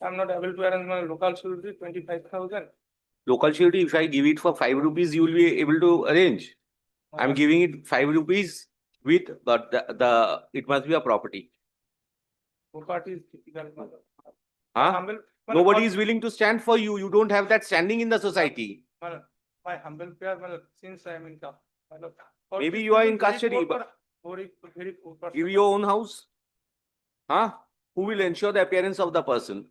I'm not able to arrange my local surety 25,000. Local surety, if I give it for 5 rupees, you will be able to arrange. I'm giving it 5 rupees with, but it must be a property. Property is difficult. Huh? Humble, Nobody is willing to stand for you. You don't have that standing in the society. my humble prayer, since I am in Maybe you are in custody, but very poor person. give your own house. Huh? Who will ensure the appearance of the person?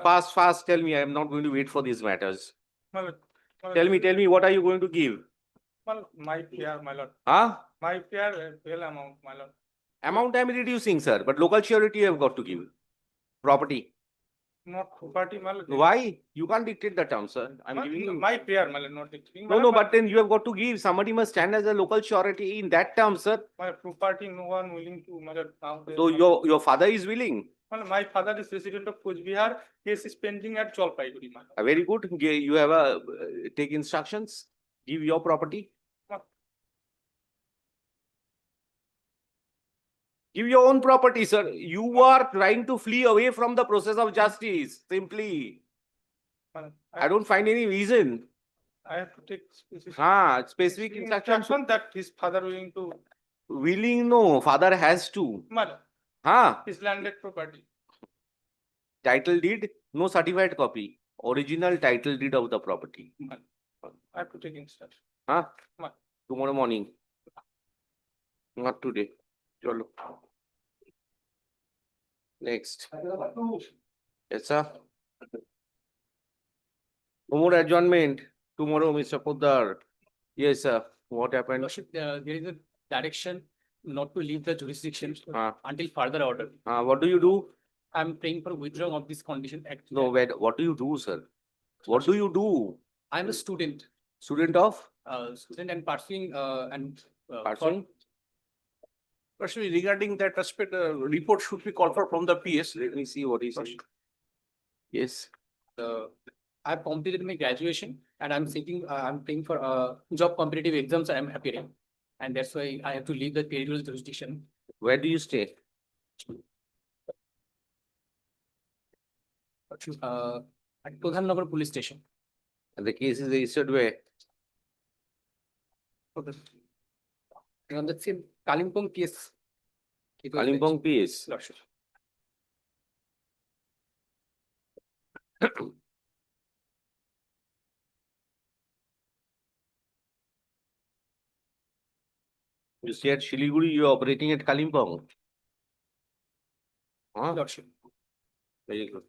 Fast, tell me. I am not going to wait for these matters. Tell me, what are you going to give? My prayer, my lord. Huh? My prayer, well amount, my lord. Amount I am reducing, sir, but local surety you have got to give. Property. Not property, my lord. Why? You can't dictate the terms, sir. I'm giving you. My prayer, my lord, not dictating. No, but then you have got to give. Somebody must stand as a local surety in that term, sir. My property, no one willing to, my lord. So your father is willing. My father is resident of Coach Bihar. Case is pending at Jalpaiguri. Very good. You have a take instructions. Give your property. Give your own property, sir. You are trying to flee away from the process of justice. Simply. I don't find any reason. I have to take specific instruction that his father willing to. Willing, no. Father has to. His landed property. Title deed, no certified copy. Original title deed of the property. I have to take instruction. Tomorrow morning. Not today. Chalo. Next. Yes, sir. No more adjournment. Tomorrow, Mr. Poddar. Yes, sir. What happened? Lordship, there is a direction not to leave the jurisdiction until further order. What do you do? I'm praying for withdrawal of this condition. No, wait. What do you do, sir? What do you do? I'm a student. Student of? Student and pursuing Pursuing? Personally, regarding that aspect, report should be called for from the PS. Let me see what he said. Yes. I've completed my graduation and I'm praying for job competitive exams I'm appearing. And that's why I have to leave the territorial jurisdiction. Where do you stay? At Pradhannagar police station. And the case is registered where? On the same Kalimpong PS. Kalimpong PS. Lordship. You stay at Siliguri, you are operating at Kalimpong. Lordship. Very good.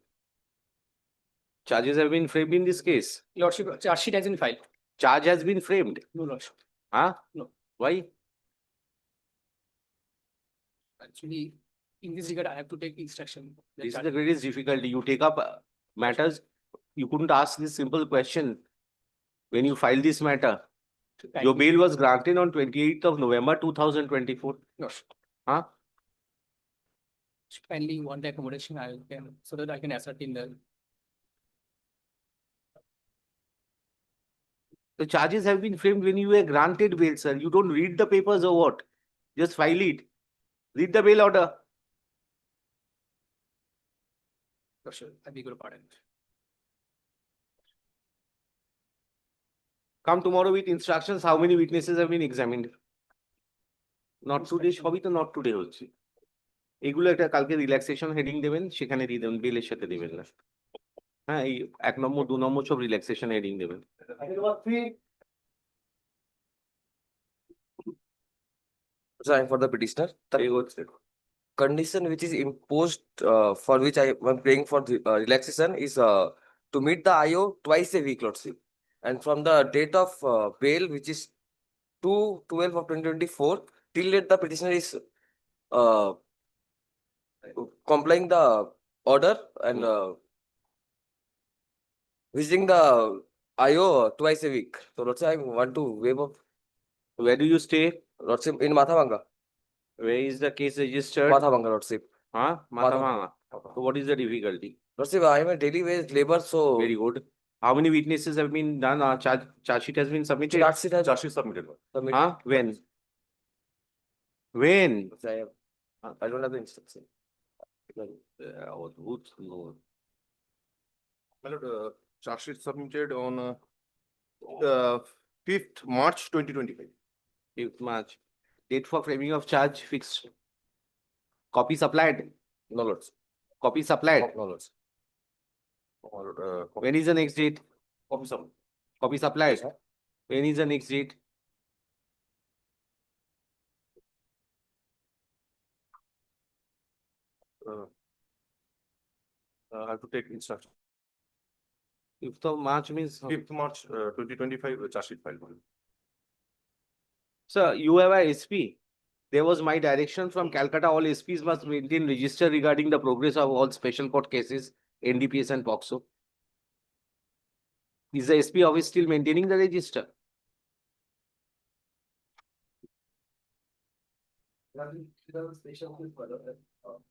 Charges have been framed in this case. Lordship, charge sheet has been filed. Charge has been framed. No, Lordship. No. Why? Actually, in this regard, I have to take instruction. This is the greatest difficulty. You take up matters. You couldn't ask this simple question when you filed this matter. Your bail was granted on 28th of November 2024. No. Kindly want the accommodation so that I can ascertain the charges have been framed when you were granted bail, sir. You don't read the papers or what? Just file it. Read the bail order. Sure, I beg your pardon. Come tomorrow with instructions. How many witnesses have been examined? Not today. Shobhi to not today হচ্ছে এগুলো একটা কালকে relaxation heading দেবেন সেখানে দিয়ে দেবেন বেলের সাথে দেবেন না হ্যাঁ এই 1 নম্বর 2 নম্বর সব রিল্যাক্সেশন হেডিং দেবেন For the petitioner, the condition which is imposed for which I am praying for the relaxation is to meet the IO twice a week, Lordship. And from the date of bail, which is 2/12 of 2024, till date the petitioner is complying the order and visiting the IO twice a week. So, Lordship, I want to waive off. Where do you stay? Lordship, in Mathavanga. Where is the case registered? Mathavanga, Lordship. Mathavanga. So what is the difficulty? Lordship, I am a daily wage labor, so. Very good. How many witnesses have been done? Charge sheet has been submitted? Charge sheet submitted. When? When? I don't have the instruction. অদ্ভুত no. My lord, charge sheet submitted on 5th March 2025. 5th March. Date for framing of charge fixed. Copy supplied. No lords. Copy supplied. No lords. Or, When is the next date? copy sum. Copy supplied. When is the next date? I have to take instruction. 5th of March means. 5th March 2025, charge sheet filed. Sir, you have a SP. There was my direction from Calcutta. All SPs must maintain register regarding the progress of all special court cases, NDPS and POXO. Is the SP office still maintaining the register?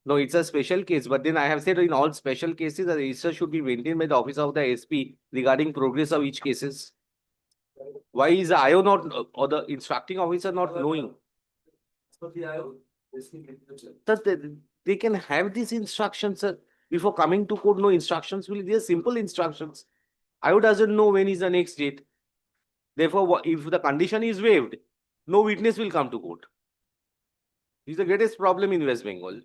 No, it's a special case, but then I have said in all special cases, the register should be maintained by the office of the SP regarding progress of each cases. Why is the IO not, or the instructing officer not knowing? That they can have these instructions, sir. Before coming to court, no instructions will be simple instructions. IO doesn't know when is the next date. Therefore, if the condition is waived, no witness will come to court. This is the greatest problem in West Bengal.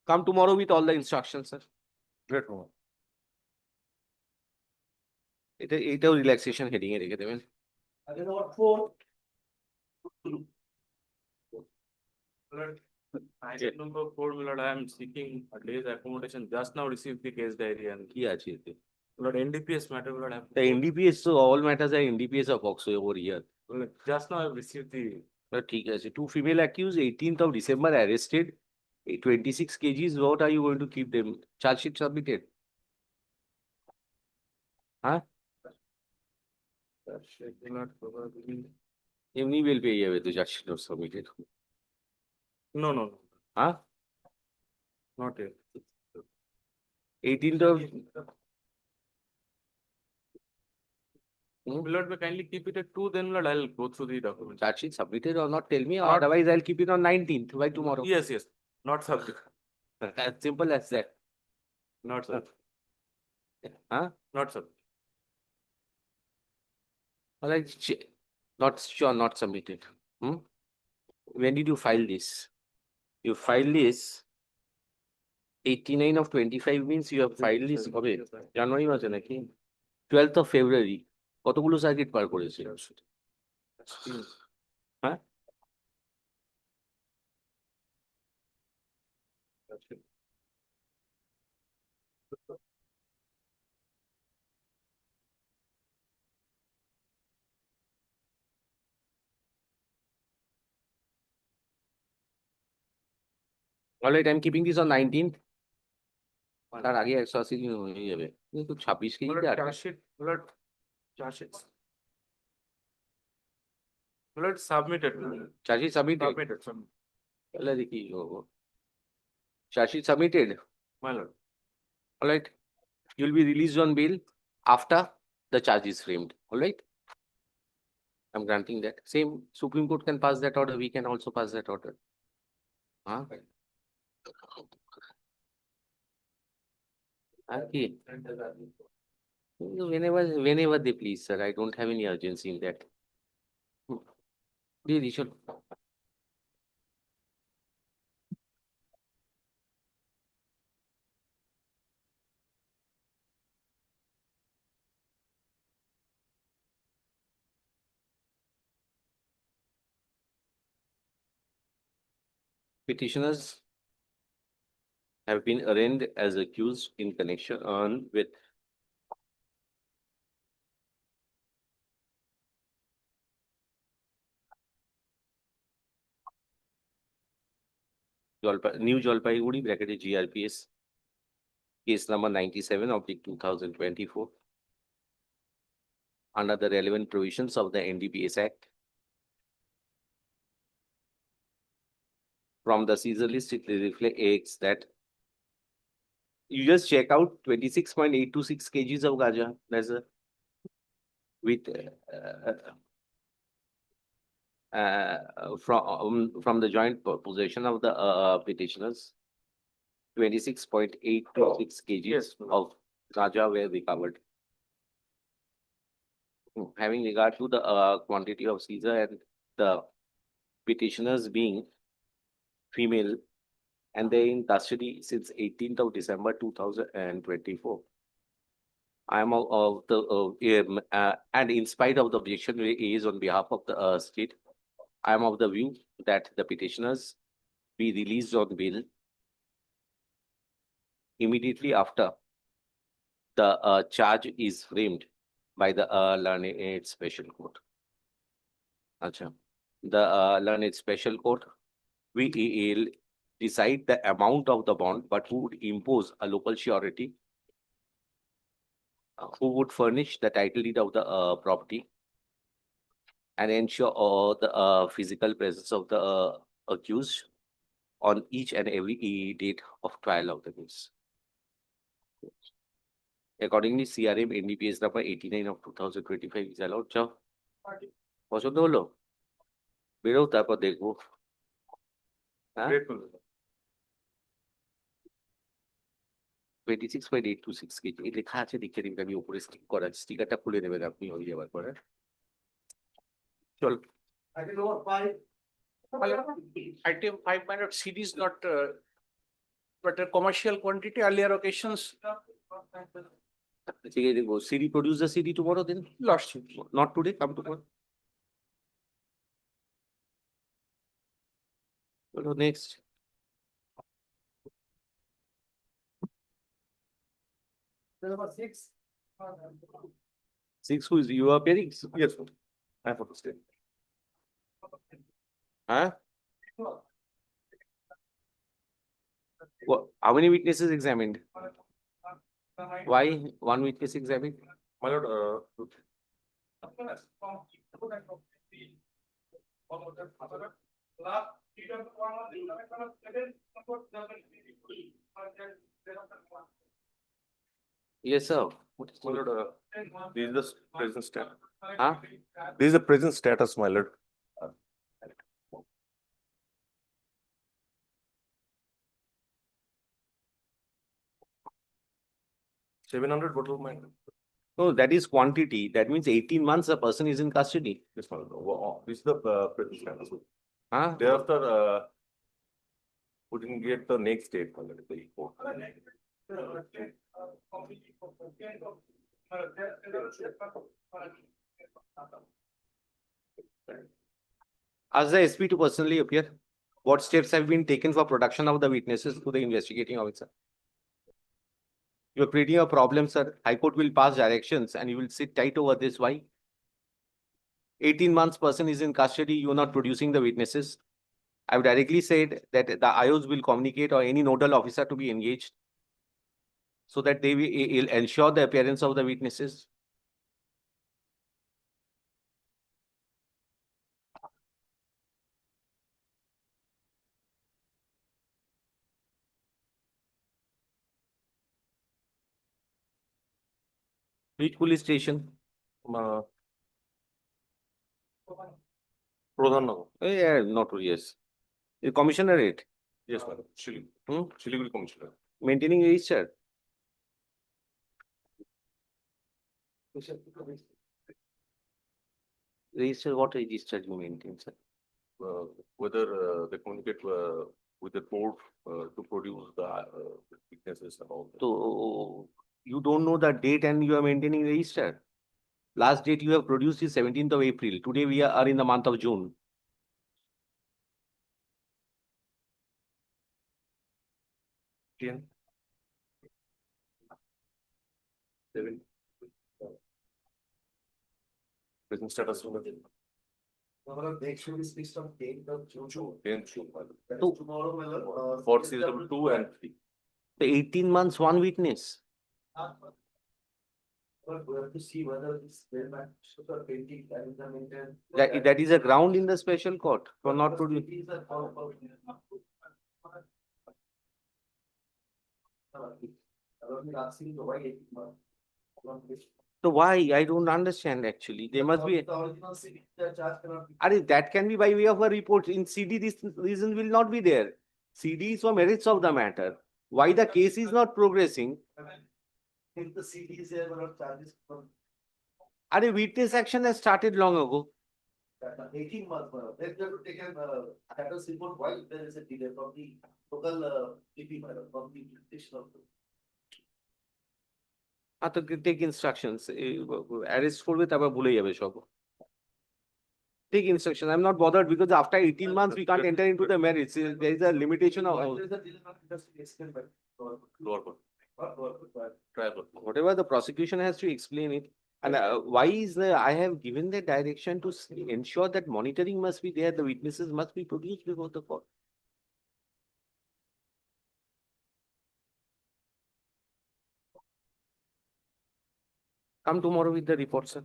Come tomorrow with all the instructions, sir. Great, Roman. এটাও relaxation heading এ রেখে দেবেন। Item number 4, my lord, I am seeking a day's accommodation, just now received the case diary and কি আছে এতে? my lord, NDPS matter, my lord, I have. The NDPS, so all matters are NDPS of POXO over here. My lord, just now I have received the, ঠিক আছে, 2 female accused, 18th of December arrested, 26 kgs, what are you going to keep them? Charge sheet submitted? Huh? my lord, probably, এমনি বিল পেয়ে যাবে তো charge sheet submitted. no, no, no, হ্যাঁ, not yet. 18th of My lord, may kindly keep it at 2, then my lord, I'll go through the documents. charge sheet submitted or not, tell me, or Not- otherwise I'll keep it on 19th by tomorrow. Yes, yes, not subject, As simple as that. not subject, Huh? not subject. All right, not sure, not submitted. When did you file this? You filed this 89 of 25 means you have filed this কবে? জানুয়ারি মাসে নাকি? 12th of February. কতগুলো circuit পার করেছে? হ্যাঁ? All right, I'm keeping this on 19th. তার আগে 180 দিন হয়ে যাবে। কিন্তু 26 My lord, কেজি আর charge sheet, my lord, charge sheet. My lord, submitted, my lord. Charge sheet submitted. Submitted, submitted. তাহলে দেখি charge sheet submitted. My lord. All right, you'll be released on bail after the charge is framed. All right, I'm granting that. Same Supreme Court can pass that order. We can also pass that order. Huh? Okay. Whenever they please, sir. I don't have any urgency in that. Really, sure. Petitioners have been arraigned as accused in connection with New Jalpaiguri bracketed GRPS case number 97 of 2024 under the relevant provisions of the NDPS Act. From the seizure list, it reflects that you just check out 26.826 kgs of gaja. That's a with from the joint possession of the petitioners. 26.826 kgs of ganja were recovered. Having regard to the quantity of seizure and the petitioners being female and they in custody since 18th of December 2024. I am of the and in spite of the objection raised on behalf of the state, I am of the view that the petitioners be released on bail immediately after the charge is framed by the learned special court. Acha. The learned special court will decide the amount of the bond, but who would impose a local surety, who would furnish the title deed of the property and ensure the physical presence of the accused on each and every date of trial of the case. Accordingly, CRM NDPS number 89 of 2025 is allowed. Ciao. পছন্দ হলো বেরো তারপর দেখবো হ্যাঁ 26.826 KG এই লেখা আছে দেখে নিবেন আমি উপরে স্টিক করা স্টিকারটা খুলে নেবেন আপনি হয়ে যাবার পরে চল Item 5 CD is not, but a commercial quantity earlier occasions ঠিক আছে দেখবো CD produce the CD tomorrow then lost. Not today come tomorrow চলো next Number 6. 6 who is you are appearing Yes, sir. I have to stay. huh how many witnesses examined why one witness examined My lord, yes sir what is My lord, this is the present status. huh This is the present status, my lord. $700 bottle, my lord. no that is quantity that means 18 months a person is in custody Yes, my lord. This is the present status. huh Thereafter, we didn't get the next date, my lord, the report. ask the SP to personally appear what steps have been taken for production of the witnesses to the investigating officer you are creating a problem sir high court will pass directions and you will sit tight over this why 18 months person is in custody you are not producing the witnesses I've directly said that the IOs will communicate or any nodal officer to be engaged so that they will ensure the appearance of the witnesses. Which police station? Pradhan. Yeah, not yes. The commissionerate, Yes, my lord. Siliguri. Hmm? Siliguri Commissioner. maintaining register. Register, what register you maintain, sir? Whether they communicate with the court to produce the witnesses and all that. So you don't know the date and you are maintaining register. Last date you have produced is 17th of April. Today we are in the month of June. Ten. 7. Present status. Next should be list of 10th of June. 10th June, my lord. That So- is tomorrow, my lord. For CW 2 and 3. The 18 months, one witness. But we have to see whether this payment should have pending and the maintain. That is a ground in the special court for not producing. It is a call for- I was asking why 18 months. So why? I don't understand actually. They must be. The original city that charge cannot be. That can be by way of a report. In CD, this reason will not be there. CD is for merits of the matter. Why the case is not progressing? If the CD is there, what are charges from Witness action has started long ago. 18 months? Then you have to take an status report while there is a delay from the local PP from the petitioner. তো take instructions. Arrest করবে তারপর ভুলে যাবে সব। Take instruction. I'm not bothered because after 18 months we can't enter into the merits. There is a limitation of There is a delay not just explained by Lower court, trial court. whatever the prosecution has to explain it. And why is I have given the direction to ensure that monitoring must be there. The witnesses must be produced before the court. Come tomorrow with the report, sir.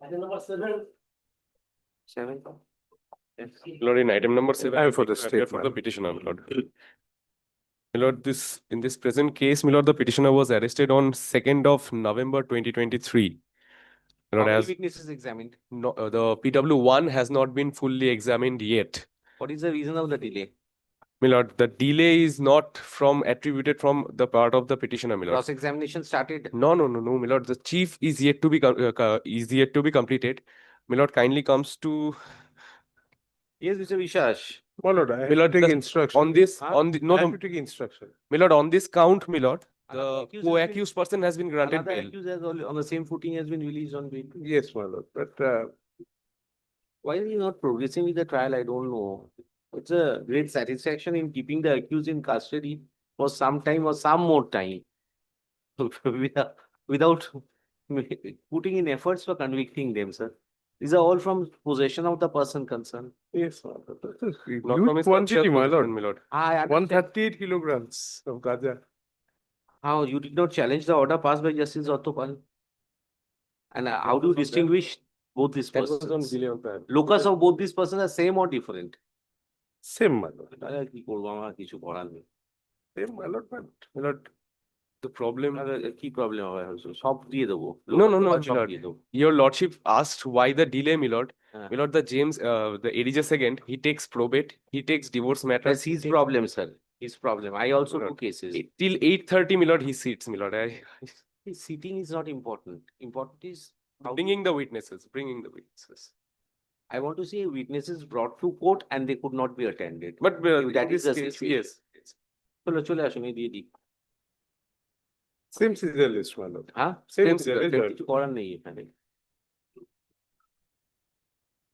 Item number 7. 7. Lord, in item number 7. I have for the appear for the statement. petitioner, my lord. My lord, in this present case, my lord, the petitioner was arrested on 2nd of November 2023. My How lord, many as witnesses examined? no, the PW1 has not been fully examined yet. What is the reason of the delay? My lord, the delay is not attributed from the part of the petitioner, my lord. Cross-examination started. No, my lord. The chief is yet to be completed. My lord, kindly comes to Yes, Mr. Vishash. My lord, I have My lord, to take the- instruction. on this Huh? on the I no, have no, to take instruction. my lord, on this count, my lord, Another the accused has been- co-accused person has been granted Another bail. accused has on the same footing has been released on bail. Yes, my lord, but Why are you not progressing with the trial? I don't know. It's a great satisfaction in keeping the accused in custody for some time or some more time. Without putting in efforts for convicting them, sir. These are all from possession of the person concerned. yes, my lord. That is a Not from huge his quantity, actual my possession, lord. my lord. I understand 138 kilograms of gaja. how you did not challenge the order passed by Justice Ottopal. And how do you distinguish both these That was on persons? delay of that. Locus of both these persons are same or different? Same, my lord. তাহলে আর কি করবো আমার কিছু করার নেই। Same, my lord, but My lord, the problem. তাহলে কি problem হবে সব দিয়ে দেবো No, no, Local my সব lord. দিয়ে দেবো। Your lordship asked why the delay, my lord. হ্যাঁ। My lord, the James, the Elijah second, he takes probate, he takes divorce matters. That's his problem, sir. His problem. I also do cases. Till 8:30, my lord, he sits, my lord. His sitting is not important. Important is how Bringing the witnesses, bringing the witnesses. I want to see witnesses brought to court and they could not be attended. But If that in is this the case, situation. yes. চলে আসুন এই দিয়ে দিই। same serial list, my lord. হ্যাঁ? Same serial, serial same list. কিছু করার নেই এখানে।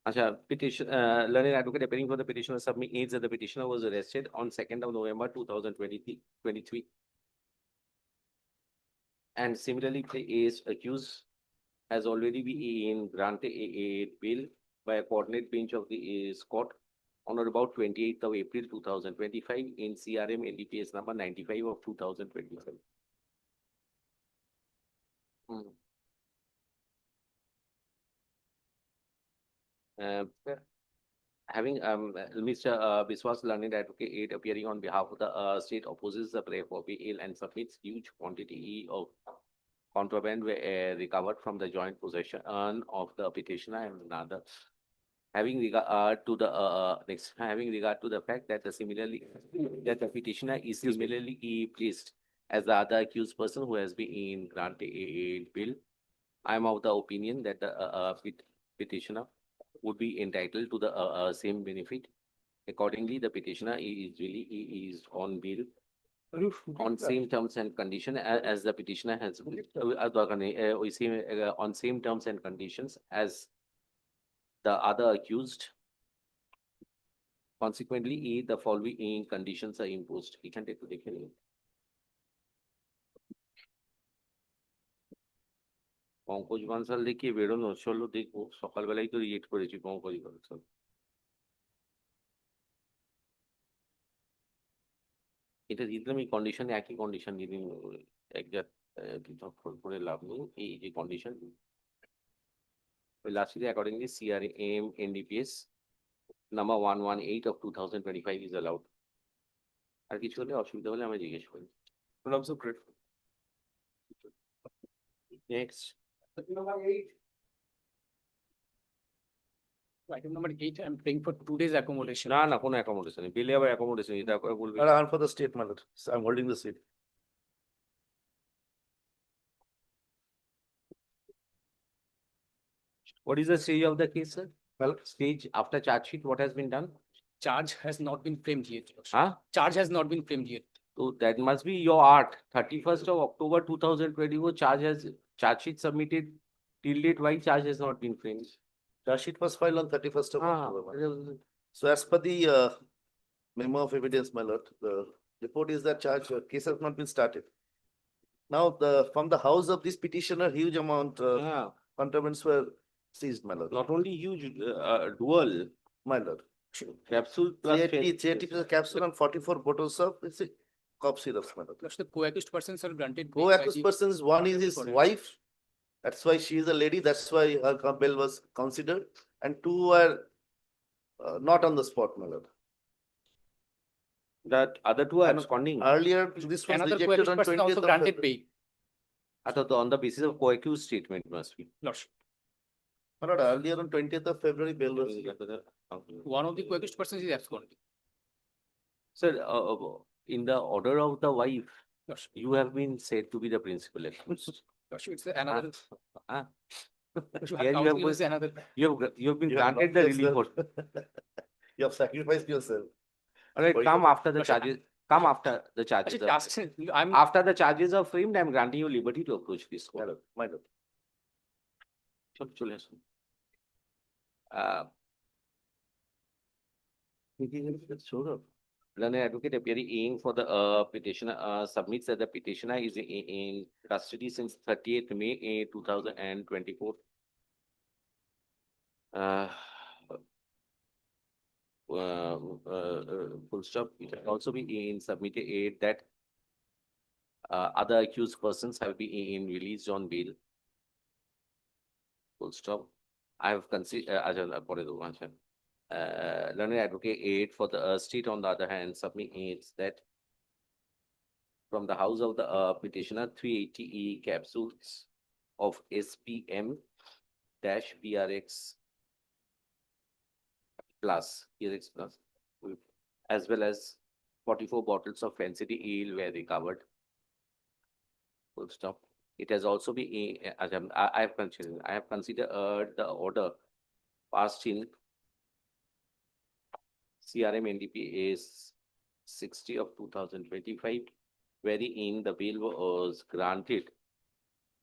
আচ্ছা, petition, learned advocate appearing for the petitioner submits that the petitioner was arrested on 2nd of November 2023. And similarly, the is accused has already been granted a bail by a coordinate bench of the court on or about 28th of April 2025 in CRM NDPS number 95 of 2025. Having Mr. Biswas learned advocate 8 appearing on behalf of the state opposes the prayer for bail and submits huge quantity of contraband were recovered from the joint possession of the petitioner and another. Having regard to the having regard to the fact that the petitioner is similarly placed as the other accused person who has been granted a bail, I am of the opinion that the petitioner would be entitled to the same benefit. Accordingly, the petitioner is on bail on same terms and condition as the petitioner has on same terms and conditions as the other accused. Consequently, the following conditions are imposed. He can take the Pankaj Bansal দেখিয়ে বেরোনো চলো দেখবো সকালবেলায় তো react করেছি পঙ্কজ বানসাল। এটা দিলাম এই কন্ডিশনে একই কন্ডিশন দিদিন একজাত করে লাভ নেই এই যে condition lastly accordingly CRM NDPS number 118 of 2025 is allowed. আর কিছু হলে অসুবিধা হলে আমি জিজ্ঞেস করি। And I'm so grateful. Next. Item number 8, I'm praying for 2 days accommodation. না না কোনো অ্যাকোমোডেশন নেই, পেলে আবার অ্যাকোমোডেশন এটা করে বলবি। I'm for the state, my lord. So I'm holding the seat. What is the stage of the case, sir? Well, Stage after charge sheet, what has been done? Charge has not been framed yet. Your Worship. Huh? Charge has not been framed yet. So that must be your art. 31st of October 2024, charge sheet submitted. Till date, why charge has not been framed? charge sheet was filed on 31st of Ah, October. my lord. So as per the memo of evidence, my lord, the report is that case has not been started. Now, from the house of this petitioner, huge amount yeah, contrabands were seized, my lord. not only huge, dual My lord. capsule plus. CIT plus capsule and 44 bottles of cough syrups, my lord. Your Worship, the co-accused persons are granted. bail by Co-accused the- persons, one is his Correct. wife. That's why she is a lady. That's why her bail was considered. And two were not on the spot, my lord. That other two are And absconding. Earlier, this was Another rejected co-accused on person 20th also of granted February. bail. I thought on the basis of co-accused statement must be. Lordship. My lord, earlier on 20th of February, bail was. One of the co-accused persons is absconding. Sir, in the order of the wife, Lordship. you have been said to be the principal accused. Lordship, it's another. Ah. Lordship, Here you counsel have is another. You have been You have granted the lost relief. yourself. You have sacrificed yourself. All right, Sorry come for- after the charges, come after the charges. Actually, I'm After the charges are framed, I am granting you liberty to approach this My court. lord, my lord. চলে আসুন। Learned advocate appearing for the petitioner submits that the petitioner is in custody since 30th May 2024. Full stop. It can also be in submitted aid that other accused persons have been released on bail. Full stop. I have considered, learned advocate aid for the state on the other hand submits that from the house of the petitioner 380E capsules of SPM dash BRX plus, ERX plus, as well as 44 bottles of fancy ale were recovered. Full stop. It has also been, I have considered the order passed in CRM NDPS 60 of 2025, wherein the bail was granted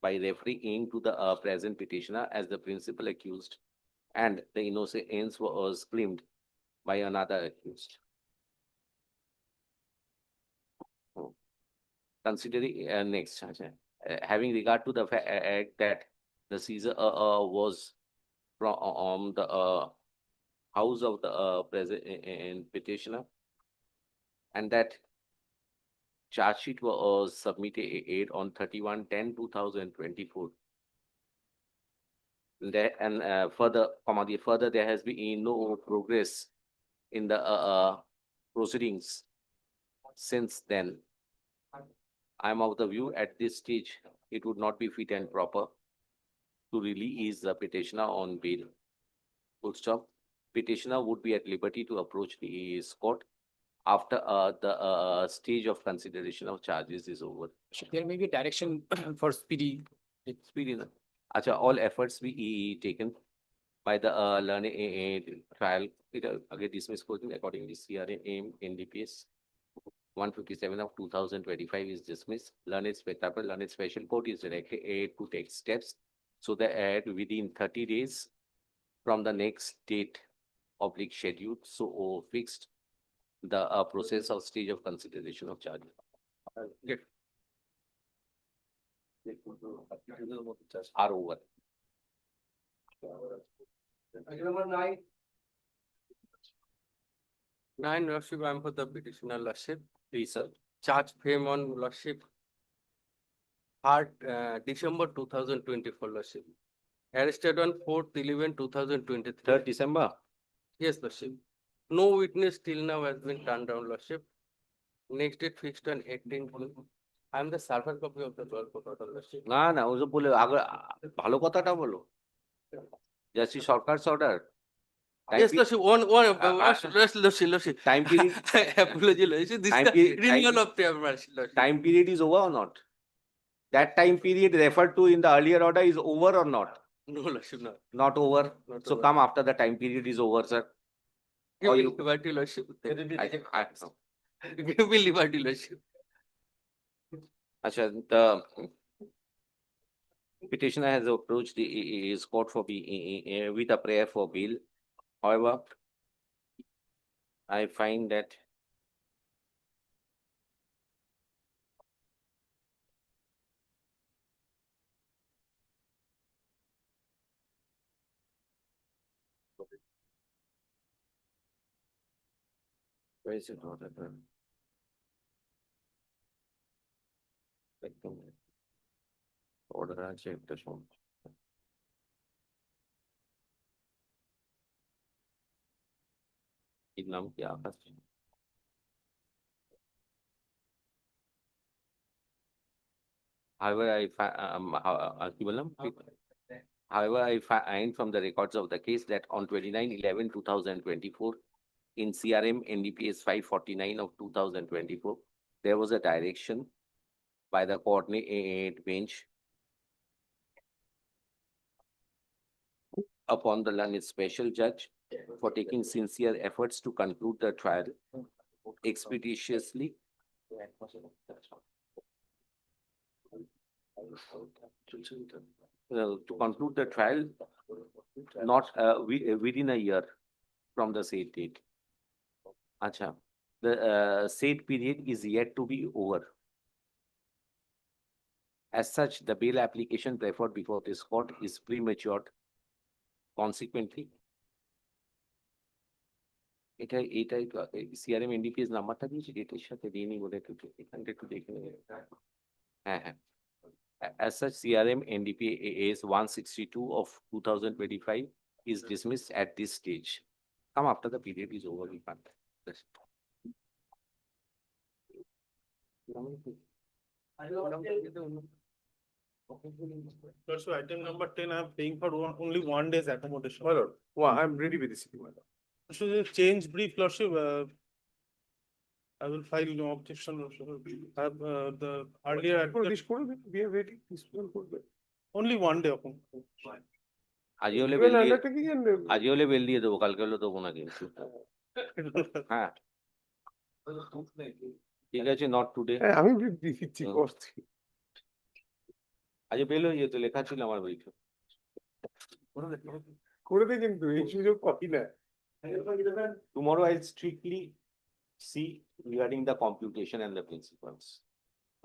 by referring to the present petitioner as the principal accused and the innocence was claimed by another accused. Considering next, having regard to the fact that the seizure was from the house of the present petitioner and that charge sheet was submitted on 31/10/2024. There and further, there has been no progress in the proceedings since then. I am of the view at this stage, it would not be fit and proper to release the petitioner on bail. Full stop. Petitioner would be at liberty to approach the court after the stage of consideration of charges is over. There may be a direction for speedy. Experience. Acha, all efforts be taken by the learned trial. It again dismissed according to CRM NDPS 157 of 2025 is dismissed. Learned special court is directed to take steps so that within 30 days from the next date oblique schedule, so fixed the process of stage of consideration of charges. Are over. Number 9. 9, Lordship, I am for the petitioner, Lordship. Please, sir. Charge frame on Lordship. 3rd December 2024, Lordship. Arrested on 4th 11/2023. 3rd December. Yes, Lordship. No witness till now has been turned down, Lordship. Next date fixed on 18 June. I am the server copy of the 12 order, Lordship. না না ওসব বলে আগে ভালো কথাটা বলো জাস্টি সরকার's order. Yes, Lordship, Lordship. Time period. Apology, Lordship. This is Time the period- renewal time- of Premature, Lordship. Time period is over or not? That time period referred to in the earlier order is over or not? No, Lordship, no. Not over. Not So over. come after the time period is over, sir. Give Or me you- liberty, Lordship. I- Give me liberty, Lordship. Acha, the petitioner has approached his court for with a prayer for bail. However, I find that where is it? Order আছে একটা সময় এর নাম কি আকাশ However, কি বললাম? However, I find from the records of the case that on 29/11/2024 in CRM NDPS 549 of 2024, there was a direction by the coordinate bench upon the learned special judge for taking sincere efforts to conclude the trial expeditiously. To conclude the trial, not within a year from the said date. Acha, the said period is yet to be over. As such, the bail application preferred before this court is premature. Consequently, এটাই তো CRM NDPS নাম্বারটা দিয়েছি এটার সাথে দিইনি বলে এখানটা একটু দেখে নেবে হ্যাঁ হ্যাঁ as such CRM NDPS 162 of 2025 is dismissed at this stage. Come after the period is over, we can't. So item number 10, I'm paying for only 1 day's accommodation. My lord, well, I'm ready with the city, my lord. So the change brief, lordship, I will file no objection. Have the earlier. We are waiting. Only 1 day. আজই হলে bell দিয়ে আজই হলে bell দিয়ে দেবো কালকে হলে দেবো না কিন্তু হ্যাঁ ঠিক আছে নট টুডে আমি দিচ্ছি করছি আজ বেল হয়ে যেত লেখা ছিল আমার বইটা করে দে কিন্তু এই সুযোগ পাবি না Tomorrow I'll strictly see regarding the computation and the principles.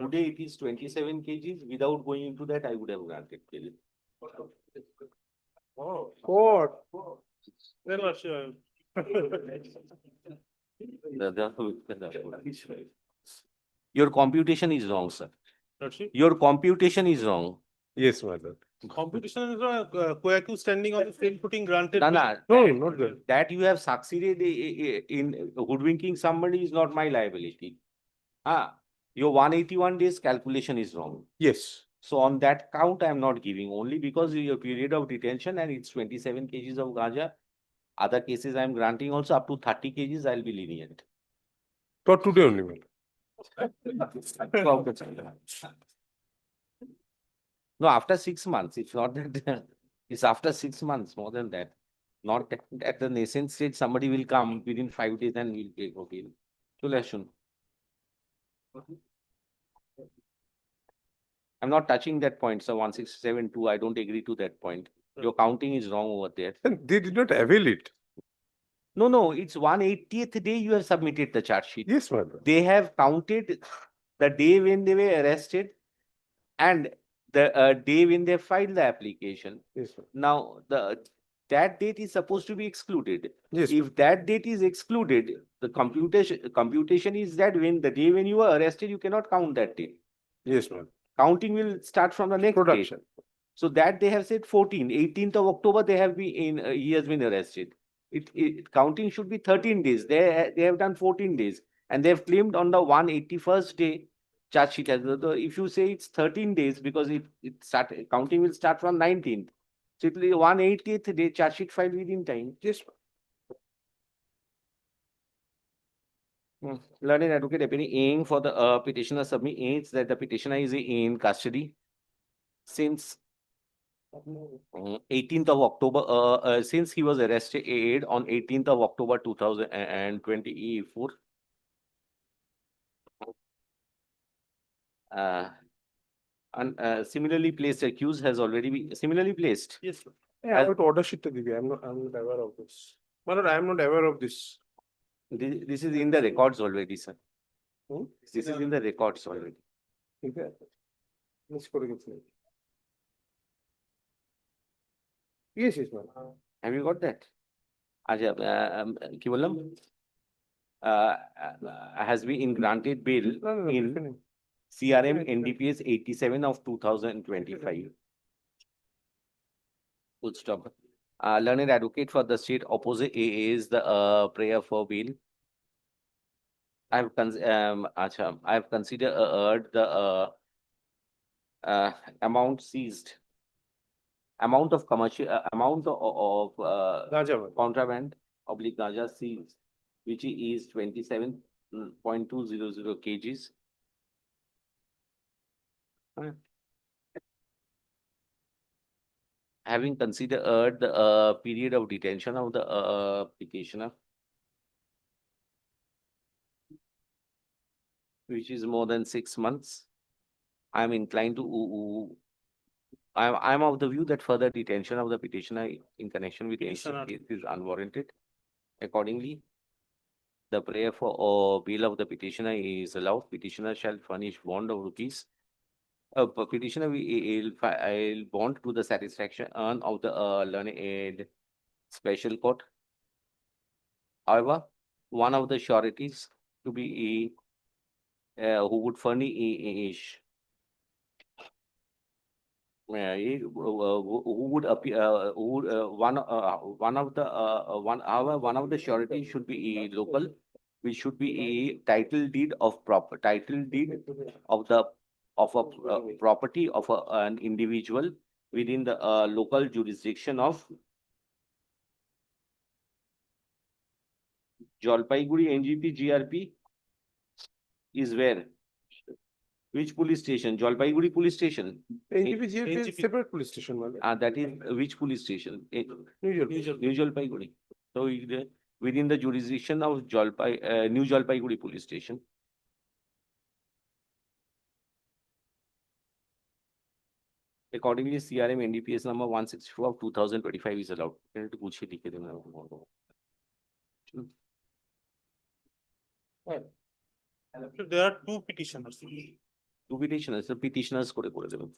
Today it is 27 kgs. Without going into that, I would have granted bail. Court Your computation is wrong, sir. Your computation is wrong. Yes, my lord. Competition is co-accused standing on the same footing granted. No, no. No, not good. That you have succeeded in hoodwinking somebody is not my liability. Your 181 days calculation is wrong. Yes. So on that count, I am not giving only because your period of detention and it's 27 kgs of ganja. Other cases I am granting also up to 30 kgs, I'll be lenient. Not today only, my lord. No, after 6 months, it's not that, it's after 6 months, more than that. Not that at the nascent stage, somebody will come within 5 days and will take okay. চলে আসুন. I'm not touching that point, so 1672, I don't agree to that point. Your counting is wrong over there. And they did not avail it. No, it's 180th day you have submitted the charge sheet. Yes, my lord. They have counted the day when they were arrested and the day when they filed the application. Yes, sir. Now, that date is supposed to be excluded. Yes. If that date is excluded, the computation is that when the day when you were arrested, you cannot count that day. Yes, ma'am. Counting will start from the next date. Production. So that they have said 18th of October, they have been he has been arrested. Counting should be 13 days. They have done 14 days and they have claimed on the 181st day charge sheet has, if you say it's 13 days because counting will start from 19th. So it will be 180th day charge sheet filed within time. Yes. Learned advocate appearing aiming for the petitioner submits that the petitioner is in custody since 18th of October, since he was arrested on 18th of October 2024. And similarly placed accused has already been similarly placed. Yes. Yeah, As- but order sheet to give. I'm not aware of this. My lord, I am not aware of this. This is in the records already, sir. Hmm? This is in the records already. Okay. Let's go to it. Yes, yes, ma'am. Have you got that? Aja, কি বললাম? Has been granted bail No, in definitely. CRM NDPS 87 of 2025. Full stop. Learned advocate for the state opposite is the prayer for bail. I have considered the amount seized, amount of commercial, amount of Ganja, ma'am. contraband oblique ganja seized, which is 27.200 kgs. Having considered the period of detention of the petitioner, which is more than 6 months, I am inclined to. I'm of the view that further detention of the petitioner in connection with the Petitioner. case is unwarranted. Accordingly, the prayer for bail of the petitioner is allowed. Petitioner shall furnish bond of rupees. Petitioner will file bond to the satisfaction of the learned special court. However, one of the sureties to be who would furnish who would appear who would one of the surety should be local, which should be a title deed of a property of an individual within the local jurisdiction of Jalpaiguri NGP GRP is where? Which police station? Jalpaiguri police station. NGP is separate police station, ma'am. That is which police station? New York. New Jalpaiguri. So within the jurisdiction of New Jalpaiguri police station. Accordingly, CRM NDPS number 164 of 2025 is allowed. So there are two petitioners. Two petitioners, so petitioners করে দেবেন।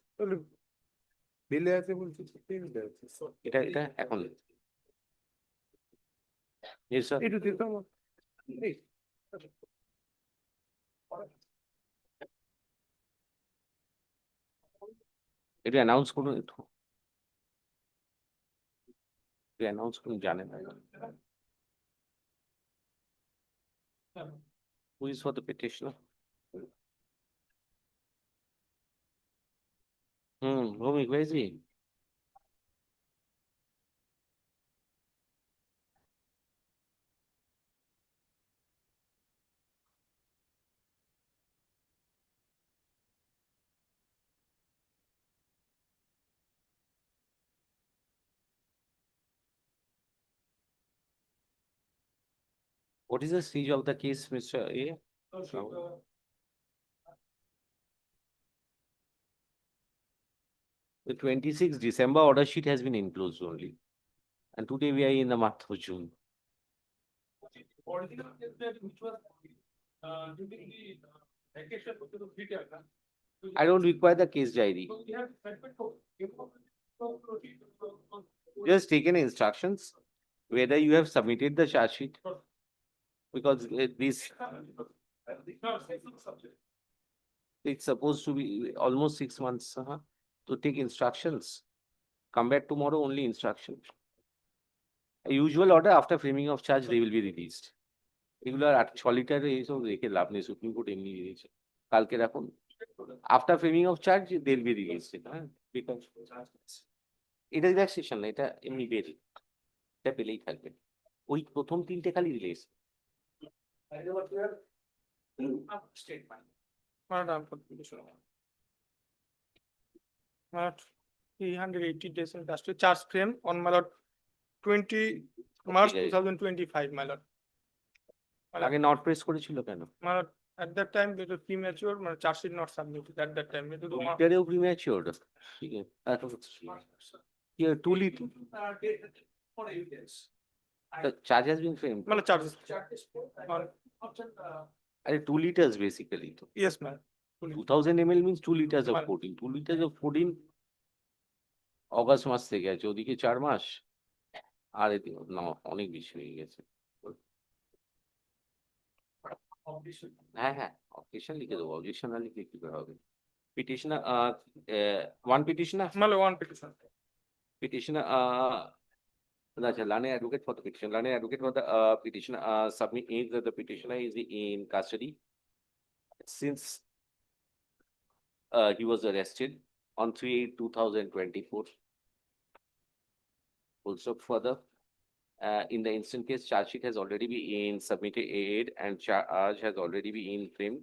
বিলে আছে বলছি বিলে আছে এটা এখন Yes, sir. একটু দিতাম এটা অ্যানাউন্স করুন একটু। অ্যানাউন্স করুন জানেন না। Who is for the petitioner? Bhumi, where is he? What is the stage of the case, Mr. A? The 26th December order sheet has been enclosed only. And today we are in the month of June. I don't require the case diary. Just taken instructions whether you have submitted the charge sheet. Because this it's supposed to be almost 6 months to take instructions. Come back tomorrow, only instruction. Usual order after framing of charge, they will be released. এগুলো আর সলিটারে এইসব রেখে লাভ নেই, supreme court এমনি দিয়েছে কালকে রাখুন, after framing of charge del B released, হ্যাঁ because এটা রিল্যাক্সেশন না, এটা এমনি বেল, এটা পেলেই থাকবে। ওই প্রথম তিনটে খালি release. Statement. Madam, petition. 380 days industry charge frame on my lord 20 March Okay. 2025, my lord. আগে নট প্রেস করেছিল কেন? My lord, at that time, it was premature, my charge sheet not submitted at that time. It was এটারেও premature, ঠিক আছে, 2 litre charge has been framed, my lord, charges. আরে 2 liters basically তো Yes, ma'am. 2000 ml means 2 liters of Well- 14, 2 liters of 14 August মাস থেকে আছে, ওদিকে 4 মাস, আর এদিকে না অনেক বেশি হয়ে গেছে। হ্যাঁ হ্যাঁ, অবজেকশন লিখে দেবো, অবজেকশন না লিখে কি করে হবে? Petitioner one petitioner, My lord, one petition. petitioner acha, learned advocate for the petition, learned advocate for the petitioner submit that the petitioner is in custody since he was arrested on 3/8/2024. Also further, in the instant case, charge sheet has already been submitted and charge has already been framed.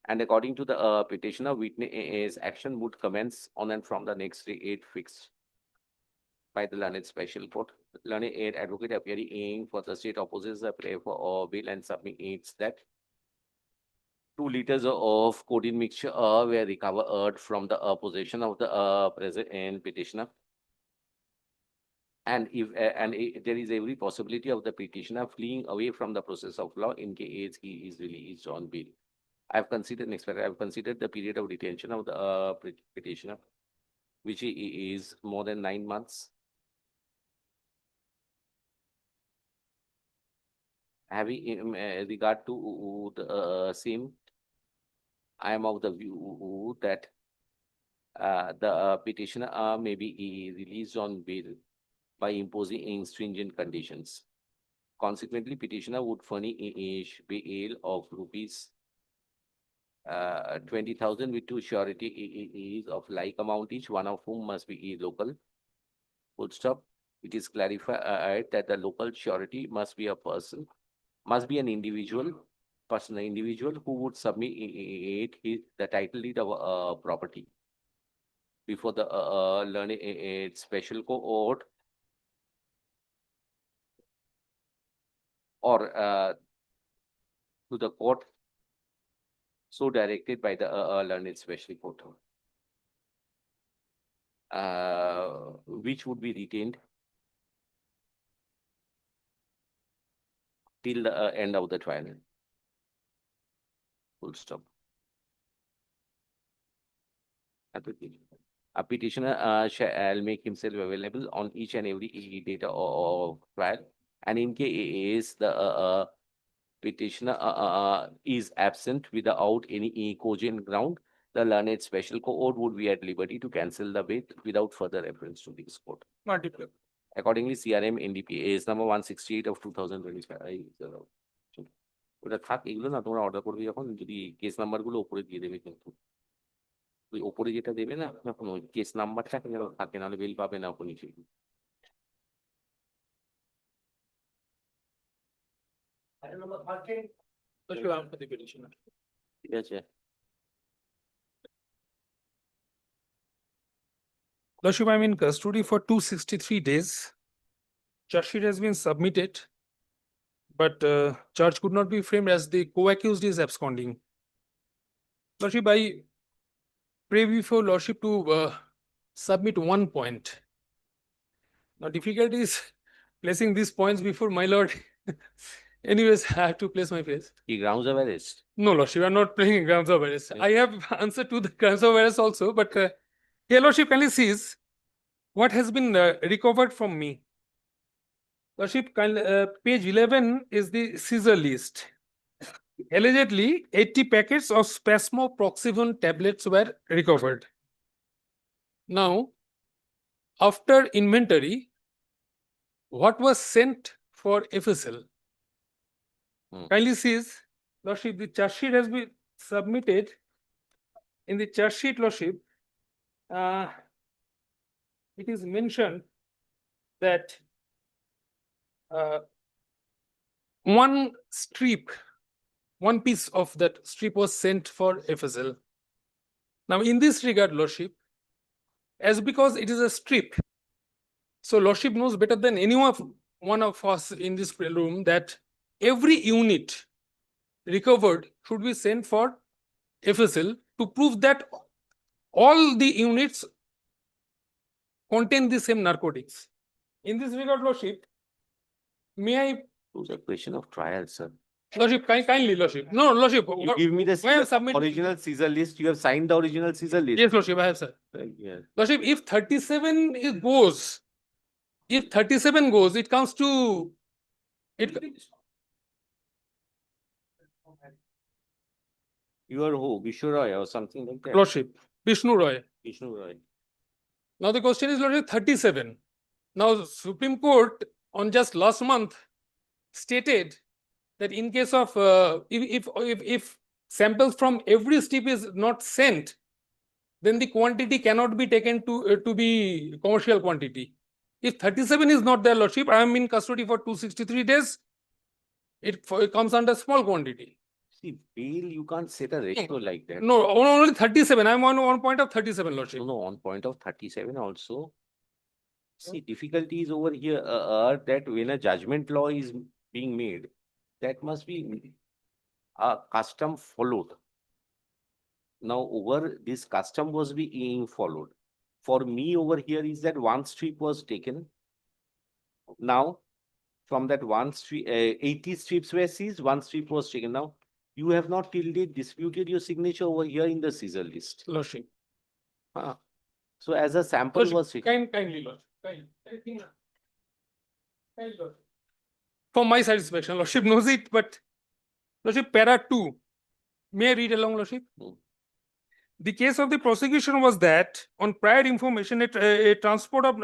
And according to the petitioner, witness action would commence on and from the next date fixed by the learned special court. Learned advocate appearing for the state opposes the plea for bail and submits that 2 liters of codeine mixture were recovered from the possession of the present petitioner. And there is every possibility of the petitioner fleeing away from the process of law in case he is released on bail. I have considered the period of detention of the petitioner, which is more than 9 months. Having regard to the same, I am of the view that the petitioner may be released on bail by imposing stringent conditions. Consequently, petitioner would furnish bail of rupees 20,000 with 2 sureties of like amount each, one of whom must be local. Full stop. It is clarified that the local surety must be a person, must be an individual who would submit the title deed of property before the learned special court or to the court so directed by the learned special court, which would be retained till the end of the trial. Full stop. A petitioner shall make himself available on each and every date of trial, and in case the petitioner is absent without any cogent ground, the learned special court would be at liberty to cancel the bail without further reference to this court. Multiple. Accordingly, CRM NDPS number 168 of 2025. ওটা থাক, এগুলো না তোমরা order করবে যখন, যদি case number গুলো উপরে দিয়ে দেবে, কিন্তু ওই ওপরে যেটা দেবে না যখন ওই কেস নাম্বারটা যেন থাকে, নাহলে বিল পাবে না ওপর নিচে। ঠিক আছে, Lordship, I'm in custody for 263 days. Charge sheet has been submitted, but charge could not be framed as the co-accused is absconding. Lordship, I pray before Lordship to submit one point. Now, difficulty is placing these points before my lord. Anyways, I have to place my face. কি grounds of arrest? No, Lordship, I'm not playing grounds of arrest. I have answered to the grounds of arrest also, but here, Lordship, kindly sees what has been recovered from me. Lordship, page 11 is the seizure list. Allegedly, 80 packets of spasmoproxivone tablets were recovered. Now, after inventory, what was sent for FSL. Kindly sees, Lordship, the charge sheet has been submitted. In the charge sheet, Lordship, it is mentioned that one strip, one piece of that strip was sent for FSL. Now, in this regard, Lordship, as because it is a strip, so Lordship knows better than one of us in this room that every unit recovered should be sent for FSL to prove that all the units contain the same narcotics. In this regard, Lordship, may I? It was a question of trial, sir. Lordship, kindly, Lordship. No, Lordship. You give me why have submitted? original seizure list. You have signed the original seizure list. Yes, Lordship, I have, sir. Yes. Lordship, if 37 goes, it comes to it. You are who? Vishnu Roy or something like that? Lordship, Vishnu Roy. Vishnu Roy. Now the question is, Lordship, 37. Now Supreme Court on just last month stated that in case of if samples from every strip is not sent, then the quantity cannot be taken to be commercial quantity. If 37 is not there, Lordship, I am in custody for 263 days. It comes under small quantity. See, bail, you can't set a ratio like that. No, only 37. I'm on point of 37, Lordship. No, on point of 37 also. See, difficulty is over here that when a judgment law is being made, that must be a custom followed. Now, over this custom was being followed. For me over here is that one strip was taken. Now, from that one strip, 80 strips were seized, one strip was taken. Now, you have not till date disputed your signature over here in the seizure list. Lordship. So, as a sample Lordship, was taken. kindly, Lordship. Kindly, Lordship. For my satisfaction, Lordship knows it, but Lordship, para 2. May I read along, Lordship? The case of the prosecution was that on prior information, a transport of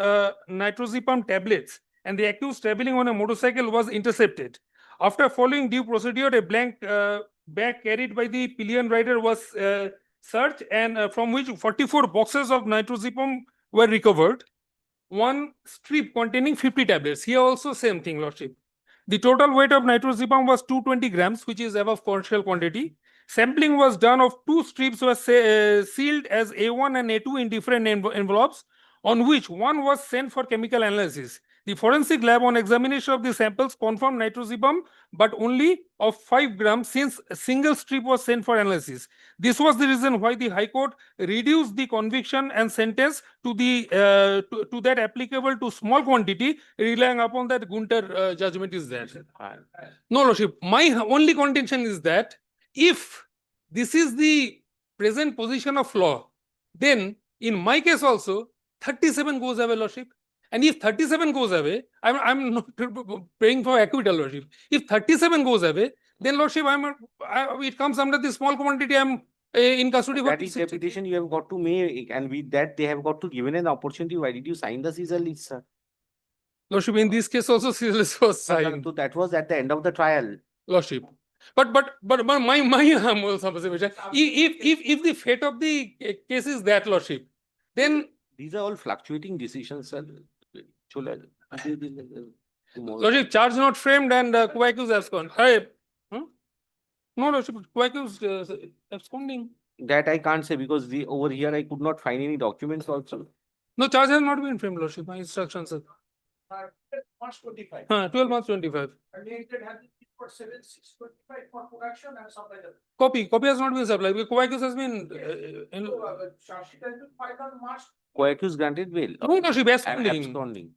nitrozepam tablets and the accused traveling on a motorcycle was intercepted. After following due procedure, a blank bag carried by the pillion rider was searched, and from which 44 boxes of nitrozepam were recovered. One strip containing 50 tablets. Here also same thing, Lordship. The total weight of nitrozepam was 220 grams, which is above commercial quantity. Sampling was done of two strips was sealed as A1 and A2 in different envelopes, on which one was sent for chemical analysis. The forensic lab on examination of the samples confirmed nitrozepam, but only of 5 grams since a single strip was sent for analysis. This was the reason why the High Court reduced the conviction and sentence to the to that applicable to small quantity, relying upon that Gunter judgment is there. No, Lordship, my only contention is that if this is the present position of law, then in my case also 37 goes away, Lordship. And if 37 goes away, I'm not praying for acquittal, Lordship. If 37 goes away, then Lordship, it comes under the small quantity. I'm in custody. That is the petition you have got to make, and with that they have got to given an opportunity. Why did you sign the seizure list, sir? Lordship, in this case also seizure list was signed. So that was at the end of the trial. Lordship. But my observation, if the fate of the case is that, Lordship, then these are all fluctuating decisions, sir. Lordship, charge not framed and co-accused abscond. No, Lordship, co-accused absconding. That I can't say because over here I could not find any documents also. No, charge has not been framed, Lordship. My instructions, sir. March 25. 12 March 25. And it has been for 7/6/25 for production and supply. Copy has not been supplied. Co-accused has been. Charge sheet has been filed on March. Co-accused granted bail. No, Lordship, absconding. Absconding.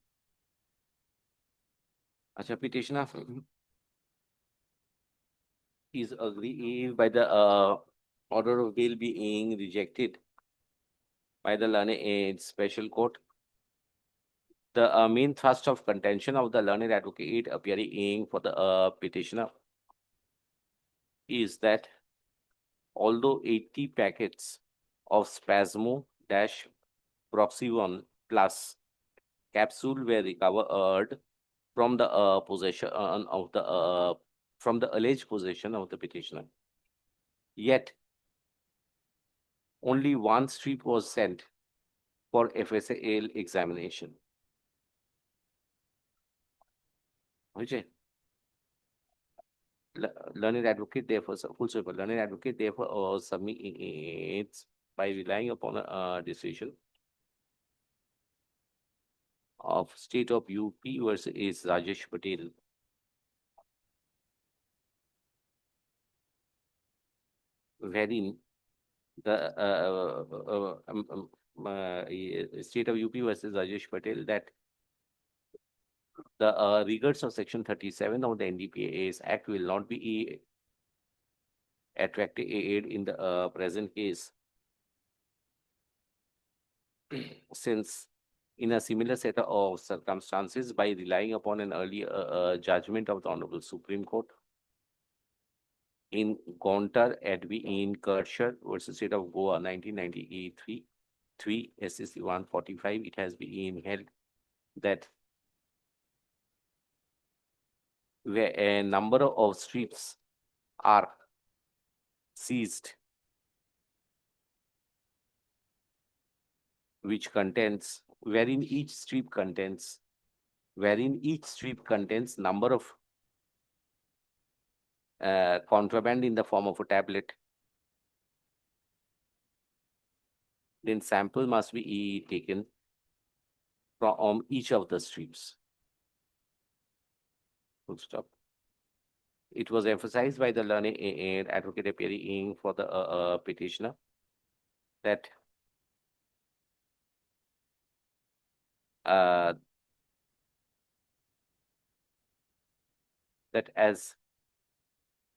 Acha, petitioner is agreed by the order of bail being rejected by the learned special court. The main thrust of contention of the learned advocate appearing for the petitioner is that although 80 packets of Spasmo-Procedural plus capsule were recovered from the possession of the from the alleged possession of the petitioner. Yet only one strip was sent for FSAL examination. Okay. Learned advocate therefore, full stop, learned advocate therefore submits by relying upon a decision of state of UP versus Rajesh Patel. Wherein the state of UP versus Rajesh Patel that the rigors of section 37 of the NDPS Act will not be attracted aid in the present case. Since in a similar set of circumstances, by relying upon an earlier judgment of the Honorable Supreme Court in Gontar Advi in Kershaw versus State of Goa 1993, 3 SSC 145, it has been held that where a number of strips are seized which contains, wherein each strip contains number of contraband in the form of a tablet, then sample must be taken from each of the strips. Full stop. It was emphasized by the learned advocate appearing for the petitioner that that as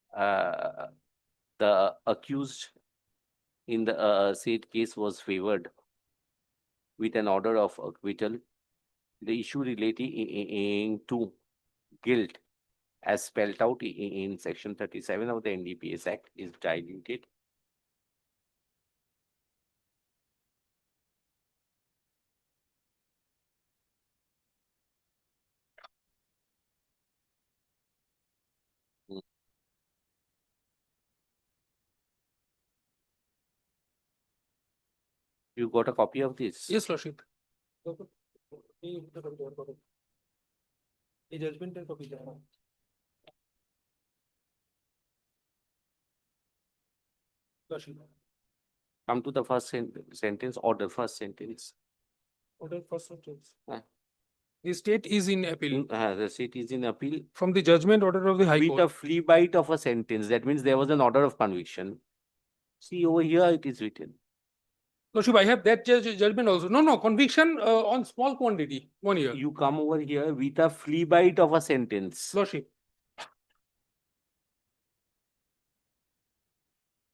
the accused in the said case was favored with an order of acquittal, the issue relating to guilt as spelled out in section 37 of the NDPS Act is diluted. You got a copy of this? Yes, Lordship. A judgment and copy. Lordship. Come to the first sentence or the first sentence. Order first sentence. Ah. The state is in appeal The state is in appeal from the judgment order of the High with Court. a flea bite of a sentence. That means there was an order of conviction. See over here it is written. Lordship, I have that judgment also. No, conviction on small quantity, 1 year. You come over here with a flea bite of a sentence. Lordship.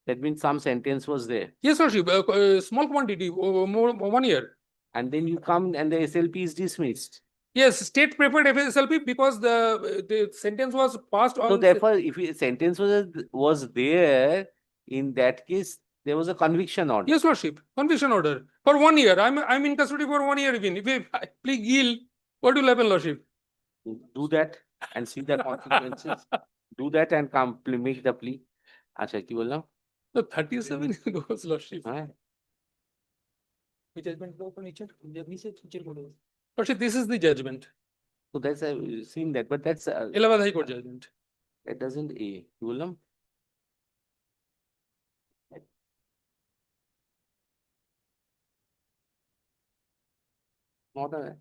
That means some sentence was there. Yes, Lordship, small quantity, more 1 year. And then you come and the SLP is dismissed. Yes, state preferred FSLP because the sentence was passed on. So therefore, if a sentence was there, in that case, there was a conviction order. Yes, Lordship, conviction order for 1 year. I'm in custody for 1 year even. If I plead guilt, what will happen, Lordship? Do that and see the consequences. Do that and come make the plea. Acha, ki bolna? No, 37 goes, Lordship. Huh? Which judgment go for nature? Lordship, this is the judgment. So that's I've seen that, but that's 11th High Court judgment. that doesn't bolna? Not a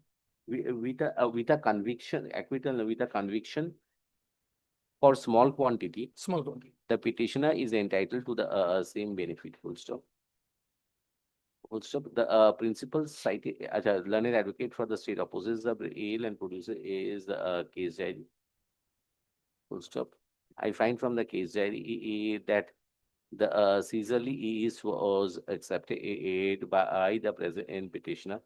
with a conviction, acquittal with a conviction for small quantity, Small quantity. the petitioner is entitled to the same benefit. Full stop. Full stop. The principal cited as a learned advocate for the state opposes the bail and producer is the case diary. Full stop. I find from the case diary that the seizure was accepted by the present petitioner,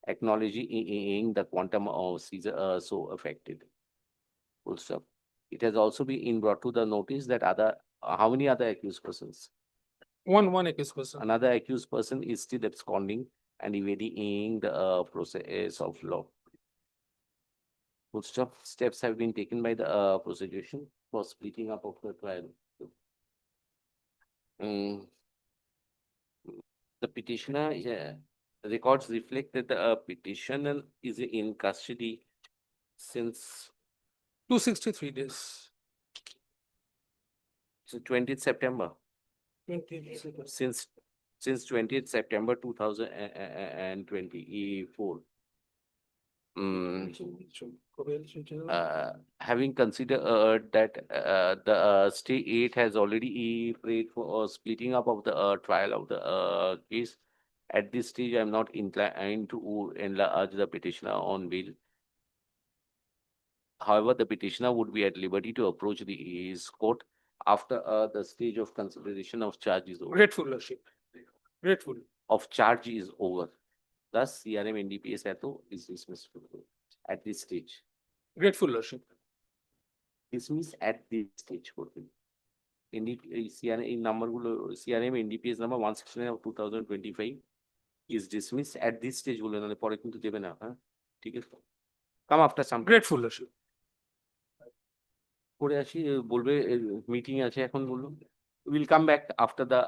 acknowledging the quantum of seizure so affected. Full stop. It has also been brought to the notice that how many other accused persons? One accused person. Another accused person is still absconding and evading the process of law. Most of steps have been taken by the prosecution for splitting up of the trial. Mm. The petitioner, records reflect that the petitioner is in custody since 263 days. 20th September. Since 20th September 2024. Having considered that the state 8 has already prayed for splitting up of the trial of the case. At this stage, I am not inclined to enlarge the petitioner on bail. However, the petitioner would be at liberty to approach his court after the stage of consideration of charge is over. Grateful, Lordship. Grateful. Of charge is over. Thus, CRM NDPS Ato is dismissed at this stage. Grateful, Lordship. Dismiss at this stage. CRM number CRM NDPS number 169 of 2025 is dismissed at this stage. Come after some. Grateful, Lordship. করে আসি বলবে meeting আছে এখন বললো will come back after the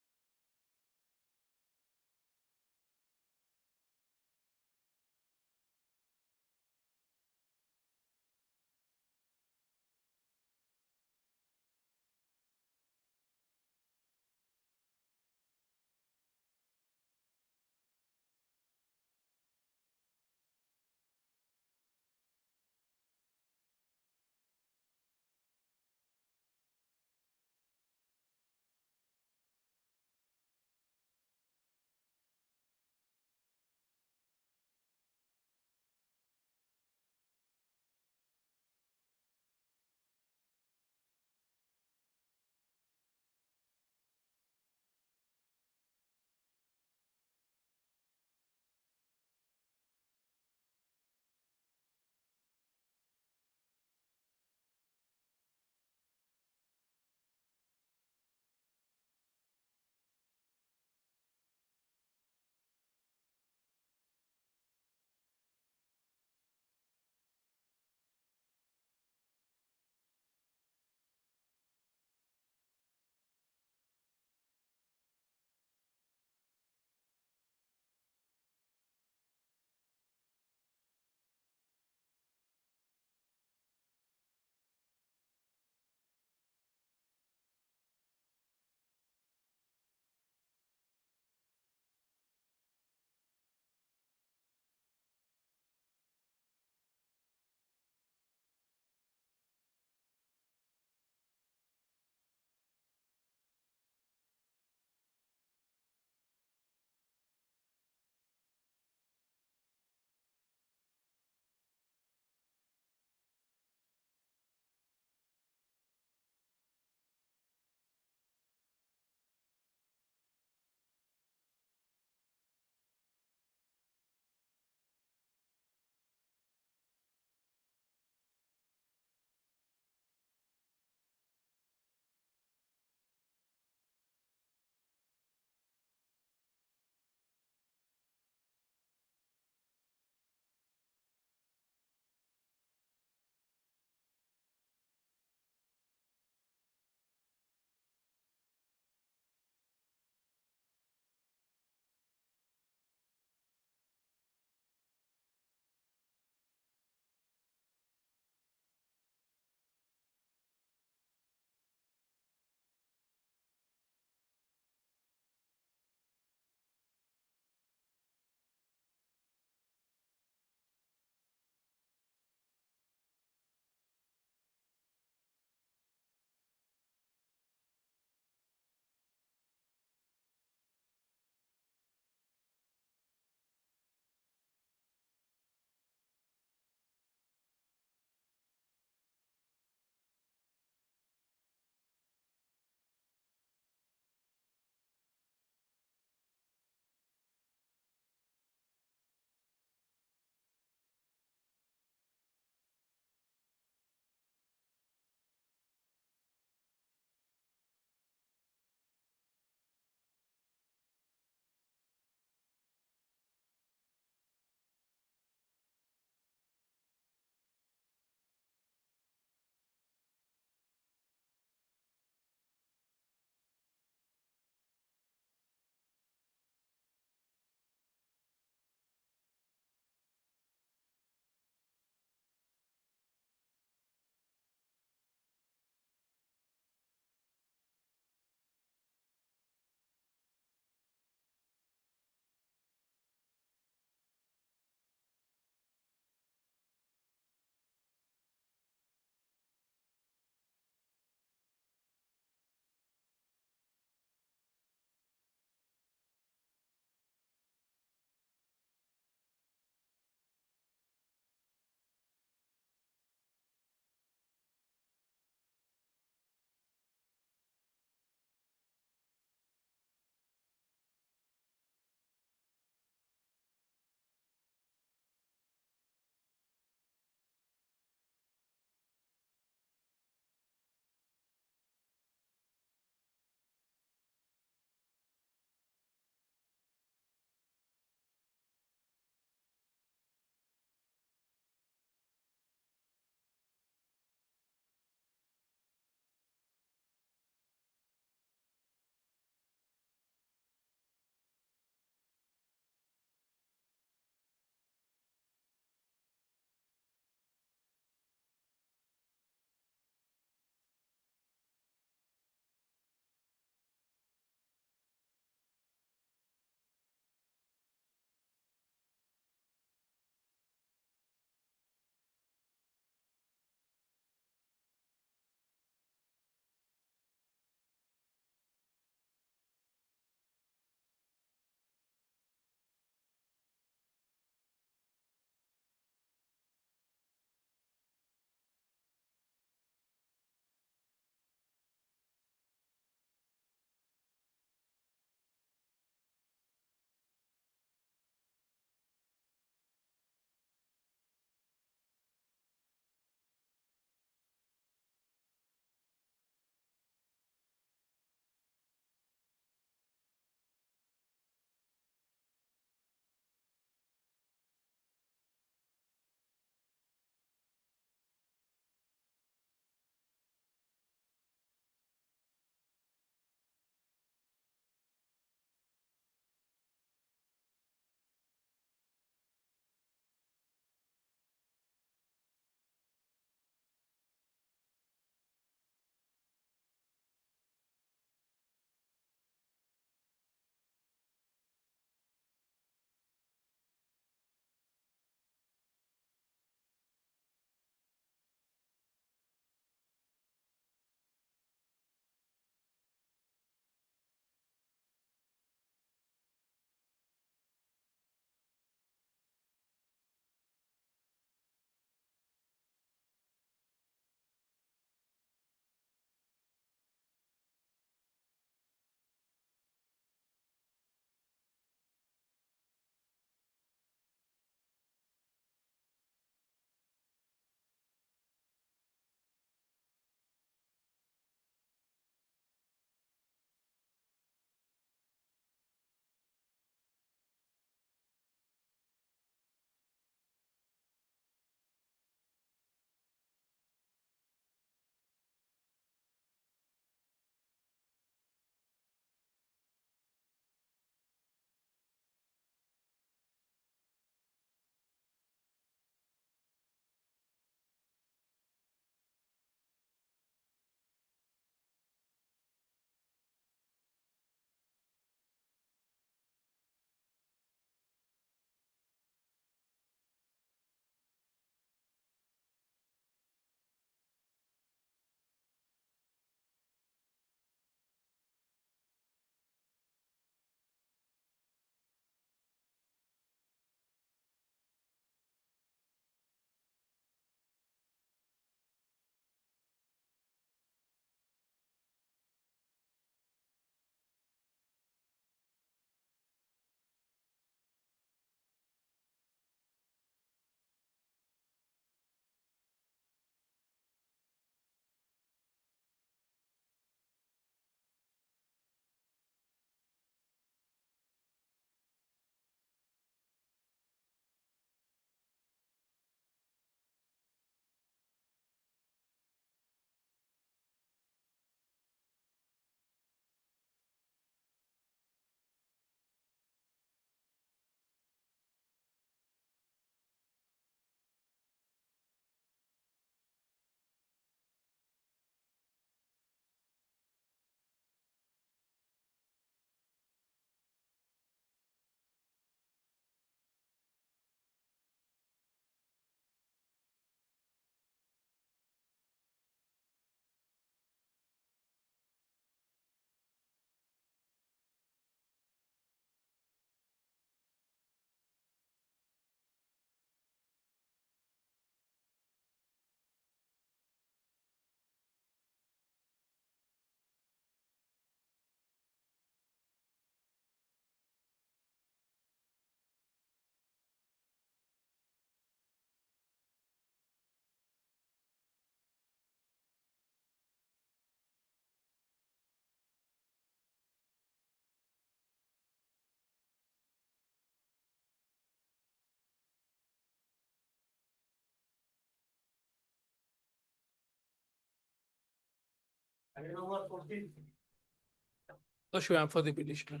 Lordship, I am for the petitioner.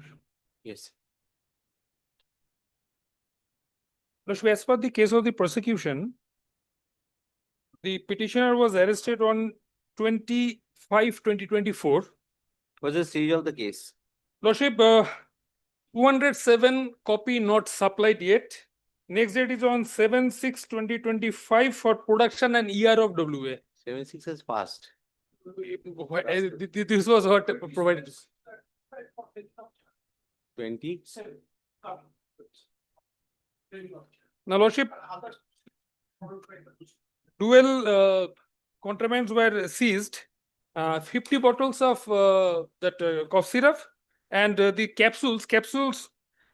Yes. Lordship, as per the case of the prosecution, the petitioner was arrested on 25/2024. What's the stage of the case? Lordship, 207 copy not supplied yet. Next date is on 7/6/2025 for production and ER of WA. 7/6 has passed. This was what provided. 20. Now, Lordship, dual contrabands were seized, 50 bottles of that cough syrup and the capsules.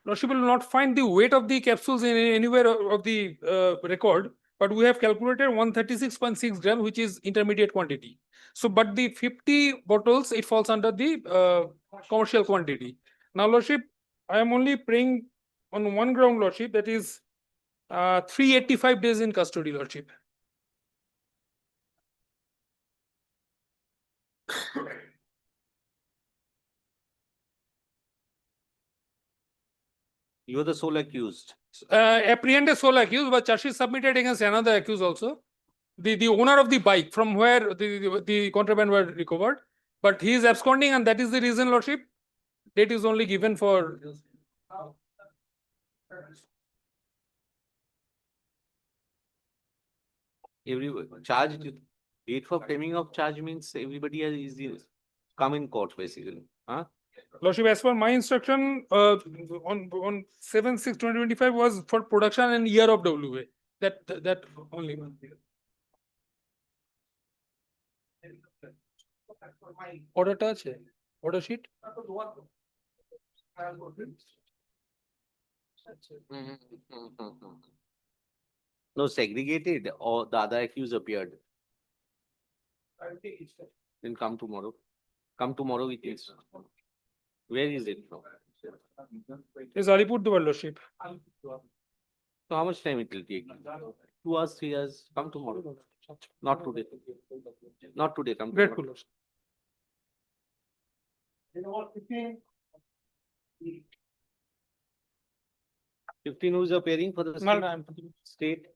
Lordship will not find the weight of the capsules in anywhere of the record, but we have calculated 136.6 gram, which is intermediate quantity. So, but the 50 bottles, it falls under the commercial quantity. Now, Lordship, I am only praying on one ground, Lordship, that is 385 days in custody, Lordship. You are the sole accused. Apprehended sole accused, but charge sheet submitted against another accused also. The owner of the bike from where the contraband were recovered, but he is absconding, and that is the reason, Lordship. Date is only given for. Every charge, date for framing of charge means everybody is come in court basically. Huh? Lordship, as per my instruction, on 7/6/2025 was for production and year of WA. That only. Order touch, order sheet. No, segregated or the other accused appeared. Then come tomorrow. Come tomorrow with this. Where is it from? Is Alipurdwar, Lordship. So how much time it will take? 2 hours, 3 hours. Come tomorrow. Not today. Not today. Come tomorrow. Grateful, Lordship. 15 who is appearing for the No, state? no, I'm- State.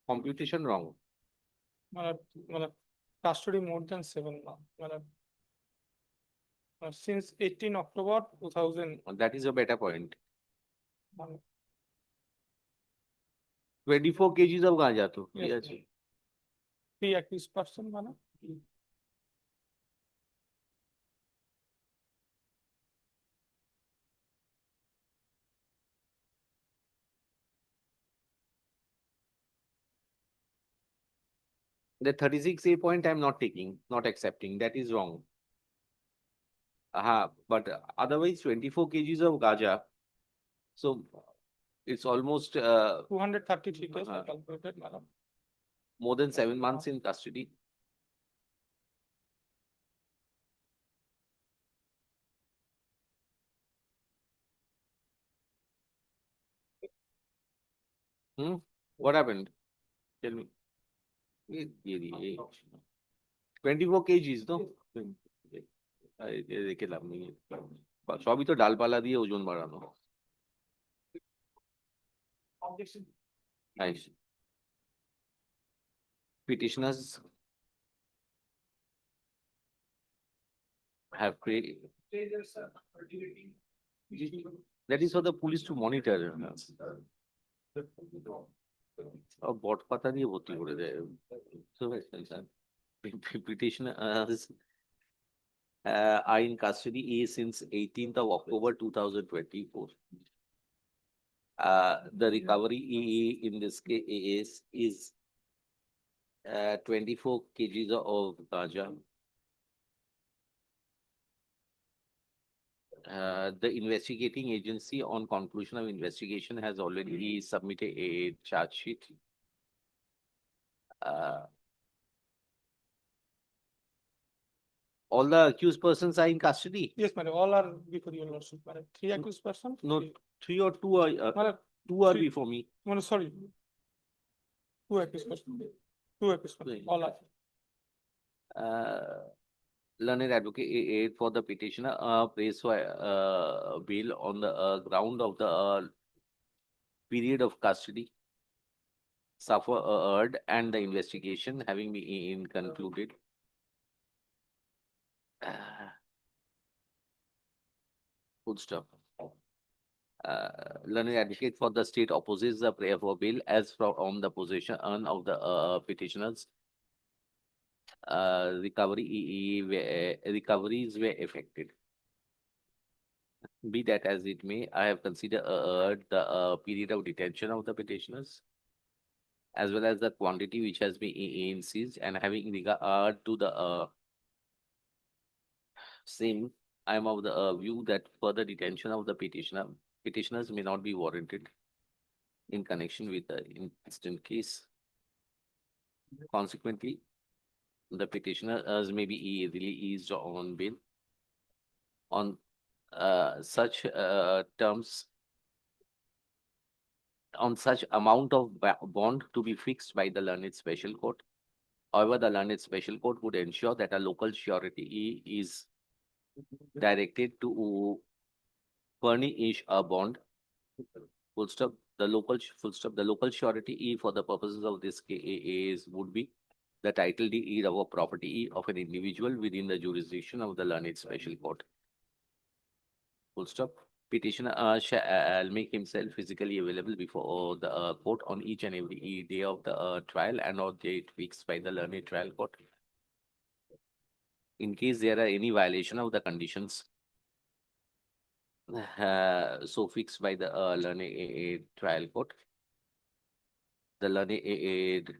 Computation wrong. Custody more than 7 months. Since 18 October 2000. That is a better point. 24 kgs of ganja to. Yes, Yes. The accused person, mana? The 36A point I'm not taking, not accepting. That is wrong. But otherwise 24 kgs of ganja. So it's almost 233 days I calculated, madam. more than 7 months in custody. What happened? Tell me. 24 kgs, no? দেখে লাভ নেই সবই তো ডালপালা দিয়ে ওজন বাড়ানো petitioners have created that is for the police to monitor বট পাতা দিয়ে ভর্তি করে দেয় petitioners are in custody since 18th of October 2024. The recovery in this case is 24 kgs of ganja. The investigating agency on conclusion of investigation has already submitted a charge sheet. All the accused persons are in custody? Yes, madam, all are before your lordship, madam. Three accused person? No, 3 or 2 are, Madam, 2 are three. before me. no, sorry. Two accused person. Two accused person, Right. all are. Learned advocate aid for the petitioner, prays for, bail on the, ground of the, period of custody suffered and the investigation having been concluded. Full stop. Learned advocate for the state opposes the prayer for bail as from the position of the, petitioners. Recoveries were affected. Be that as it may, I have considered the, period of detention of the petitioners, as well as the quantity which has been seized, and having regard to the, same, I am of the, view that further detention of the petitioners may not be warranted in connection with the instant case. Consequently, the petitioners may be released on bail on, such, terms, on such amount of bond to be fixed by the learned special court. However, the learned special court would ensure that a local surety is directed to furnish a bond. Full stop. The local surety for the purposes of this case would be the title deed of a property of an individual within the jurisdiction of the learned special court. Full stop. Petitioner shall make himself physically available before the, court on each and every day of the, trial and or date fixed by the learned trial court. In case there are any violation of the conditions so fixed by the, learned trial court, the learned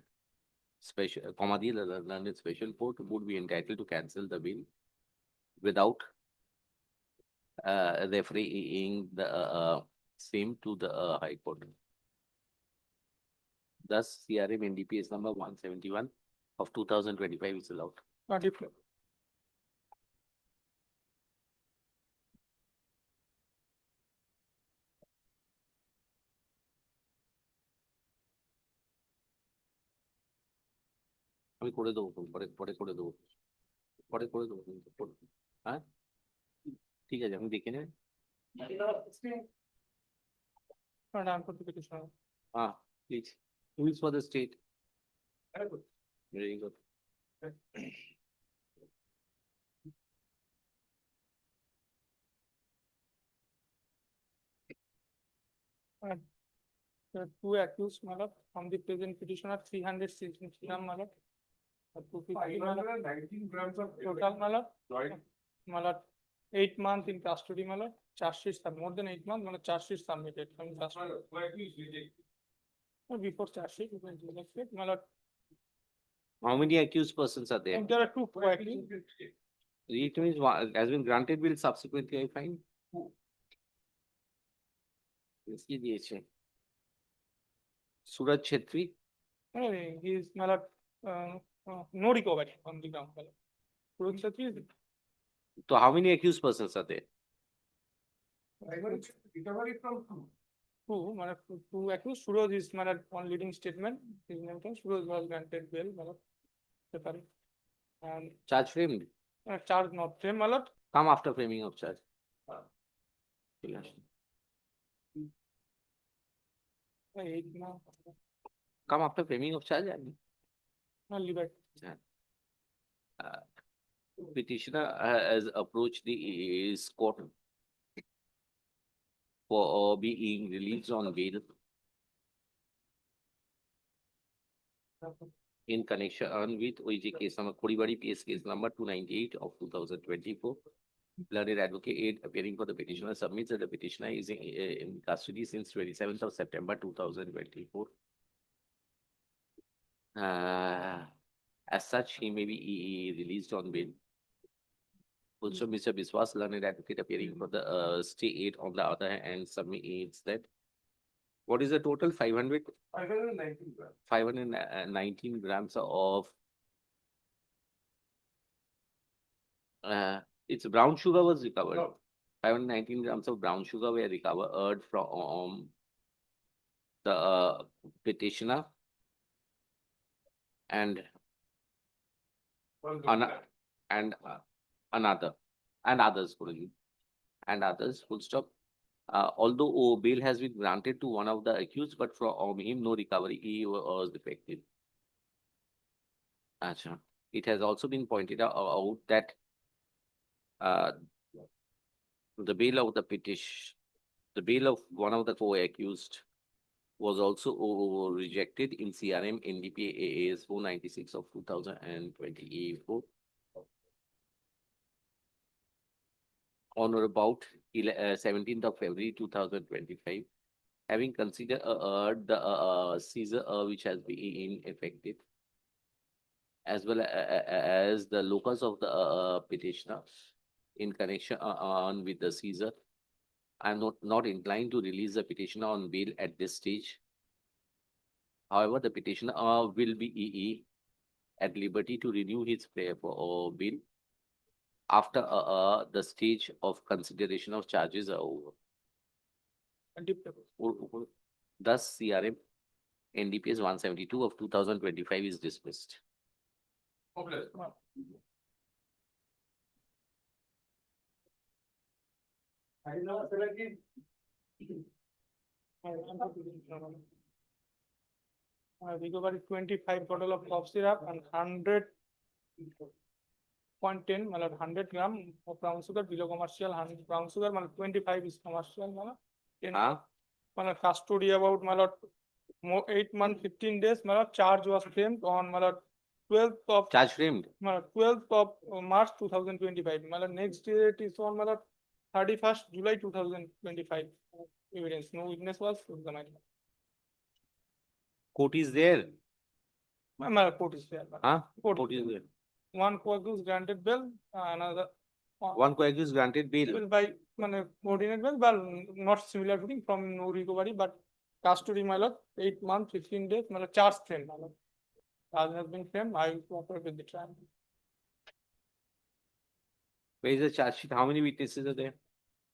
special, the learned special court would be entitled to cancel the bail without, referring the, same to the, High Court. Thus, CRM NDPS number 171 of 2025 is allowed. Not if. আমি করে দেবো, পরে করে দেবো, হ্যাঁ ঠিক আছে, আমি দেখে নেব। Madam, for the petitioner. Please, who is for the state? Very good. The two accused, madam, from the present petitioner, 360 gram, madam. 250, madam. 19 grams of. Total, madam. Madam, 8 months in custody, madam. Charge sheets are more than 8 months, madam. Charge sheets submitted from custody. Before charge sheet, you can select it, madam. How many accused persons are there? And there are two co-accused. It means one has been granted, will subsequently I find. इसकी दिएছে सूरज Chhetri. He is, madam, no recovery on the ground, madam. Suraj Chhetri is. So how many accused persons are there? Recovery from two. Two, madam, two accused. Suraj is, madam, on leading statement. His name is Suraj was granted bail, madam. Sorry. And Charge framed. charge not framed, madam. Come after framing of charge. Come after framing of charge. Leave it. Petitioner has approached the court for being released on bail in connection with OIG case number Kodibadi PS case number 298 of 2024. Learned advocate aid appearing for the petitioner submits that the petitioner is in custody since 27th of September 2024. As such, he may be released on bail. Also, Mr. Biswas, learned advocate appearing for the stay aid on the other hand submits that. What is the total? 500? 519 grams. 519 grams of It's brown sugar was recovered. 519 grams of brown sugar were recovered from the petitioner and and another and others, sorry, and others, full stop. Although bail has been granted to one of the accused, but from him no recovery was effective. Acha. It has also been pointed out that the bail of the bail of one of the co-accused was also rejected in CRM NDPS 496 of 2024 on or about 17th of February 2025, having considered the seizure which has been effective, as well as the locus of the petitioner in connection with the seizure. I am not inclined to release the petitioner on bail at this stage. However, the petitioner will be at liberty to renew his prayer for bail after the stage of consideration of charges are over. Thus, CRM NDPS 172 of 2025 is dismissed. Recovered 25 bottle of cough syrup and 100.10, 100 gram of brown sugar below commercial. Brown sugar 25 is commercial. Custody about 8 months 15 days. Charge was framed on 12th of Charge framed. 12th of March 2025. Next date is on 31st July 2025. Evidence, no witness was examined. Court is there. Court is there. Court is there. One co-accused granted bail, another One co-accused granted bail. by ordinate bail, but not similar to thing from no recovery, but custody 8 months 15 days, charge frame. Charge has been framed. I will cooperate with the trial. Where is the charge sheet? How many witnesses are there?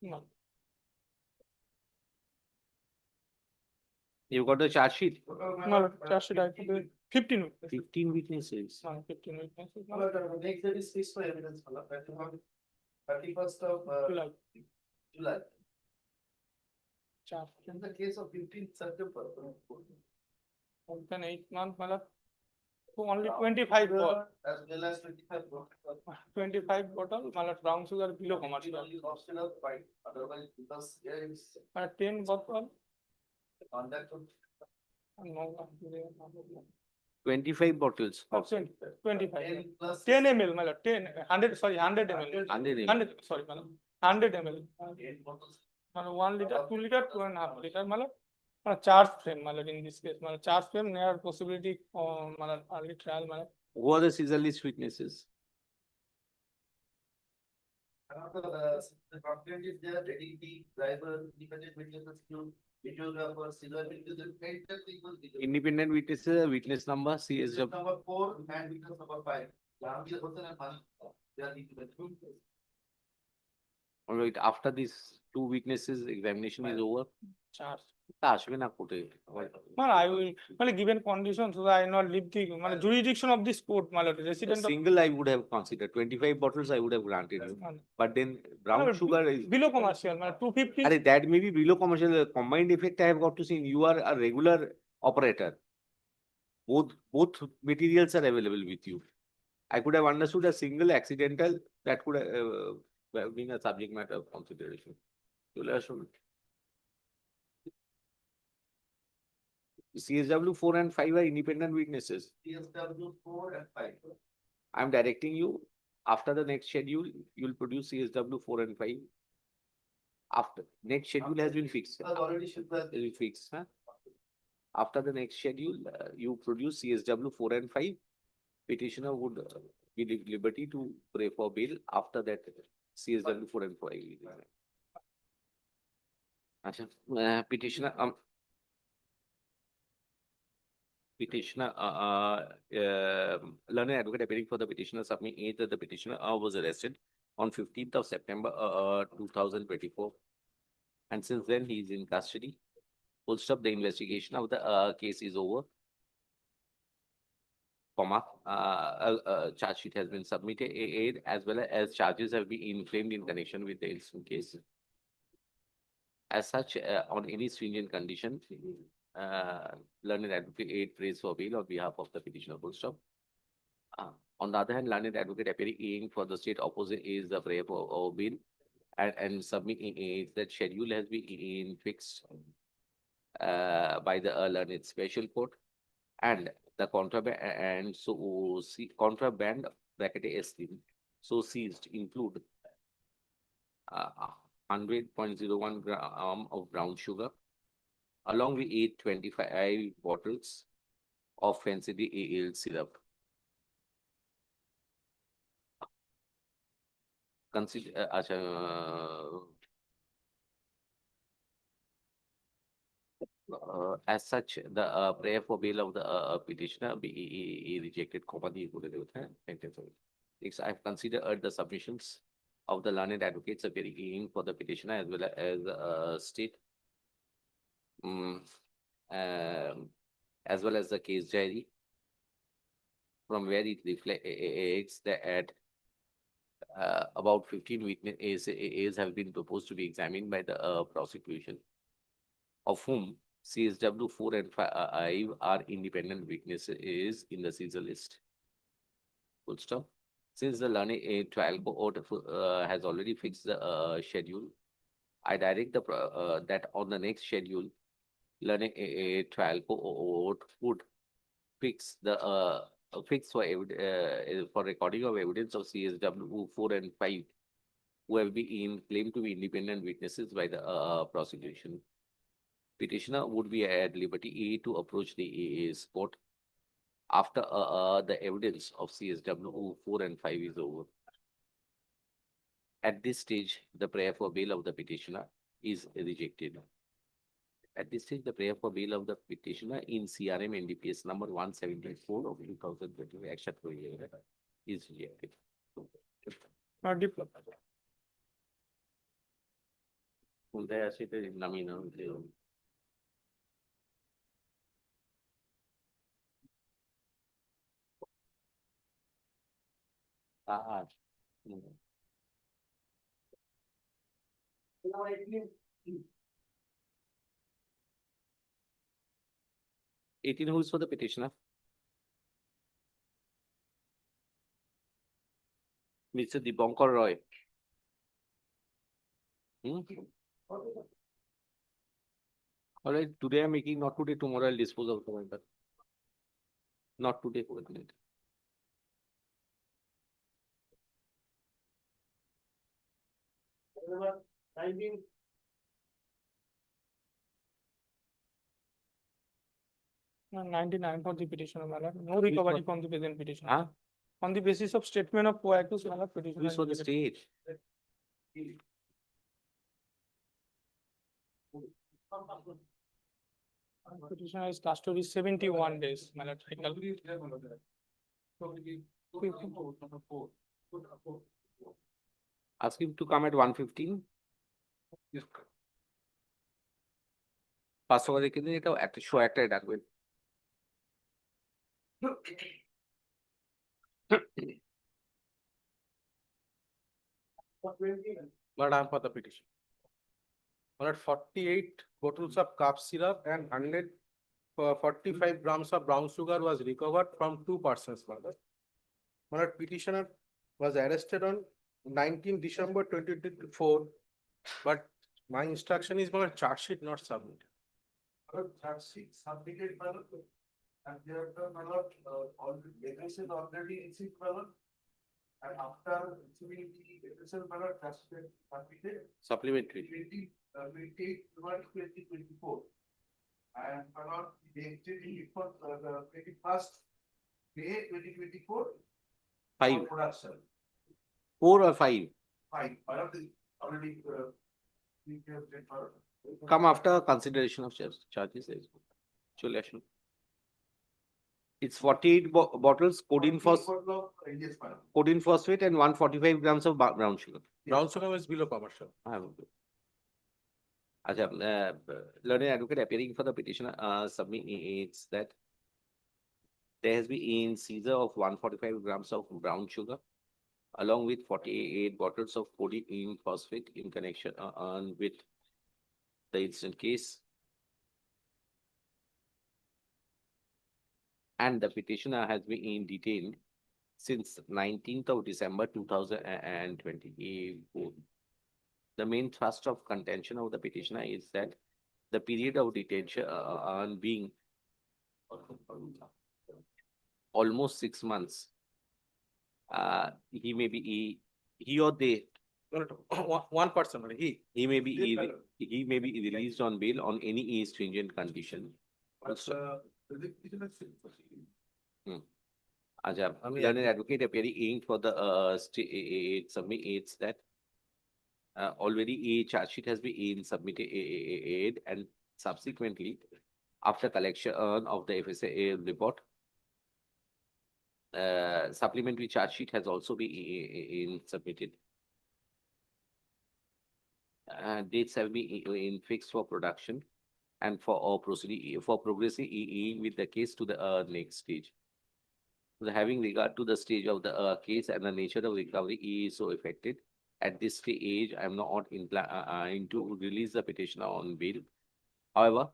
No. You got the charge sheet? Charge sheet I put 15 witnesses. 15 witnesses. 15 witnesses. Next date is fixed for evidence. 31st of July. July. Charge. In the case of 15th September. Then 8 months, so only 25 bottle. As well as 25. 25 bottle, brown sugar below commercial. Only option of fine. Otherwise, because there is 10 bottle. on that. No, 25 bottles. 25. Plus 10 ml, 10, 100, sorry, 100 ml. 100 ml. 100, sorry, 100 ml. 8 bottles. 1 liter, 2 liter, 2.5 liter, charge frame, in this case, charge frame, near possibility, early trial, Who are the seizure list witnesses? The complaint is there, ready driver, independent witnesses, videographer, seizure witnesses, Independent witnesses, witness number, CSW. number 4 and witness number 5. They are independent. All right, after these 2 witnesses, examination is over. charge. আসবে না কোর্টে I will, given condition, so that I not leave the, jurisdiction of this court, resident of. single I would have considered 25 bottles I would have granted you, but then brown sugar is Below commercial, 250. Arey, that may be below commercial. Combined effect I have got to see. You are a regular operator. Both materials are available with you. I could have understood a single accidental that could have been a subject matter of consideration. CSW 4 and 5 are independent witnesses. CSW 4 and 5. I am directing you, after the next schedule, you will produce CSW 4 and 5. After next schedule has been fixed. Has already should be Fixed. After the next schedule, you produce CSW 4 and 5. Petitioner would be liberty to pray for bail after that CSW 4 and 5. Petitioner, learned advocate appearing for the petitioner submit that the petitioner was arrested on 15th of September 2024. And since then, he is in custody. Full stop, the investigation of the case is over. Comma, charge sheet has been submitted, as well as charges have been inflamed in connection with the instant case. As such, on any stringent condition, learned advocate prays for bail on behalf of the petitioner. Full stop. On the other hand, learned advocate appearing for the state opposite is the prayer for bail and submitting that schedule has been fixed by the learned special court, and the contraband and so contraband bracket SC so seized include 100.01 gram of brown sugar along with 825 bottles of fancy AL syrup. Consider as such, the prayer for bail of the petitioner be rejected. Next, I have considered the submissions of the learned advocates appearing for the petitioner as well as state, as well as the case diary, from where it reflects that about 15 witnesses have been proposed to be examined by the prosecution, of whom CSW 4 and 5 are independent witnesses in the seizure list. Full stop. Since the learned trial court has already fixed the schedule, I direct the that on the next schedule, learning trial court would fix the fix for recording of evidence of CSW 4 and 5, who have been claimed to be independent witnesses by the prosecution. Petitioner would be at liberty to approach the court after the evidence of CSW 4 and 5 is over. At this stage, the prayer for bail of the petitioner is rejected. At this stage, the prayer for bail of the petitioner in CRM NDPS number 174 of 2020 action is rejected. Eighteen who is for the petitioner? Mr. Dipankar Roy. All right, today I'm making, not today, tomorrow I'll dispose of the matter. Not today, coordinate. No, 99 for the petitioner, my lord. No recovery from the present petitioner. Huh? On the basis of statement of co-accused, my lord, petitioner. Who is for the state? Petitioner is custody 71 days, my lord. Ask him to come at 1:15. Pass over the kidney, at show at a dark. But I'm for the petition. 148 bottles of cough syrup and 145 grams of brown sugar was recovered from two persons. Petitioner was arrested on 19 December 2024, but my instruction is charge sheet not submitted. Charge sheet submitted, and there are witnesses already received, and after receiving the witnesses, charge sheet submitted. Supplementary. 2024. And the entity for the 21st May 2024. 5. Production. 4 or 5? 5. Already. Come after consideration of charges. Chole asho. It's 48 bottles, codeine phosphate and 145 grams of brown sugar. Brown sugar is below commercial. Learned advocate appearing for the petitioner submits that there has been seizure of 145 grams of brown sugar along with 48 bottles of codeine phosphate in connection with the incident case. And the petitioner has been detained since 19th of December 2024. The main thrust of contention of the petitioner is that the period of detention being almost 6 months. He may be he or they. One person only, He may be released on bail on any stringent condition. Learned advocate appearing for the state submits that already a charge sheet has been submitted and subsequently after collection of the FSA report, supplementary charge sheet has also been submitted. Dates have been fixed for production and for proceeding for progressing with the case to the next stage. So having regard to the stage of the case and the nature of recovery is so affected, at this stage I am not inclined to release the petitioner on bail. However,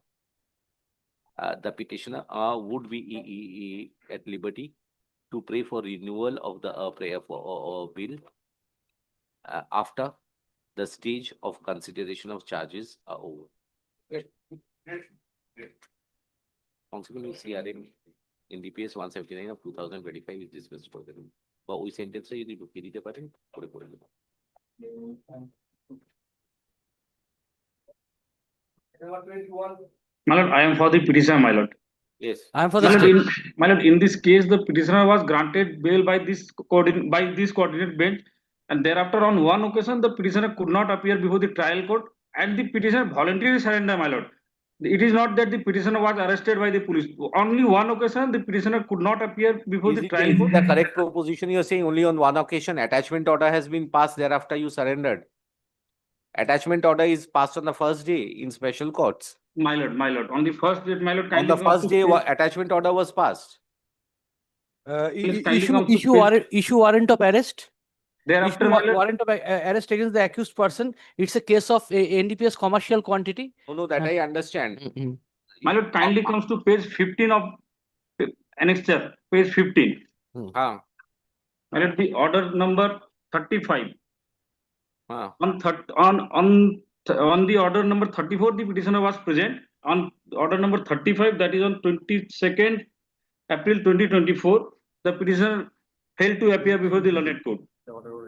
the petitioner would be at liberty to pray for renewal of the prayer for bail after the stage of consideration of charges are over. Consequently, CRM NDPS 179 of 2025 is dismissed for the room. But we sentence you need to carry the pattern. My lord, I am for the petitioner, my lord. Yes. I am for My lord, in this case, the petitioner was granted bail by this coordinate bench, and thereafter, on one occasion, the petitioner could not appear before the trial court, and the petitioner voluntarily surrendered, my lord. It is not that the petitioner was arrested by the police. Only one occasion, the petitioner could not appear before the trial court. The correct proposition you are saying only on one occasion attachment order has been passed, thereafter you surrendered. Attachment order is passed on the first day in special courts. My lord, on the first date, my lord. On the first day, attachment order was passed. Issue warrant of arrest. Thereafter, Warrant of arrest against the accused person. It's a case of NDPS commercial quantity. No, that I understand. My lord, kindly comes to page 15 of annexure, page 15. My lord, the order number 35. On the order number 34, the petitioner was present. On order number 35, that is on 22nd April 2024, the petitioner failed to appear before the learned court. Nobody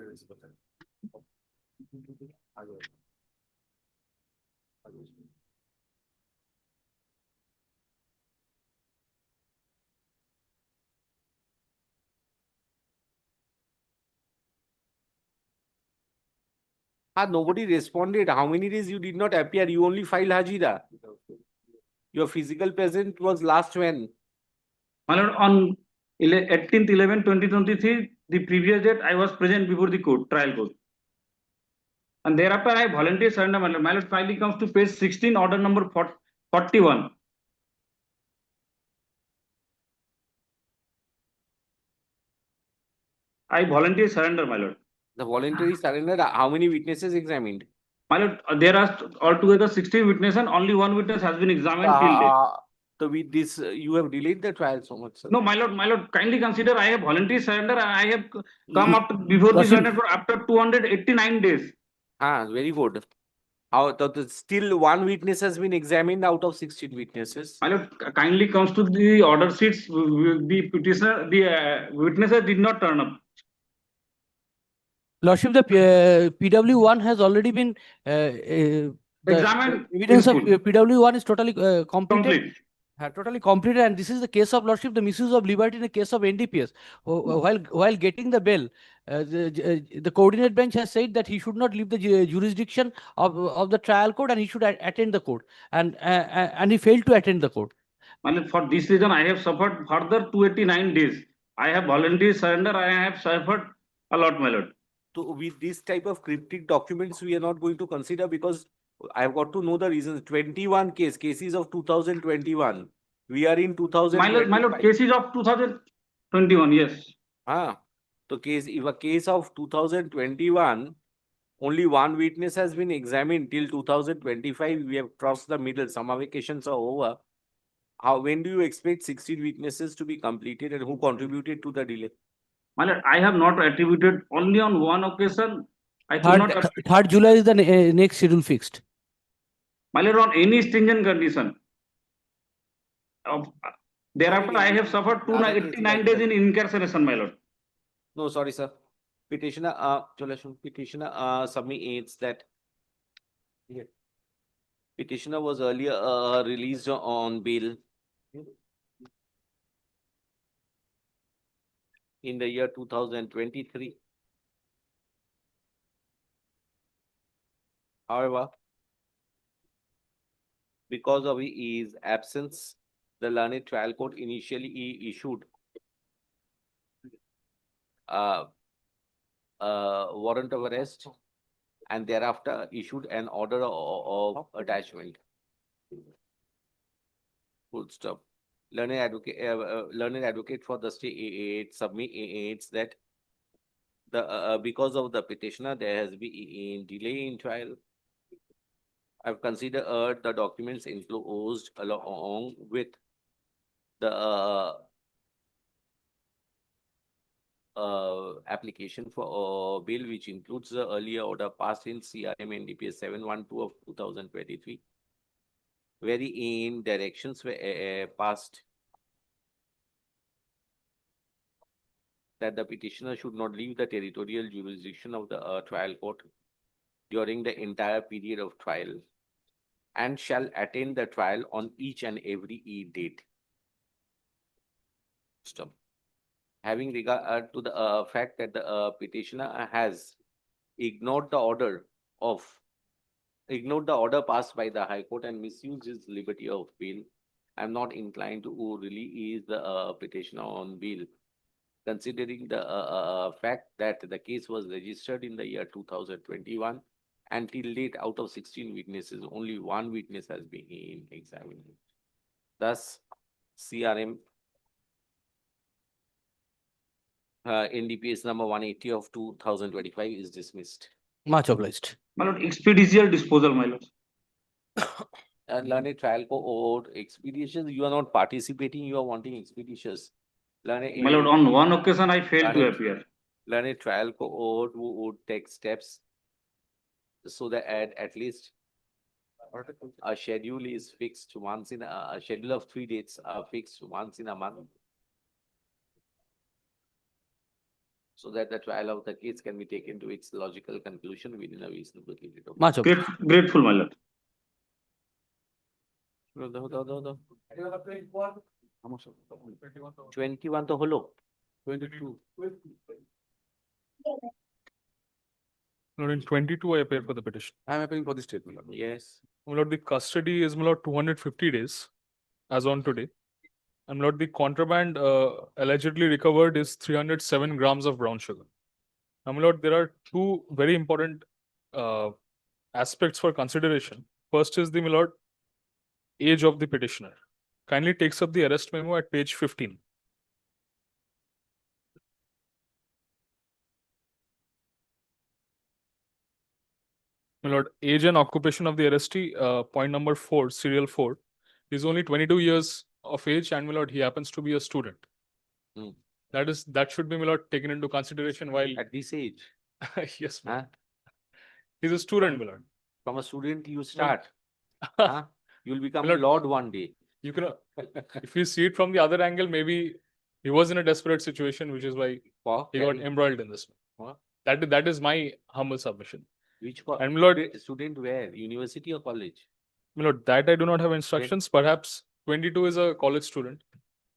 responded. How many days you did not appear? You only filed Hajira. Your physical presence was last when? My lord, on 18/11/2023, the previous date, I was present before the court, trial court. And thereafter, I voluntarily surrendered, my lord. My lord, finally comes to page 16, order number 41. I voluntarily surrender, my lord. The voluntary surrender, how many witnesses examined? My lord, there are altogether 16 witnesses and only one witness has been examined till date. So with this, you have delayed the trial so much, sir. No, my lord, kindly consider I have voluntarily surrender. I have come up before the surrender for after 289 days. Very good. How still one witness has been examined out of 16 witnesses. My lord, kindly comes to the order sheets. The petitioner, the witnesses did not turn up. Lordship, the PW1 has already been examined. Evidence of PW1 is totally completed. Totally completed, and this is the case of Lordship, the misuse of liberty in the case of NDPS. While getting the bail, the coordinate bench has said that he should not leave the jurisdiction of the trial court and he should attend the court, and he failed to attend the court. My lord, for this reason, I have suffered further 289 days. I have voluntarily surrender. I have suffered a lot, my lord. So with this type of cryptic documents, we are not going to consider because I've got to know the reasons. 21 cases of 2021. We are in 2025. My lord, cases of 2021, yes. So if a case of 2021, only one witness has been examined till 2025, we have crossed the middle, summer vacations are over. When do you expect 16 witnesses to be completed and who contributed to the delay? My lord, I have not attributed only on one occasion. I could not. 3rd July is the next schedule fixed. My lord, on any stringent condition. Thereafter, I have suffered 289 days in incarceration, my lord. No, sorry, sir. Petitioner, submits that petitioner was earlier released on bail in the year 2023. However, because of his absence, the learned trial court initially issued warrant of arrest and thereafter issued an order of attachment. Full stop. Learned advocate for the state submits that the because of the petitioner there has been delay in trial. I've considered the documents enclosed along with the application for bail, which includes the earlier order passed in CRM NDPS 712 of 2023, wherein directions were passed that the petitioner should not leave the territorial jurisdiction of the trial court during the entire period of trial and shall attend the trial on each and every date. Stop. Having regard to the fact that the petitioner has ignored the order passed by the High Court and misused his liberty of bail, I am not inclined to release the petitioner on bail, considering the fact that the case was registered in the year 2021 and till date out of 16 witnesses, only one witness has been examined. Thus, CRM NDPS number 180 of 2025 is dismissed. Much obliged. My lord, expeditial disposal, my lord. Learned trial court expeditious, you are not participating, you are wanting expeditious. My lord, on one occasion I failed to appear. Learned trial court would take steps so that at least a schedule is fixed once in a schedule of 3 dates are fixed once in a month, so that the trial of the case can be taken to its logical conclusion within a reasonable period of Much obliged. Grateful, my lord. 21 to holo. 22. Lord, in 22, I appear for the petition. I am appealing for the statement. Yes. My lord, the custody is, my lord, 250 days as on today. And my lord, the contraband allegedly recovered is 307 grams of brown sugar. Now, my lord, there are two very important aspects for consideration. First is the, my lord, age of the petitioner. Kindly takes up the arrest memo at page 15. My lord, age and occupation of the arrestee, point number 4, serial 4, is only 22 years of age, and my lord, he happens to be a student. That should be, my lord, taken into consideration while At this age. yes, my lord. He's a student, my lord. From a student you start. You'll become My a lord, lord one day. You can, if you see it from the other angle, maybe he was in a desperate situation, which is why he got embroiled in this. That is my humble submission. Which And my lord, student where? University or college? my lord, that I do not have instructions. Perhaps 22 is a college student.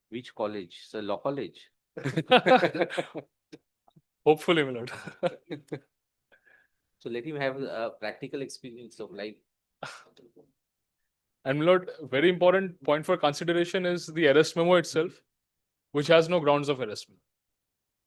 Which college? Sir, law college. Hopefully, my lord. So let him have a practical experience of life. And my lord, very important point for consideration is the arrest memo itself, which has no grounds of arrest.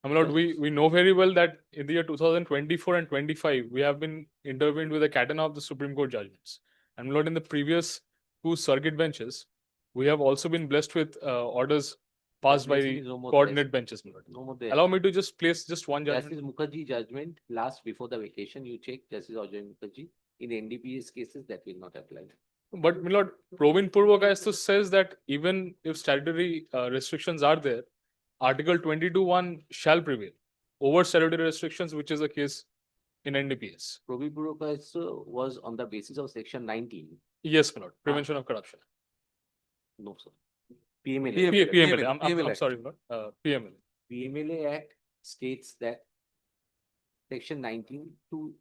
My lord, we know very well that in the year 2024 and 25, we have been intervened with a category of the Supreme Court judgments. And my lord, in the previous two circuit benches, we have also been blessed with orders passed by Blessing the is no more coordinate there. benches, my lord. No more there. Allow me to just place just one judgment. Justice Mukherjee judgment last before the vacation, you check Justice Ajay Mukherjee. In NDPS cases, that will not apply. But my lord, Provin Purvakayastha says that even if statutory restrictions are there, Article 22(1) shall prevail over statutory restrictions, which is the case in NDPS. Provi Purvakayastha was on the basis of section 19. Yes, my lord. Prevention of corruption. No, sir. PMLA. PMLA. I'm PMLA. sorry, my lord. PMLA. PMLA Act states that section 19, two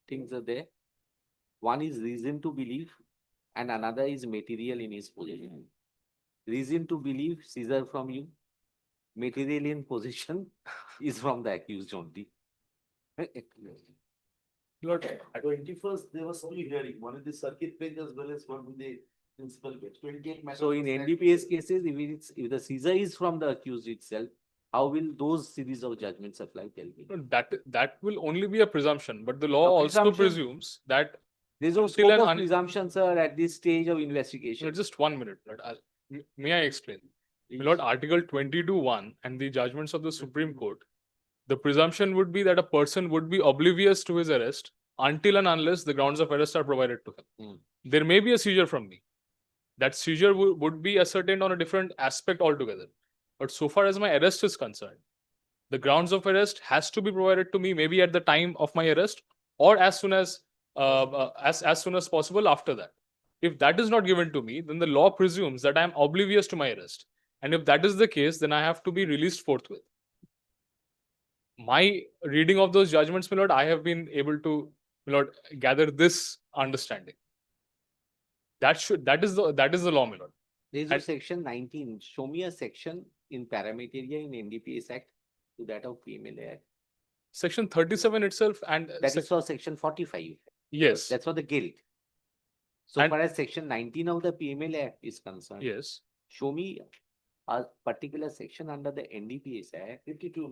things are there. One is reason to believe and another is material in his possession. Reason to believe, seizure from you. Material in possession is from the accused only. Lord, At 21st, there was only hearing, one in the circuit bench as well as one in the principal bench. 28 matters. So in NDPS cases, if the seizure is from the accused itself, how will those series of judgments apply? Tell me. that will only be a presumption, but the law A also presumption? presumes that. There's no Till scope an of un- presumption, sir, at this stage of investigation. Just 1 minute, Lord. May I explain? My lord, Article 22(1) and the judgments of the Supreme Court, the presumption would be that a person would be oblivious to his arrest until and unless the grounds of arrest are provided to him. There may be a seizure from me. That seizure would be ascertained on a different aspect altogether. But so far as my arrest is concerned, the grounds of arrest has to be provided to me maybe at the time of my arrest or as soon as possible after that. If that is not given to me, then the law presumes that I am oblivious to my arrest. And if that is the case, then I have to be released forthwith. My reading of those judgments, my lord, I have been able to, my lord, gather this understanding. That is the law, my lord. There is a And- section 19. Show me a section in Paramateria in NDPS Act to that of PMLA Act. Section 37 itself and That is for section 45. yes, That's for the guilt. So And- far as section 19 of the PMLA Act is concerned, yes. show me a particular section under the NDPS Act, 52,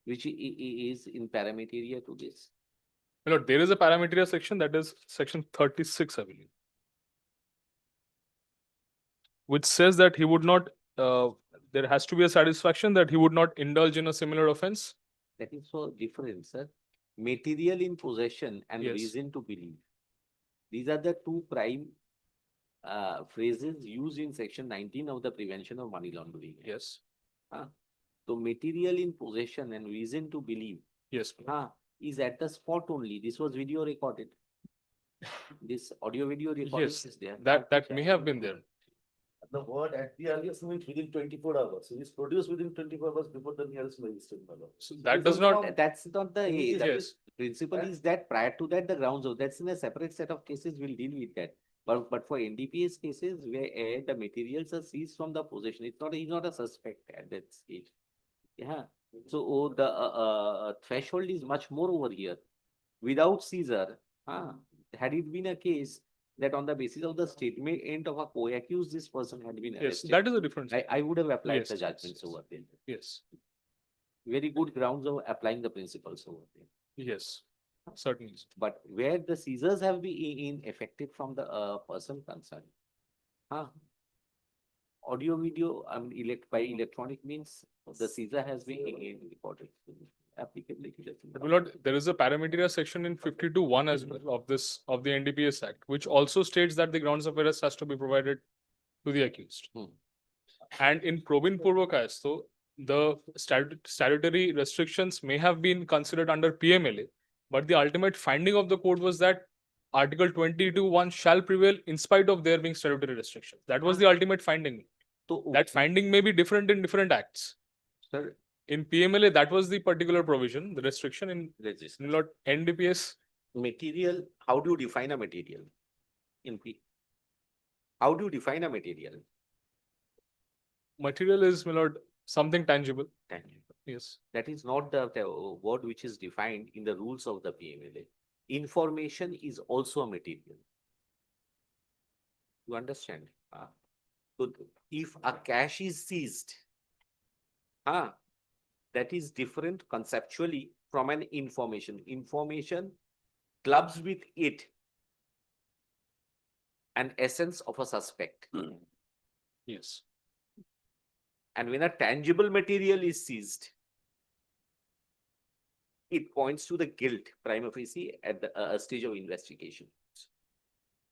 which is in Paramateria to this. My lord, there is a parameter section that is section 36, I believe, which says that he would not, there has to be a satisfaction that he would not indulge in a similar offense. That is so different, sir. Material in possession and Yes. reason to believe. These are the two prime phrases used in section 19 of the Prevention of Money Laundering. Yes. So material in possession and reason to believe Yes. my lord. is at the spot only. This was video recorded. This audio video recording Yes, is there. that may have been there. The word at the earliest means within 24 hours. So it's produced within 24 hours before the nearest magistrate. So that does not. That's not the Yes. principle is that prior to that, the grounds of that's in a separate set of cases, we'll deal with that. But for NDPS cases where the materials are seized from the possession, he's not a suspect at that stage. Yeah. So the threshold is much more over here. Without seizure, had it been a case that on the basis of the statement of a co-accused, this person had been Yes, arrested, that is the difference. I would have applied Yes, the yes, judgments yes. over there. Yes. Very good grounds of applying the principles over there. Yes. Certainly. But where the seizures have been effective from the person concerned. Audio, video, by electronic means, the seizure has been recorded. Applicability. My lord, there is a parameter section in 52(1) as well of the NDPS Act, which also states that the grounds of arrest has to be provided to the accused. And in Provin Purvakayastha, the statutory restrictions may have been considered under PMLA, but the ultimate finding of the court was that Article 22(1) shall prevail in spite of there being statutory restrictions. That was the ultimate finding. So, That finding may be different in different acts. sir, In PMLA, that was the particular provision, the restriction. In registration. Lord, NDPS, Material, how do you define a material? How do you define a material? material is, my lord, something tangible. Tangible. Yes. That is not the word which is defined in the rules of the PMLA. Information is also a material. You understand? So if a cash is seized, that is different conceptually from an information. Information clubs with it an essence of a suspect. Yes. And when a tangible material is seized, it points to the guilt prima facie at the stage of investigation.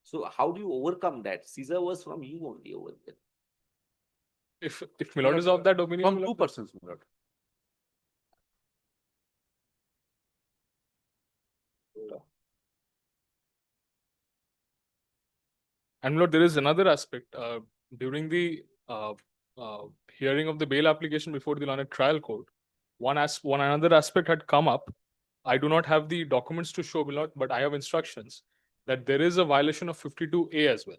So how do you overcome that? Seizure was from you only over there. If Milord is of that opinion, From Milord, two persons, my lord. And Milord, there is another aspect. During the hearing of the bail application before the Learned Trial Court, one another aspect had come up. I do not have the documents to show, Milord, but I have instructions that there is a violation of 52A as well,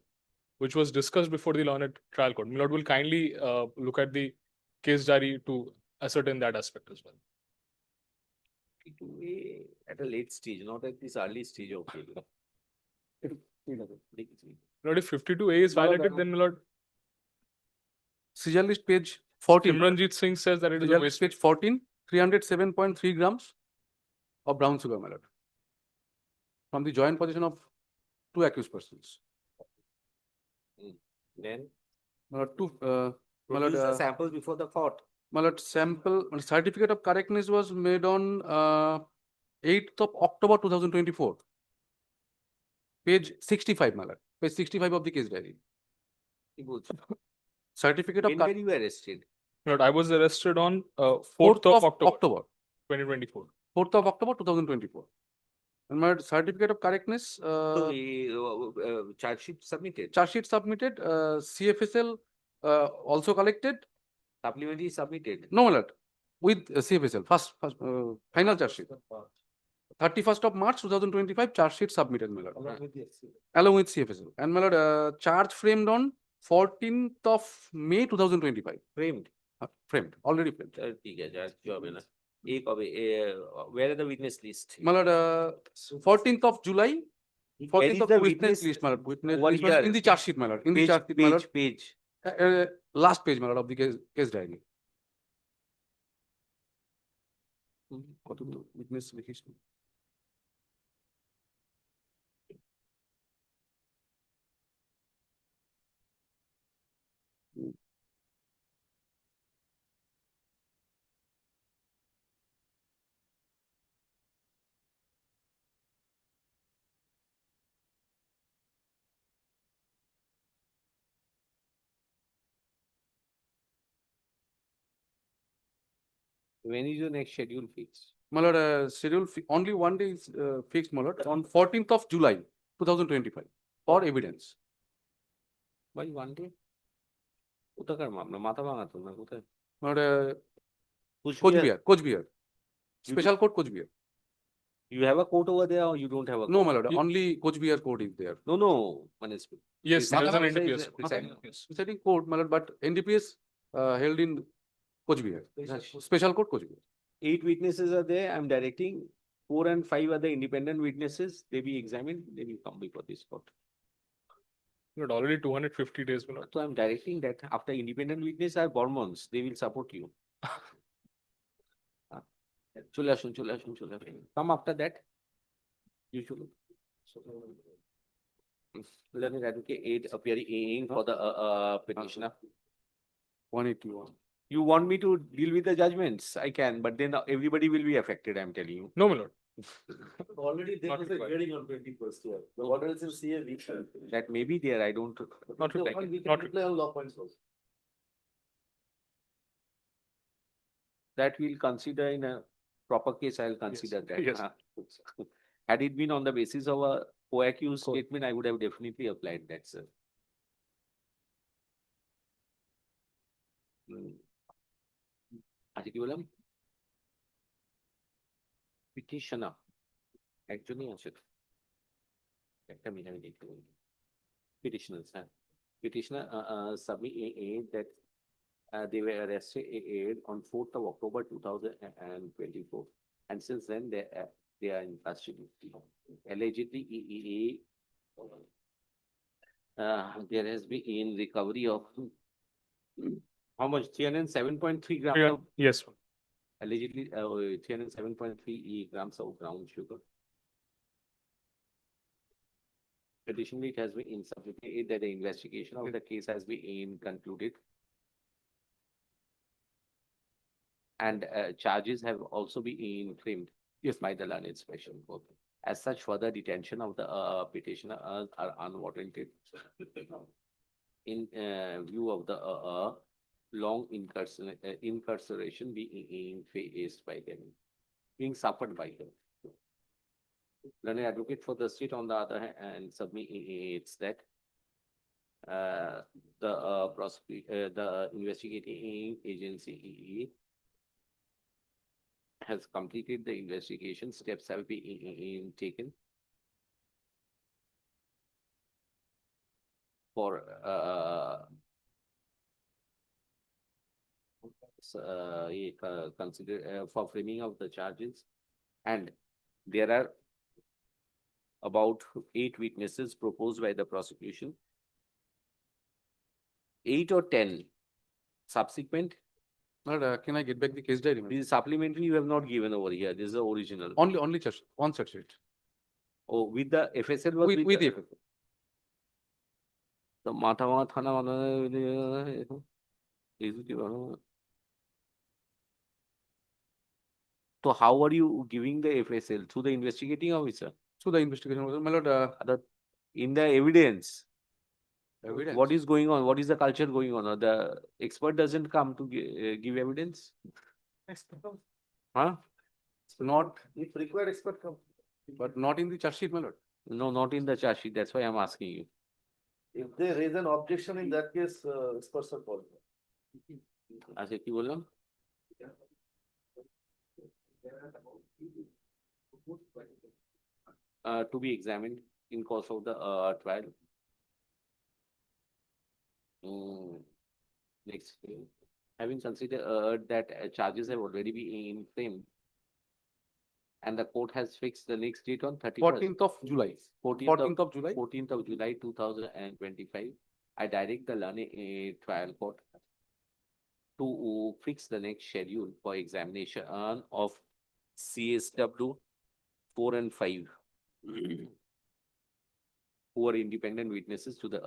which was discussed before the Learned Trial Court. Milord will kindly look at the case diary to ascertain that aspect as well. At a late stage, not at this early stage of Milord, if 52A is violated, then Milord, Seizure list page 14. Simranjit Singh says that it is a Seizure waste. list page 14, 307.3 grams of brown sugar, my lord. From the joint possession of two accused persons. Then My lord, my produce the lord, samples before the court. my lord, certificate of correctness was made on 8th of October 2024. Page 65, my lord. Page 65 of the case diary. Certificate of When were you arrested? Milord, I was arrested on 4th of October 2024. 4th of October 2024. And my certificate of correctness, So the charge sheet submitted. charge sheet submitted, CFSL also collected. Supplementary submitted. No, my lord, with CFSL, first final charge sheet. 31st of March 2025, charge sheet submitted, my lord. Along with CFSL. And my lord, charge framed on 14th of May 2025. Framed. Framed, already framed. ঠিক আছে, আর কি হবে না। এই কবে, where are the witness list? My lord, 14th of July, Where 14th is of the witness witness list, my lord. Witness over list was here? in the charge sheet, my lord. In the Page, charge sheet, my lord. page. Last page, my lord, of the case diary. কত witness লিখিস নি? When is your next schedule fixed? My lord, schedule only one day is fixed, my lord, on 14th of July 2025 for evidence. By one day? কোথাকার মামলা? মাথা ভাঙা তো না কোথায়? My lord, Coachbihar. Special court Coachbihar. You have a court over there or you don't have a court? No, my lord, only Coachbihar court is there. No, মানে Yes, there is an Mathapanga NDPS. is presiding. Yes. Presiding court, my lord, but NDPS held in Coachbihar. Special court Coachbihar. 8 witnesses are there. I'm directing 4 and 5 are the independent witnesses. They be examined. They will come before this court. Milord, already 250 days, Milord. So I'm directing that after independent witness are Bormons, they will support you. চলে আসুন, চলে আসুন, চলে আসুন। Come after that. You should. Learned advocate 8 appearing for the petitioner. 181. You want me to deal with the judgments? I can, but then everybody will be affected, I'm telling you. No, Milord. Already there Not was a required. hearing on 21st year. The order is in CAV. That may be there, I don't. Not No, required. we Not can reply on law points also. That we'll consider in a proper case, I'll consider that. Yes. Had it been on the basis of a co-accused statement, I would have definitely applied that, sir. আজকে কি বললাম? Petitioner. একজনই আছে তো। একটা minute আমি দেখতে বলি। Petitioners, হ্যাঁ। Petitioner submit that they were arrested on 4th of October 2024. And since then, they are in custody. Allegedly, there has been in recovery of how much? 307.3 grams Yeah, of yes, sir. allegedly 307.3 grams of brown sugar. Additionally, it has been insufficient that the investigation of the case has been concluded. And charges have also been framed by the learned special court. As such, further detention of the petitioner are unwarranted in view of the long incarceration being faced by them, being suffered by them. Learned advocate for the state, on the other hand, submits that the investigating agency has completed the investigation. Steps have been taken for for framing of the charges, and there are about 8 witnesses proposed by the prosecution. 8 or 10 subsequent. Can I get back the case diary? This is supplementary you have not given over here. This is the original. Only just one such sheet. Oh, with the FSL was With the FSL. The Matama Thana. So how are you giving the FSL? Through the investigating officer? So the investigation was, my lord, In the evidence, evidence. what is going on? What is the culture going on? The expert doesn't come to give evidence? Huh? Not, If required, expert come. but not in the charge sheet, my lord. No, not in the charge sheet. That's why I'm asking you. If they raise an objection, in that case, experts are called. আচ্ছা কি বললাম? To be examined in course of the trial. Next, having considered that charges have already been framed, and the court has fixed the next date on 14th of July. 14th of July. 14th of July 2025. I direct the learned trial court to fix the next schedule for examination of CSW 4 and 5, who are independent witnesses to the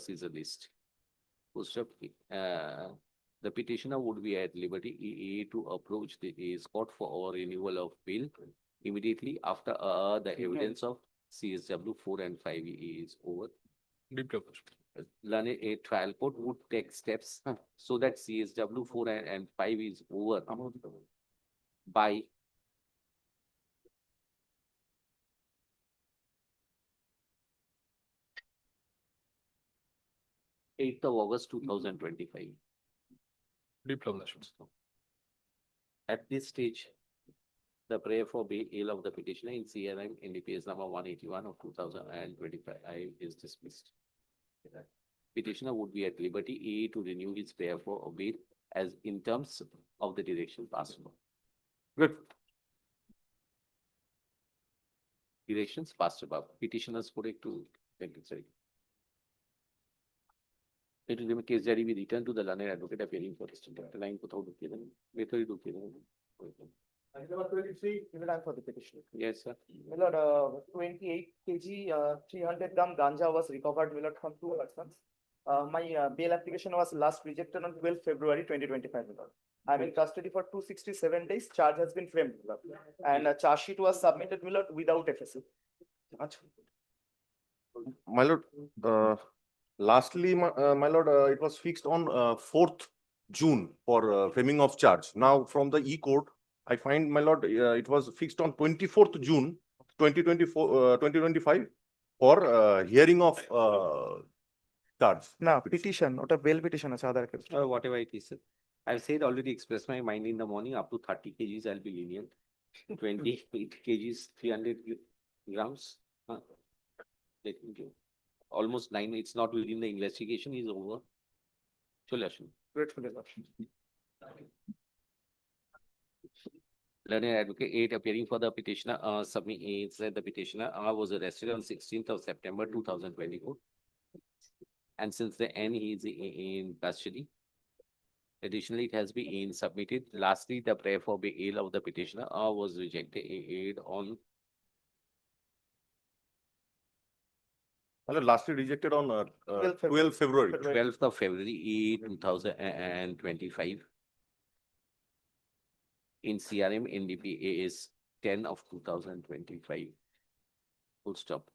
seizure list. The petitioner would be at liberty to approach the court for renewal of bail immediately after the evidence of CSW 4 and 5 is over. Learned a trial court would take steps so that CSW 4 and 5 is over by August 2025. At this stage, the prayer for bail of the petitioner in CRM NDPS number 181 of 2025 is dismissed. Petitioner would be at liberty to renew his prayer for bail as in terms of the direction passed. Good. Directions passed above. Petitioners correct to it will be case diary be returned to the learned advocate appearing for this line without Number 23, time for the petitioner. Yes, sir. My lord, 28 kg, 300 gram ganja was recovered, my lord, from 2 persons. My bail application was last rejected on 12 February 2025, my lord. I'm in custody for 267 days. Charge has been framed, my lord. And a charge sheet was submitted, my lord, without FSL. My lord, lastly, my lord, it was fixed on 4th June for framing of charge. Now, from the e-court, I find, my lord, it was fixed on 24th June 2025 for hearing of charge. No, petition, not a bail petition, other case. Whatever it is, sir. I've said already expressed my mind in the morning. Up to 30 kgs, I'll be lenient. 28 kgs, 300 grams. Let me give. Almost 9. It's not within the investigation. Is over. Solution. Grateful. Learned advocate 8 appearing for the petitioner submits that the petitioner was arrested on 16th of September 2024. and since the N he is in custody. Additionally, it has been submitted. Lastly, the prayer for bail of the petitioner was rejected on Lastly rejected on 12 February. 12th of February 2025 in CRM NDPS 10 of 2025. Full stop.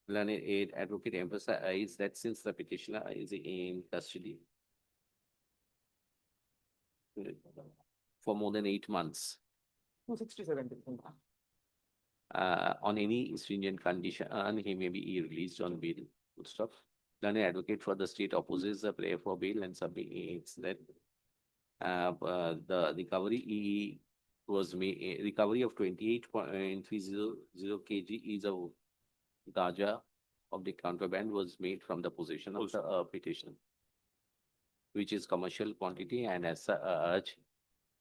Learned aid advocate emphasized that since the petitioner is in custody for more than 8 months 267. on any stringent condition, he may be released on bail. Full stop. Learned advocate for the state opposes the prayer for bail and submits that the recovery was made. Recovery of 28.300 kg is a ganja of the contraband was made from the possession of the petitioner, which is commercial quantity, and as such,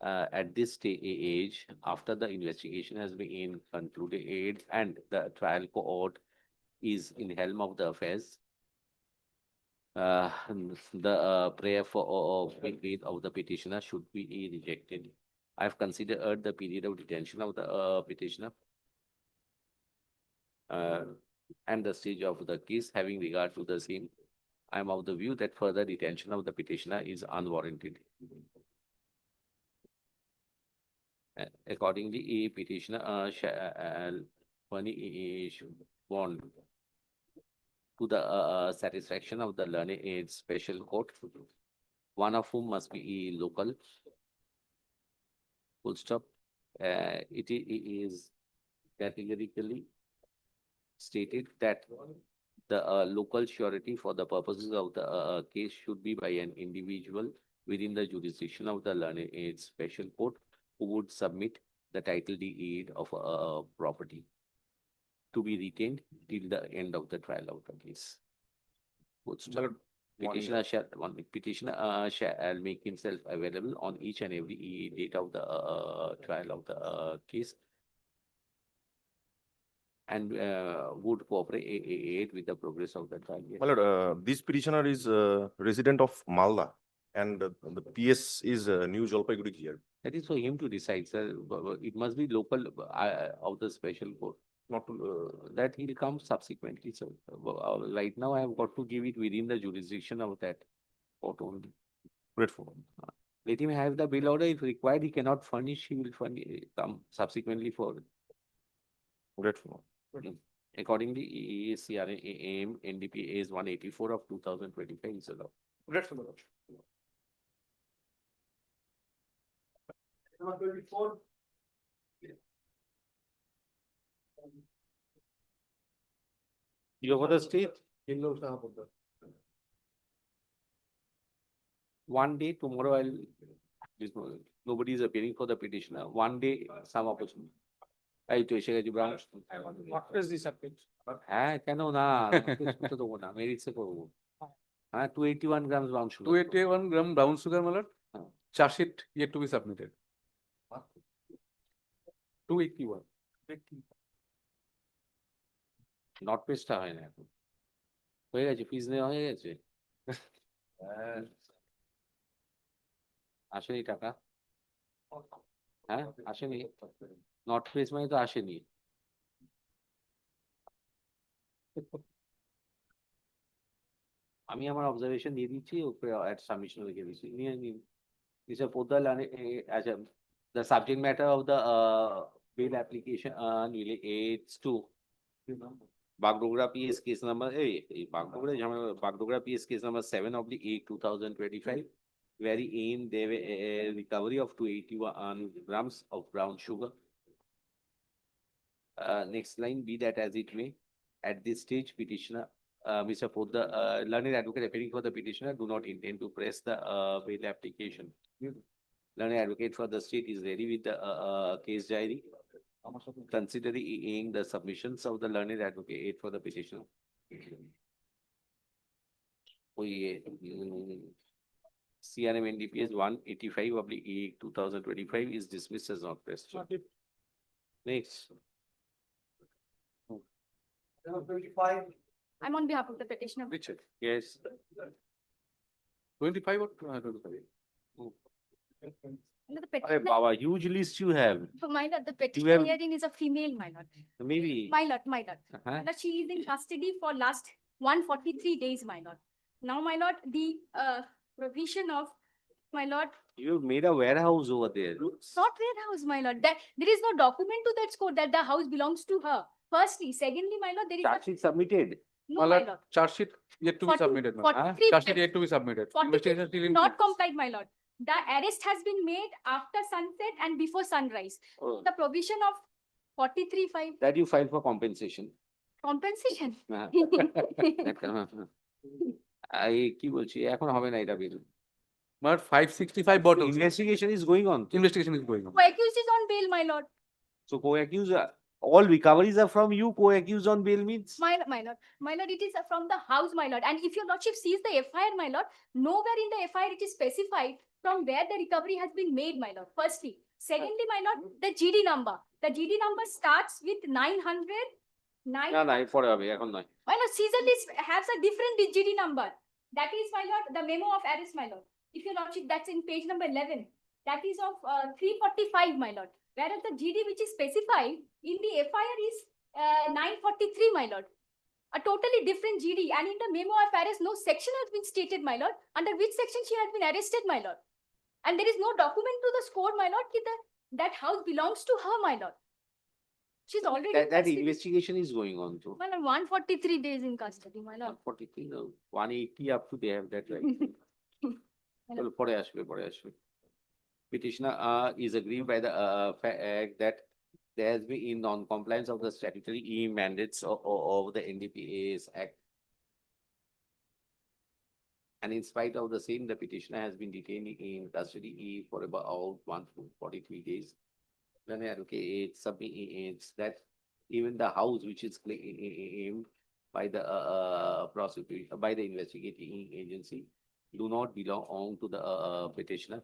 at this stage, after the investigation has been concluded and the trial court is in helm of the affairs, the prayer for bail of the petitioner should be rejected. I have considered the period of detention of the petitioner and the stage of the case. Having regard to the same, I am of the view that further detention of the petitioner is unwarranted. Accordingly, a petitioner shall furnish bond to the satisfaction of the learned aid special court, one of whom must be local. Full stop. It is categorically stated that the local surety for the purposes of the case should be by an individual within the jurisdiction of the learned aid special court who would submit the title deed of a property to be retained till the end of the trial of the case. Full stop. Petitioner shall make himself available on each and every date of the trial of the case and would cooperate with the progress of the trial. Yes. My lord, this petitioner is resident of Malda, and the PS is New Jalpaiguri here. That is for him to decide, sir. It must be local of the special court. Not to, That he'll come subsequently, sir. Right now, I have got to give it within the jurisdiction of that court only. grateful. Let him have the bill order. If required, he cannot furnish, he will come subsequently for it. Grateful. Accordingly, CRAM NDPS 184 of 2025 is allowed. Grateful, my lord. Number 24. You over the state? One day, tomorrow nobody is appearing for the petitioner. One day, some opportunity. এই তো এসে গেছি brown What is this appeal? হ্যাঁ কেন না করতে দেবো না মেরিটসে করবো হ্যাঁ 281 grams brown sugar 281 gram brown sugar, my lord. Charge sheet yet to be submitted. 281. Not পেস্টটা হয় না এখন হয়ে গেছে ফিজ নেওয়া হয়ে গেছে আসেনি টাকা হ্যাঁ আসেনি নট ফেস মানে তো আসেনি আমি আমার অবজারভেশন দিয়ে দিচ্ছি ওকে অ্যাট সাবমিশন লিখে দিচ্ছি নিয়ে নিন দিস আর পোর্টাল আচ্ছা the subject matter of the bail application relates to Bagdogra PS case number Bagdogra PS case number 7/8/2025, wherein there were a recovery of 281 grams of brown sugar. Next line, be that as it may, at this stage, petitioner, Mr. Podd, the learned advocate appearing for the petitioner, do not intend to press the bail application. Learned advocate for the state is ready with the case diary, considering the submissions of the learned advocate for the petitioner. CRM NDPS 185/2025 is dismissed as not pressed. Next. I'm on behalf of the petitioner. Which? Yes. 25 or 25? The Hey, petitioner, Baba, huge list you have. my lord, the have- petitioner herein is a female, my lord. Maybe. My lord, my lord. Uh-huh. My lord, she is in custody for last 143 days, my lord. Now, my lord, the provision of, my lord, You've made a warehouse over there. not warehouse, my lord. That there is no document to that score that the house belongs to her. Firstly, secondly, my lord, there is Charge sheet submitted. no, My my lord, lord. charge sheet yet to be 40 submitted. ma'am. 43 Charge sheet yet to be submitted. 43 Investigation still in. Not progress. complied, my lord. The arrest has been made after sunset and before sunrise. Oh, The provision of 43(5) that you filed for compensation. compensation. কি বলছি এখন হবে না এটা বিল My lord, 565 bottles. Investigation is going on Investigation is going on. Co-accused is on bail, my lord. So co-accused all recoveries are from you co-accused on bail means My lord, it is from the house, my lord. And if your lordship sees the FIR, my lord, nowhere in the FIR it is specified from where the recovery has been made, my lord. Firstly. Secondly, my lord, the GD number. The GD number starts with 900. না না পরে হবে এখন নয় My lord, seizure list has a different GD number. That is, my lord, the memo of arrest, my lord. If your lordship, that's in page number 11. That is of 345, my lord. Whereas the GD which is specified in the FIR is 943, my lord. A totally different GD. And in the memo of arrest, no section has been stated, my lord, under which section she has been arrested, my lord. And there is no document to the score, my lord, that house belongs to her, my lord. She's already in that custody. investigation is going on too My lord, 143 days in custody, my lord. 143 no 180 up to they have that right চলো পরে আসবে petitioner is aggrieved by the fact that there has been in non-compliance of the statutory mandates of the NDPS Act. And in spite of the same, the petitioner has been detained in custody for about 143 days. Then advocate submits that even the house which is claimed by the prosecutor, by the investigating agency, do not belong to the petitioner.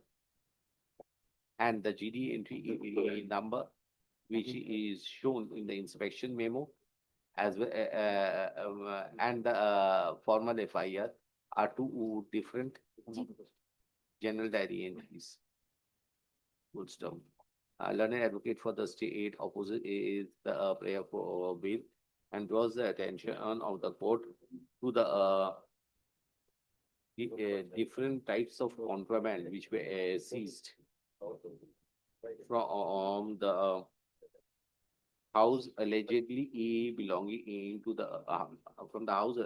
And the GD entry number, which is shown in the inspection memo, as well, and the formal FIR are two different general diary entries. Full stop. Learned advocate for the state opposite is the prayer for bail and draws the attention of the court to the different types of contraband which were seized from the house allegedly belonging to the from the house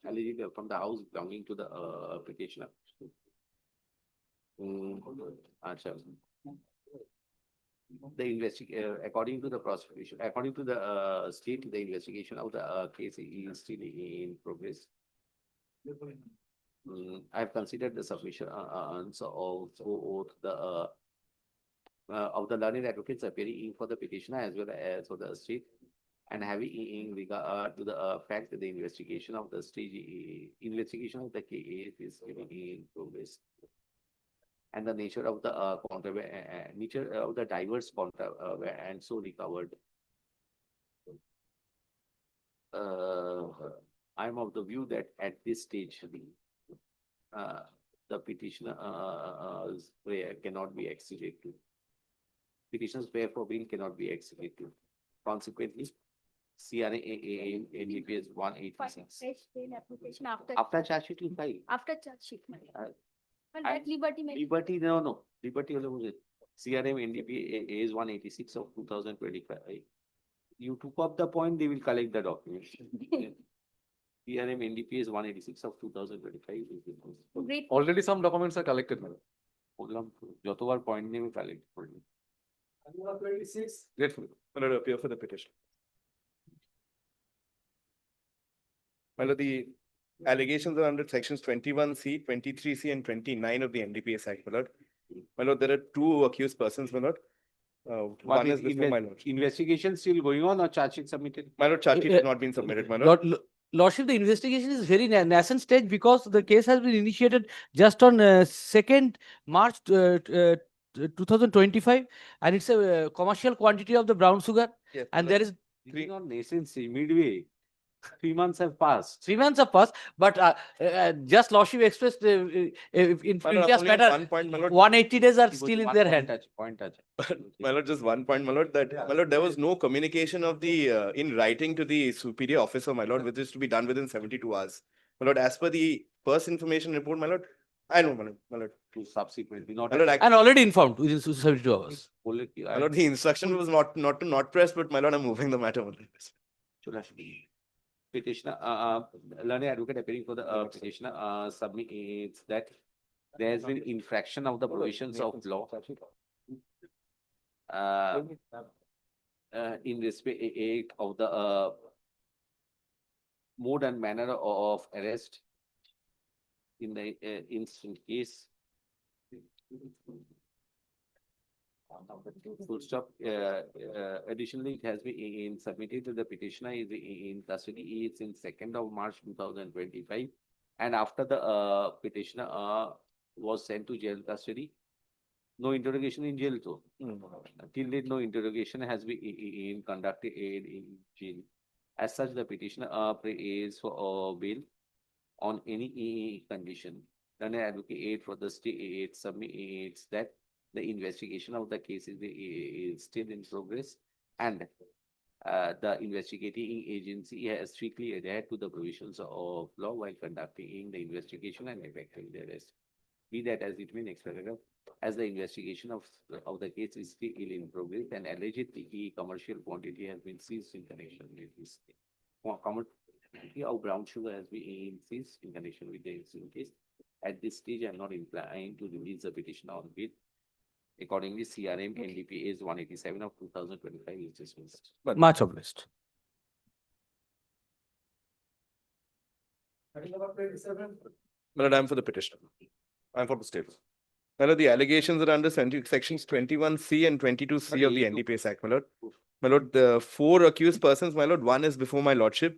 allegedly from the house belonging to the petitioner. Acha. The according to the prosecution, according to the state, the investigation of the case is still in progress. I have considered the submission answer also of the learned advocates appearing for the petitioner as well as for the state, and having in regard to the fact that the investigation of the case is still in progress. And the nature of the nature of the diverse contraband and so recovered. I'm of the view that at this stage, the petitioner's prayer cannot be acceded to. Petitioner's prayer for bail cannot be acceded to. Consequently, CRA NDPS 186. Fresh bail application After charge sheet you file. after charge sheet, my lord. Well, that liberty may. Liberty, no. Liberty হলো বুঝে CRM NDPS is 186 of 2025. You took up the point, they will collect the documents. CRM NDPS 186 of 2025. Great. Already some documents are collected, madam. বললাম তো, যতবার point নেবে collect করবে Grateful. Will appear for the petition. Well, the allegations are under sections 21C, 23C, and 29 of the NDPS Act, my lord. My lord, there are two accused persons, my lord. One is before my lord. Investigation still going on or charge sheet submitted? My lord, charge sheet has not been submitted, my lord. Lordship, the investigation is very nascent stage because the case has been initiated just on 2nd March 2025, and it's a commercial quantity of the brown sugar. Yes, And there is Not nascent, midway. 3 months have passed. 3 months have passed, but just Lordship expressed in My lord, previous only on matter, one point, my lord. 180 days are still in their hand. Point touch. My lord, just one point, my lord, that, my lord, there was no communication of the, in writing to the superior officer, my lord, which is to be done within 72 hours. My lord, as per the first information report, my lord, I know, my lord. To subsequently, not. My lord, And already informed within 72 hours. my lord, the instruction was not to not press, but my lord, I'm moving the matter. Petitioner, learned advocate appearing for the petitioner, submits that there has been infraction of the provisions of law. In respect of the mode and manner of arrest in the instant case. Full stop. Additionally, it has been submitted to the petitioner is in custody. It's in 2nd of March 2025, and after the petitioner was sent to jail custody, no interrogation in jail too. Till date, no interrogation has been conducted in jail. As such, the petitioner prays for bail on any condition. Then advocate for the state submits that the investigation of the case is still in progress, and the investigating agency has strictly adhered to the provisions of law while conducting the investigation and effecting the arrest. Be that as it may, next paragraph, as the investigation of the case is still in progress and allegedly commercial quantity has been seized in connection with this. Quantity of brown sugar has been seized in connection with the incident case. At this stage, I am not inclined to release the petition on bail. Accordingly, CRM NDPS 187 of 2025 is dismissed. Much obliged. My lord, I'm for the petitioner. I'm for the state. My lord, the allegations are under sections 21C and 22C of the NDPS Act, my lord. My lord, the 4 accused persons, my lord, one is before my lordship.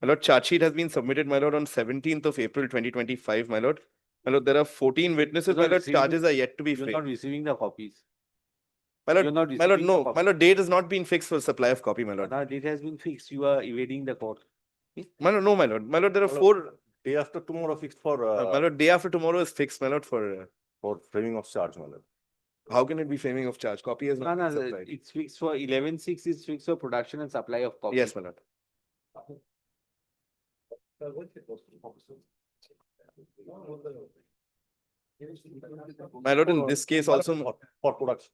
My lord, charge sheet has been submitted, my lord, on 17th of April 2025, my lord. My lord, there are 14 witnesses, my lord, charges are yet to be You're not framed. receiving the copies. My lord, You're not my lord, receiving no, the my lord, date has not been fixed for supply of copy, my lord. The date has been fixed. You are evading the court. My lord, no, my lord. My lord, there are My lord, 4. Day after tomorrow fixed for, My lord, day after tomorrow is fixed, my lord, for framing of charge, my lord. how can it be framing of charge? Copy has No, not been no, supplied. it's fixed for 11/6 is fixed for production and supply of copies. Yes, my lord. My lord, in this case also, For production.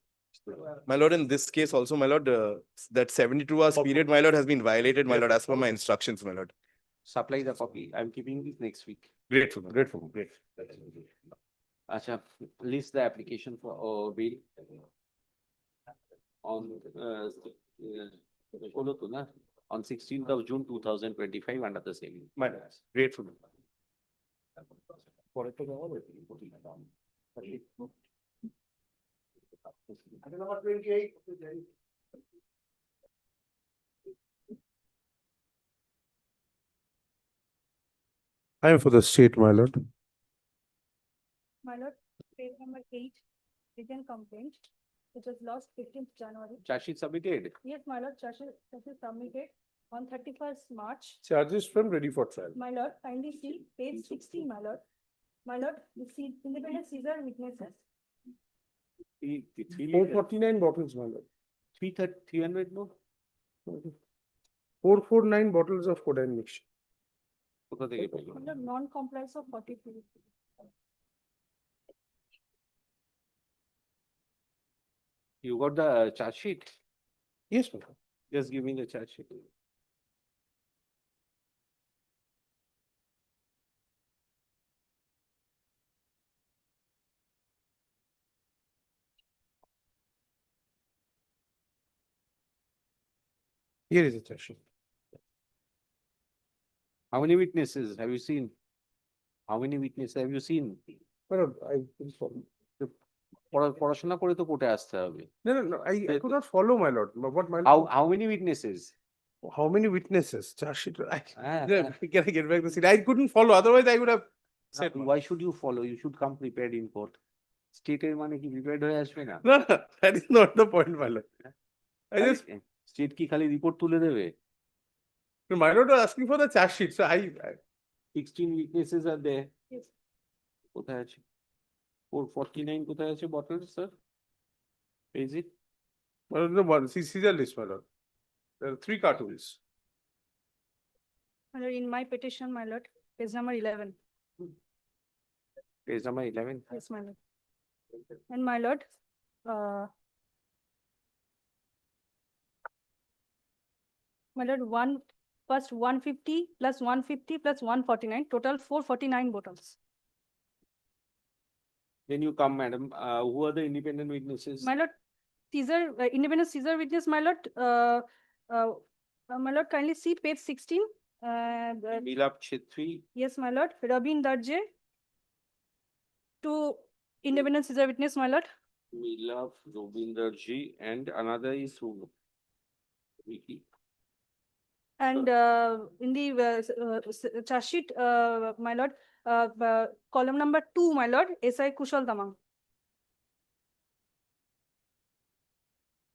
my lord, in this case also, my lord, that 72 hours period, my lord, has been violated, my lord, as per my instructions, my lord. Supply the copy. I'm keeping this next week. Grateful, grateful, great. Acha, list the application for bail on on 16th of June 2025 under the same. My lord, grateful. Number 28. I am for the state, my lord. My lord, page number 8, written complaint, which was lost 15th January. Charge sheet submitted. Yes, my lord, charge is submitted on 31st March. Charges from ready for trial. My lord, kindly see page 60, my lord. My lord, the independent seizure witnesses. 449 bottles, my lord. 300 no? 449 bottles of codeine mixture. কোথা থেকে পেলো? My lord, non-compliance of 43. You got the charge sheet? Yes, my lord. Just give me the charge sheet. Here is a charge sheet. How many witnesses have you seen? How many witnesses have you seen? My lord, I will follow. পড়াশোনা করে তো কোর্টে আসতে হবে। No, I could not follow, my lord. What my How many witnesses? How many witnesses? Charge sheet. Ah, Can I get back the seat? I couldn't follow. Otherwise, I would have said. Why should you follow? You should come prepared in court. স্টেটের মানে কি prepared হয়ে আসবে না? No, that is not the point, my lord. I just state কি খালি report তুলে দেবে? My lord was asking for the charge sheet, so I 16 witnesses are there. Yes. কোথায় আছে? 449 কোথায় আছে bottles, sir? Is it? my lord, the one, seizure list, my lord. There are 3 cartons. My lord, in my petition, my lord, page number 11. Page number 11. Yes, my lord. And my lord, my lord, first 150 plus 150 plus 149, total 449 bottles. Then you come, madam. Who are the independent witnesses? My lord, independent Caesar witness, my lord, my lord, kindly see page 16. Milap Chetri, Yes, my lord, Rabin Darje. Two independent Caesar witness, my lord. Milap, Robinder Ji, and another is who? Vicky. And in the charge sheet, my lord, column number 2, my lord, SI Kushal Tamang.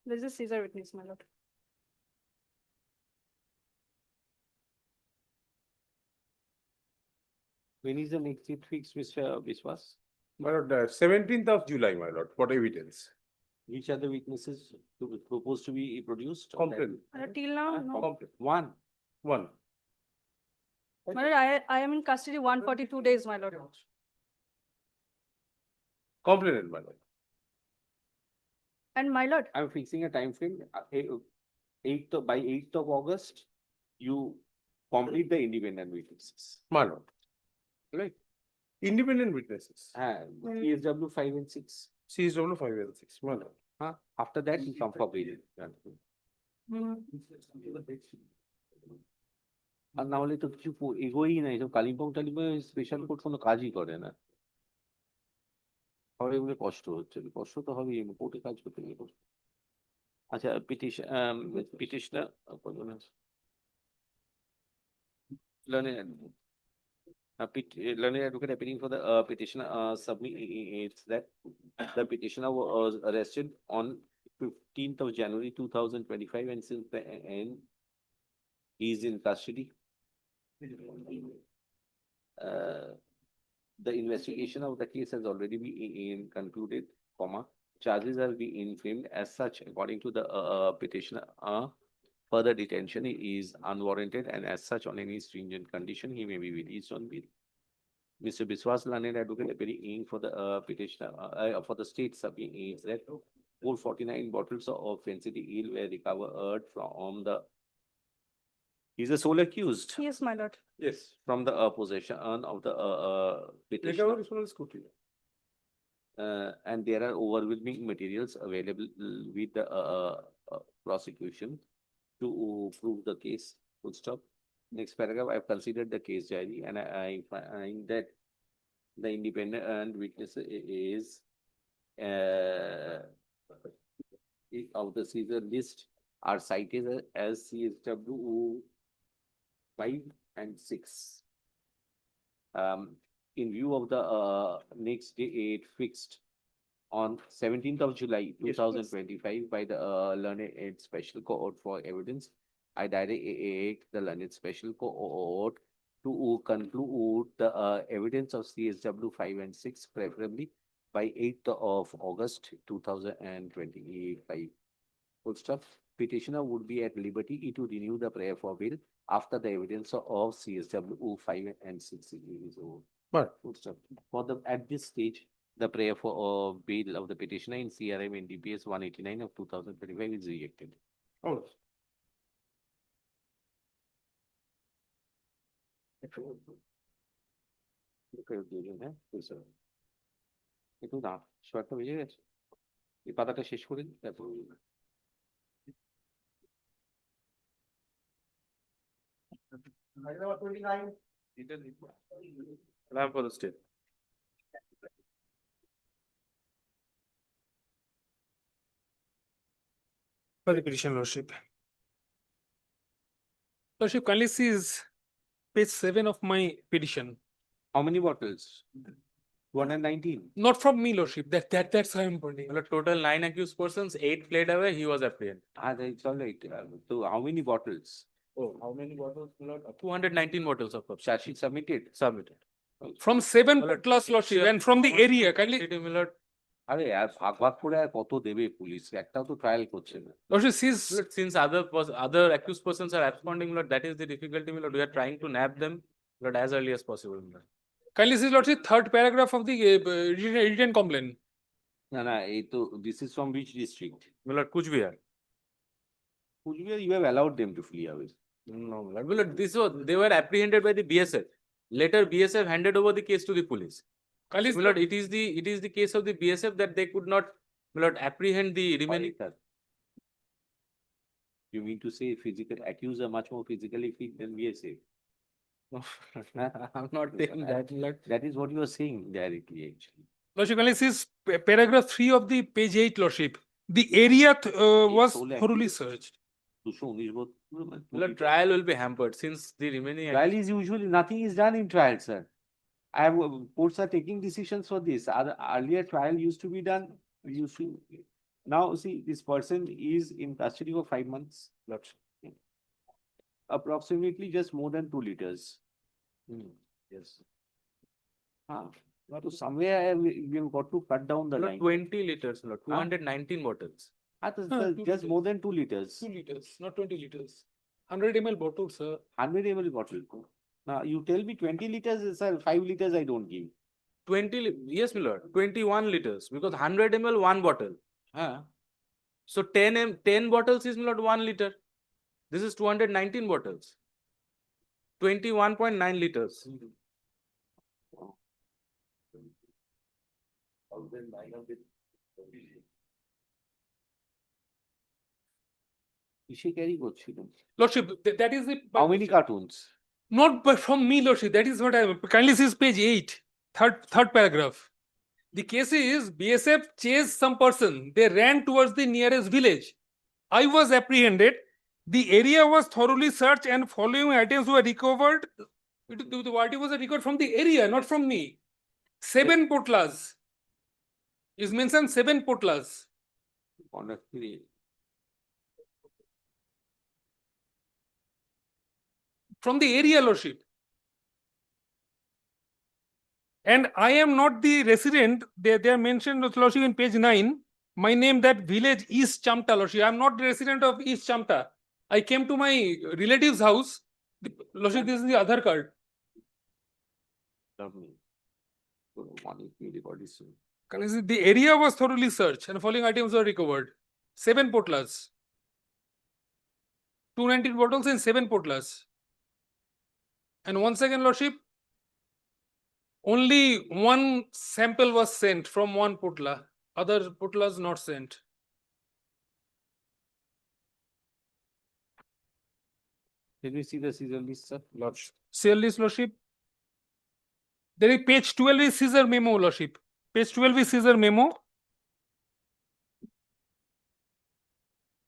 This is Caesar witness, my lord. When is the next date fixed, Mr. Biswas? My lord, 17th of July, my lord, for evidence. Which are the witnesses proposed to be produced? Complaint. Till now, no. Complaint. One. One. My lord, I am in custody 142 days, my lord. Complainant, my lord. And my lord, I'm fixing a time frame. By 8th of August, you complete the independent witnesses. My lord. Right? Independent witnesses. PSW 5 and 6. CSW 5 and 6, my lord. After that, you come for bail. আর না হলে তো কিছু এগোই না, এইসব Kalimpong টালিম্পং special court কোনো কাজই করে না। সবাই এগুলো কষ্ট হচ্ছে, কষ্ট তো হবেই, কোর্টে কাজ করতে গেলে কষ্ট। আচ্ছা, petitioner learned advocate appealing for the petitioner submits that the petitioner was arrested on 15th of January 2025, and since the end he is in custody. The investigation of the case has already been concluded, charges are being framed. As such, according to the petitioner, further detention is unwarranted, and as such, on any stringent condition, he may be released on bail. Mr. Biswas, learned advocate appealing for the petitioner for the state submits that 449 bottles of fancy ale were recovered from the. He's the sole accused. yes, my lord. Yes. From the possession of the petitioner. Recovery from the scooty. And there are overwhelming materials available with the prosecution to prove the case. Full stop. Next paragraph, I've considered the case diary, and I find that the independent witness is of the Caesar list are cited as CSW 5 and 6. In view of the next date fixed on 17th of July 2025 by the learned special court for evidence, I direct the learned special court to conclude the evidence of CSW 5 and 6 preferably by 8th of August 2025. Full stop. Petitioner would be at liberty to renew the prayer for bail after the evidence of CSW 5 and 6 is over. But Full stop. At this stage, the prayer for bail of the petitioner in CRM NDPS 189 of 2025 is rejected. oh, একটু না শর্টটা বেজে গেছে, এই পাতাটা শেষ করে দিই, তারপর for the state. For the petition, Lordship. Lordship, kindly sees page 7 of my petition. how many bottles? 119. Not from me, Lordship. That's how I'm pointing. Total 9 accused persons, 8 fled away, he was apprehended. It's all right. So how many bottles? Oh, how many bottles, my lord? 219 bottles of Coke. Charge sheet submitted. Submitted. From 7 My lord, plus lordship and from the area, kindly. My lord, আরে আর ভাগ ভাগ করে আর কত দেবে police, একটাও তো trial করছে না। Lordship, since my lord, since other accused persons are absconding, my lord, that is the difficulty, my lord. We are trying to nab them, my lord, as early as possible, my lord. kindly see lordship, third paragraph of the written complaint. না না, এই তো this is from which district? My lord, Kuchbihar. Kuchbihar, you have allowed them to flee away. No, my lord. My lord, they were apprehended by the BSF. Later, BSF handed over the case to the police. Kindly, My lord, it is the case of the BSF that they could not, my lord, apprehend the remaining. You mean to say physical accused are much more physically fit than BSA? No, I'm not saying that, my lord. That is what you are saying directly, actually. lordship, kindly see paragraph 3 of the page 8, lordship. The area was Sole thoroughly accused. searched. 219 both. My lord, trial will be hampered since the remaining. Trial is usually, nothing is done in trial, sir. I have, courts are taking decisions for this. Earlier trial used to be done, now see, this person is in custody for 5 months. Approximately just more than 2 liters. Yes. So somewhere we have got to cut down the My line. lord, 20 liters, my lord, 219 bottles. Just more than 2 liters. 2 liters, not 20 liters. 100 ml bottle, sir. 100 ml bottle. Now you tell me 20 liters, sir, 5 liters I don't give. yes, my lord, 21 liters, because 100 ml, one bottle. So 10 bottles is, my lord, 1 liter. This is 219 bottles. 21.9 liters. কিসে carry করছিল? Lordship, that is the. How many cartoons? Not from me, lordship. That is what I kindly see page 8, third paragraph. The case is BSF chased some person. They ran towards the nearest village. I was apprehended. The area was thoroughly searched and following items were recovered. What was recovered from the area, not from me. 7 potlas. Is mentioned 7 potlas. From the area, lordship. And I am not the resident. They are mentioned, lordship, in page 9. My name, that village, East Chamta, lordship. I am not the resident of East Chamta. I came to my relative's house. Lordship, this is the Aadhaar card. The area was thoroughly searched and following items were recovered. 7 potlas. 219 bottles and 7 potlas. And once again, lordship, only one sample was sent from one potla. Other potlas not sent. Did we see the seizure list, sir? Lordship. Seizure list, lordship. There is page 12 is seizure memo, lordship. Page 12 is seizure memo.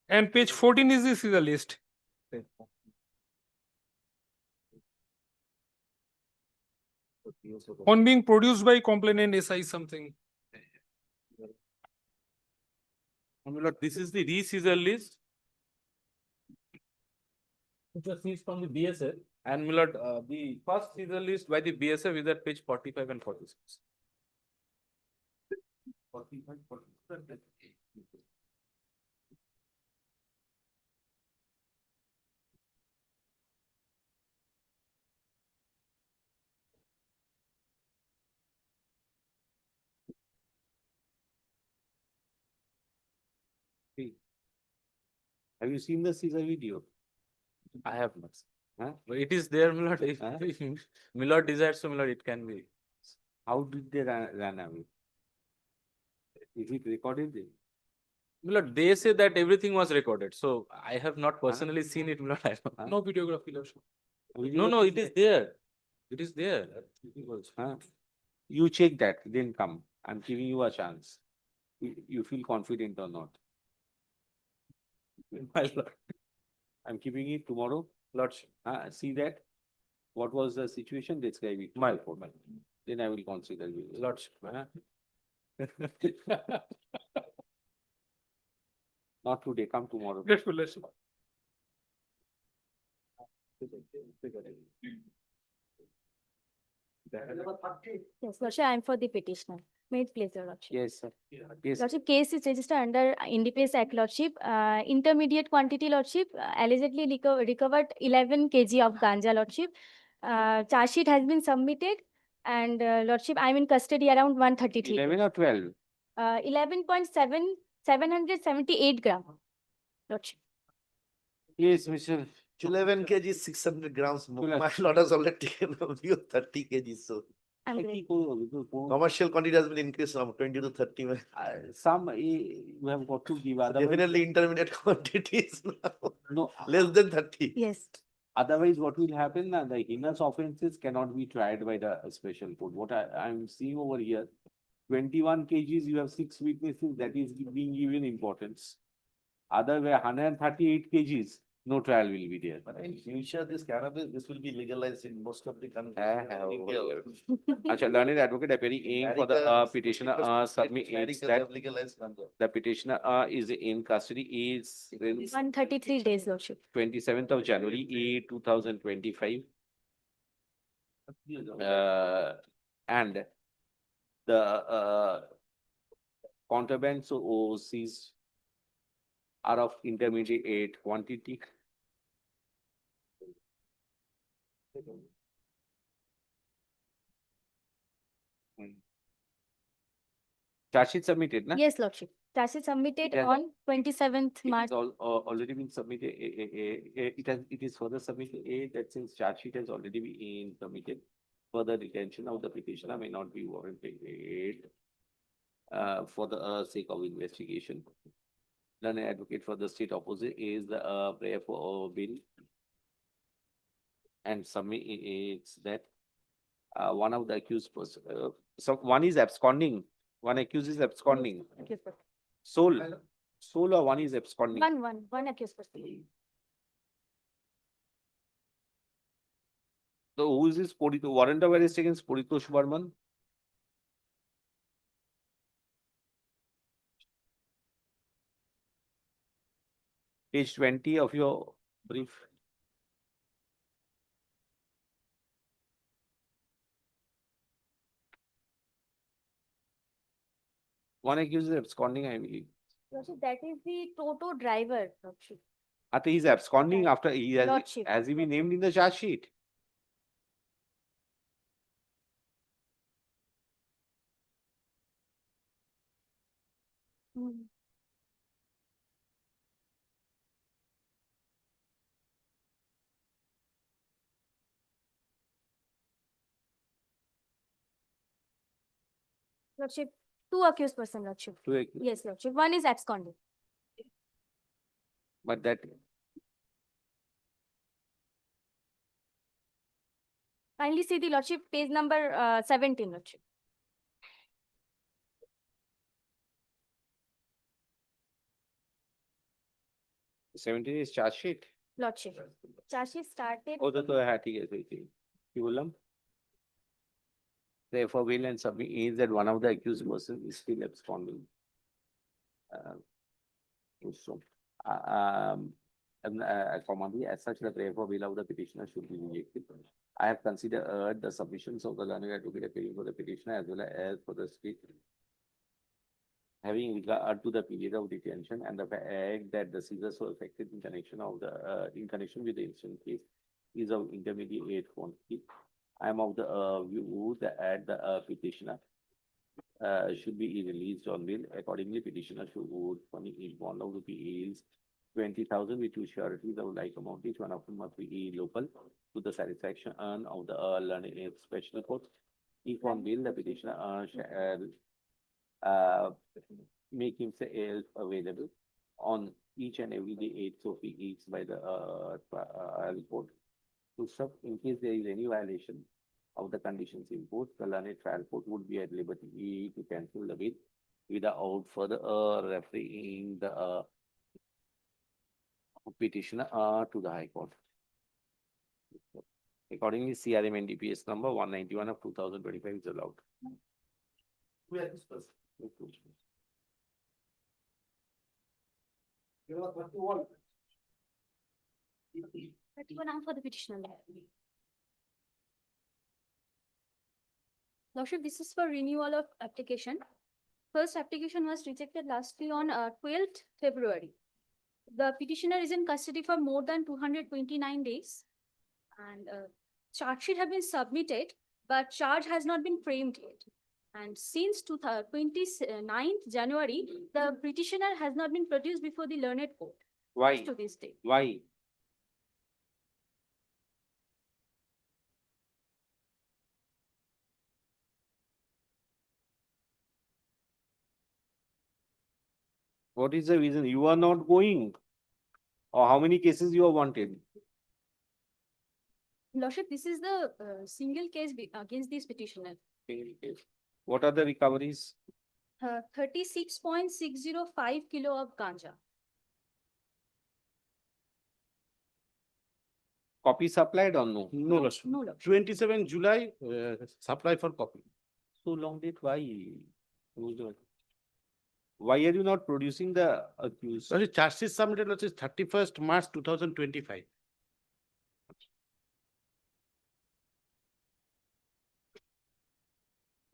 And page 14 is the seizure list. On being produced by complainant SI something. My lord, this is the re-seizure list. Which was seized from the BSF. And my lord, the first seizure list by the BSF is at page 45 and 46. 45, 46. Have you seen the seizure video? I have not. But it is there, my lord. If my lord desires, so my lord, it can be. How did they run away? Is it recorded? My lord, they say that everything was recorded. So I have not personally seen it, my lord. I don't know. No videography, lordship. No, it is there. It is there. You check that, then come. I'm giving you a chance. You feel confident or not? My lord. I'm keeping it tomorrow. Lordship. See that? What was the situation? Describe it. My lord. Then I will consider you. Lordship. Not today, come tomorrow. Grateful, lordship. Yes, Lordship, I am for the petitioner. May it please your Lordship. Yes, sir. Yes. Lordship, case is registered under NDPS Act, Lordship. Intermediate quantity, Lordship, allegedly recovered 11 kg of ganja, Lordship. Charge sheet has been submitted and Lordship, I am in custody around 133. 11 or 12? 11.778 gram, Lordship. Yes, Mr. 11 kg, 600 grams. Tulas. My lord has already taken a view 30 kg. So I'm কি great. করবো? commercial quantity has been increased from 20 to 30. Some you have got to give, otherwise, Definitely intermediate quantities now. no, Less than 30. Yes. otherwise what will happen, the heinous offences cannot be tried by the special court. What I'm seeing over here, 21 kgs, you have 6 witnesses, that is being given importance. Other way, 138 kgs, no trial will be there. But in future, this cannabis, this will be legalized in most of the countries. Acha, learned advocate appearing for the petitioner submits that Legalized ganja. the petitioner is in custody is 133 days, Lordship. 27th of January 2025. And the contrabands seized are of intermediate quantity. Charge sheet submitted, na? Yes, Lordship. Charge sheet submitted Yes. on 27th It March. is already been submitted. It is further submitted. That since charge sheet has already been submitted, further detention of the petitioner may not be warranted for the sake of investigation. Learned advocate for the state opposite is the prayer for bill and submits that one of the accused person. So one is absconding. One accused is absconding. Accused person. Sole or one is absconding. One accused person. So who is this warrant of arrest against Paritosh Barman? Page 20 of your brief. One accused is absconding, I believe. Lordship, that is the Toto driver, Lordship. After he's absconding, after he Lordship. has he been named in the charge sheet? Hmm. Lordship, two accused person, Lordship. Yes, Lordship. One is absconding. But that Kindly see the Lordship, page number 17, Lordship. $17 is charge sheet. Lordship. Charge sheet started. Oh, तो है ठीक है सही थी. You will therefore will and submit is that one of the accused persons is still absconding. So, commonly as such, the prayer for will of the petitioner should be rejected. I have considered the submissions of the learned advocate appearing for the petitioner as well as for the state, having regard to the period of detention and the fact that the seizures were affected in connection with the incident case is of intermediate quantity. I am of the view that the petitioner should be released on bail. Accordingly, petitioner should furnish bond of rupees 20,000 with two sureties of like amount, each one of them must be local to the satisfaction of the learned special court. If on bail, the petitioner shall make himself available on each and every day 8 Sophie each by the court. To stop in case there is any violation of the conditions imposed, the learned trial court would be at liberty to cancel the bail without further referring the petitioner to the High Court. Accordingly, CRM NDPS number 191 of 2025 is allowed. Who are this person? You know what you want? 31 now for the petitioner. Lordship, this is for renewal of application. First application was rejected lastly on 12th February. The petitioner is in custody for more than 229 days. And charge sheet have been submitted, but charge has not been framed yet. And since 29th January, the petitioner has not been produced before the learned court. Why? To this day. Why? What is the reason? You are not going? Or how many cases you have wanted? Lordship, this is the single case against this petitioner. What are the recoveries? 36.605 kilo of ganja. Copy supplied or no? No, Lordship. No, Lordship. 27 July, supply for copy. So long date, why? Why are you not producing the accused? Sorry, charge sheet submitted, Lordship, 31st March 2025.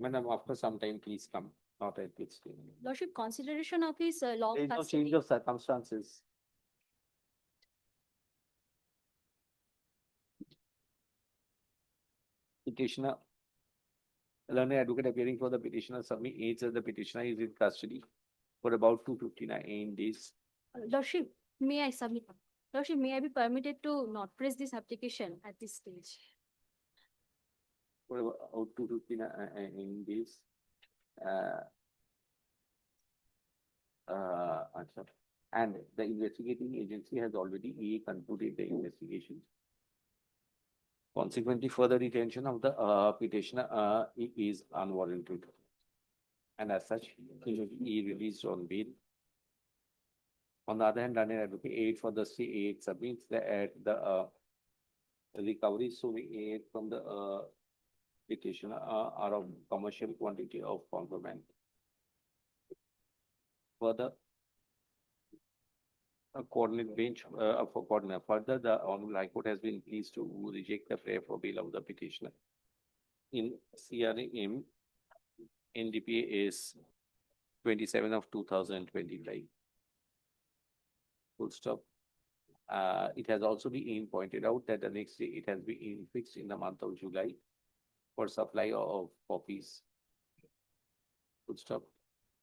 Madam, after some time, please come. Not at this time. Lordship, consideration of his long There is no custody. change of circumstances. Petitioner. Learned advocate appearing for the petitioner submit aids that the petitioner is in custody for about 259 days. Lordship, may I submit? Lordship, may I be permitted to not press this application at this stage? For about 259 days. And the investigating agency has already concluded the investigation. Consequently, further detention of the petitioner is unwarranted. And as such, he will be released on bail. On the other hand, learned advocate aid for the state submits the recovery so we aid from the petitioner are of commercial quantity of contraband. Further, a coordinate bench for coordinate. Further, the Honorable High Court has been pleased to reject the prayer for bail of the petitioner. In CRM, NDPS 27 of 2025. Full stop. It has also been pointed out that the next day it has been fixed in the month of July for supply of copies. Full stop.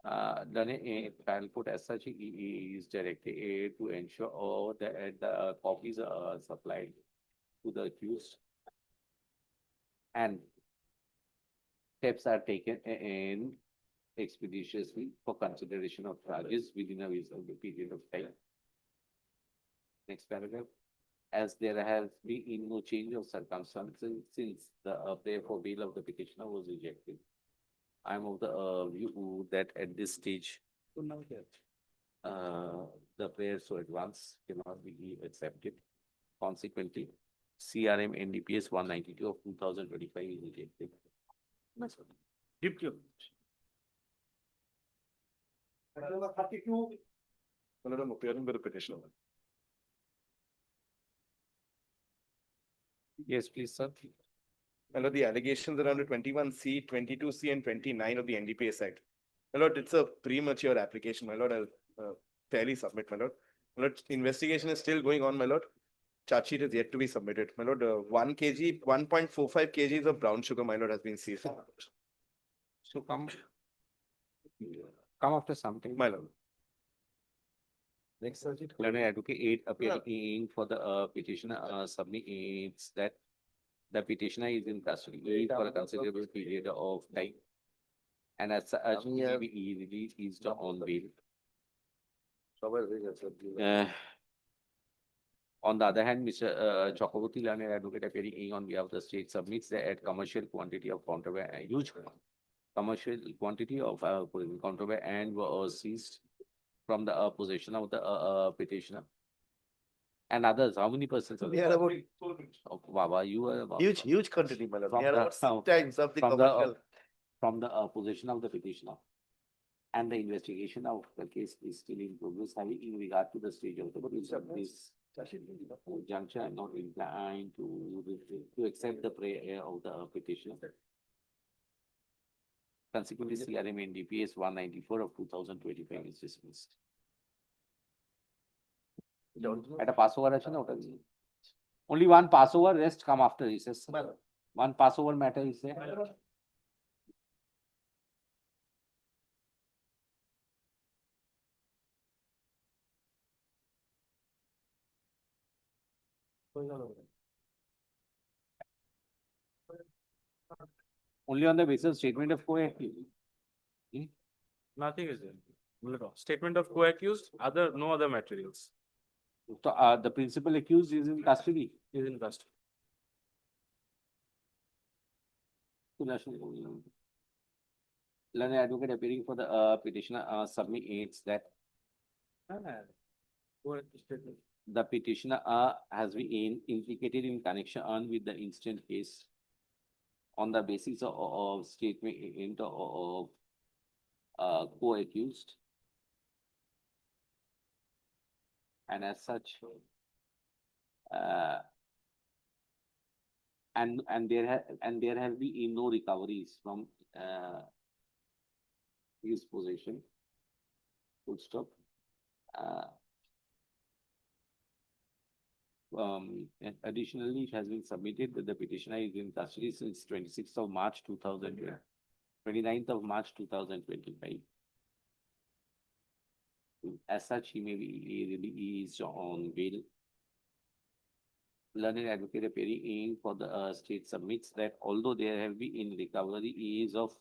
The trial court as such is directed to ensure that the copies are supplied to the accused and steps are taken in expeditiously for consideration of charges within a reasonable period of time. Next paragraph. As there has been no change of circumstances since the prayer for bail of the petitioner was rejected. I am of the view that at this stage, the prayer so advanced cannot be accepted. Consequently, CRM NDPS 192 of 2025 is rejected. Thank you. Madam, appearing by the petitioner. Yes, please, sir. Under the allegations around the 21C, 22C, and 29 of the NDPS Act. My lord, it's a premature application, my lord. I'll fairly submit, my lord. My lord, investigation is still going on, my lord. Charge sheet is yet to be submitted. My lord, 1 kg, 1.45 kgs of brown sugar, my lord, has been seized. So come after something. My lord. Next subject. Learned advocate aid appearing for the petitioner submits that the petitioner is in custody for a considerable period of time. And as such, he will be released on bail. On the other hand, Mr. Chakraborty, learned advocate appearing on behalf of the state submits that commercial quantity of contraband, a huge commercial quantity of contraband was seized from the possession of the petitioner. And others, how many persons? We are about Baba, you are about huge quantity, my lord. From We are the- about 6 times of the commercial. from the possession of the petitioner. And the investigation of the case is still in progress, having in regard to the stage of the petition. This Juncture, I'm not inclined to accept the prayer of the petitioner. Consequently, CRM NDPS 194 of 2025 is dismissed. At a Passover, only one Passover, rest come after, he says. One Passover matter is there. Only on the basis of statement of co-accused. Nothing is there. Statement of co-accused, no other materials. So, the principal accused is in custody. Is in custody. Learned advocate appearing for the petitioner submits that the petitioner has been implicated in connection with the instant case on the basis of statement of co-accused, and as such, and there have been no recoveries from his possession. Full stop. And additionally, it has been submitted that the petitioner is in custody since 26th of March 2020, 29th of March 2025. As such, he may be released on bail. Learned advocate appearing for the state submits that although there have been in recovery is of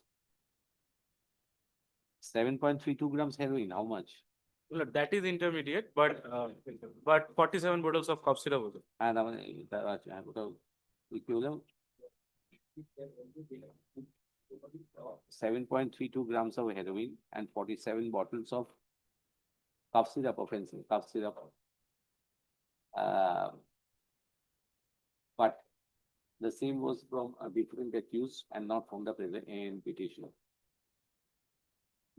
7.32 grams heroin, how much? Well, that is intermediate, but 47 bottles of cough syrup was it. And equivalent 7.32 grams of heroin and 47 bottles of cough syrup, offensive cough syrup. But the same was from a different accused and not from the present petitioner.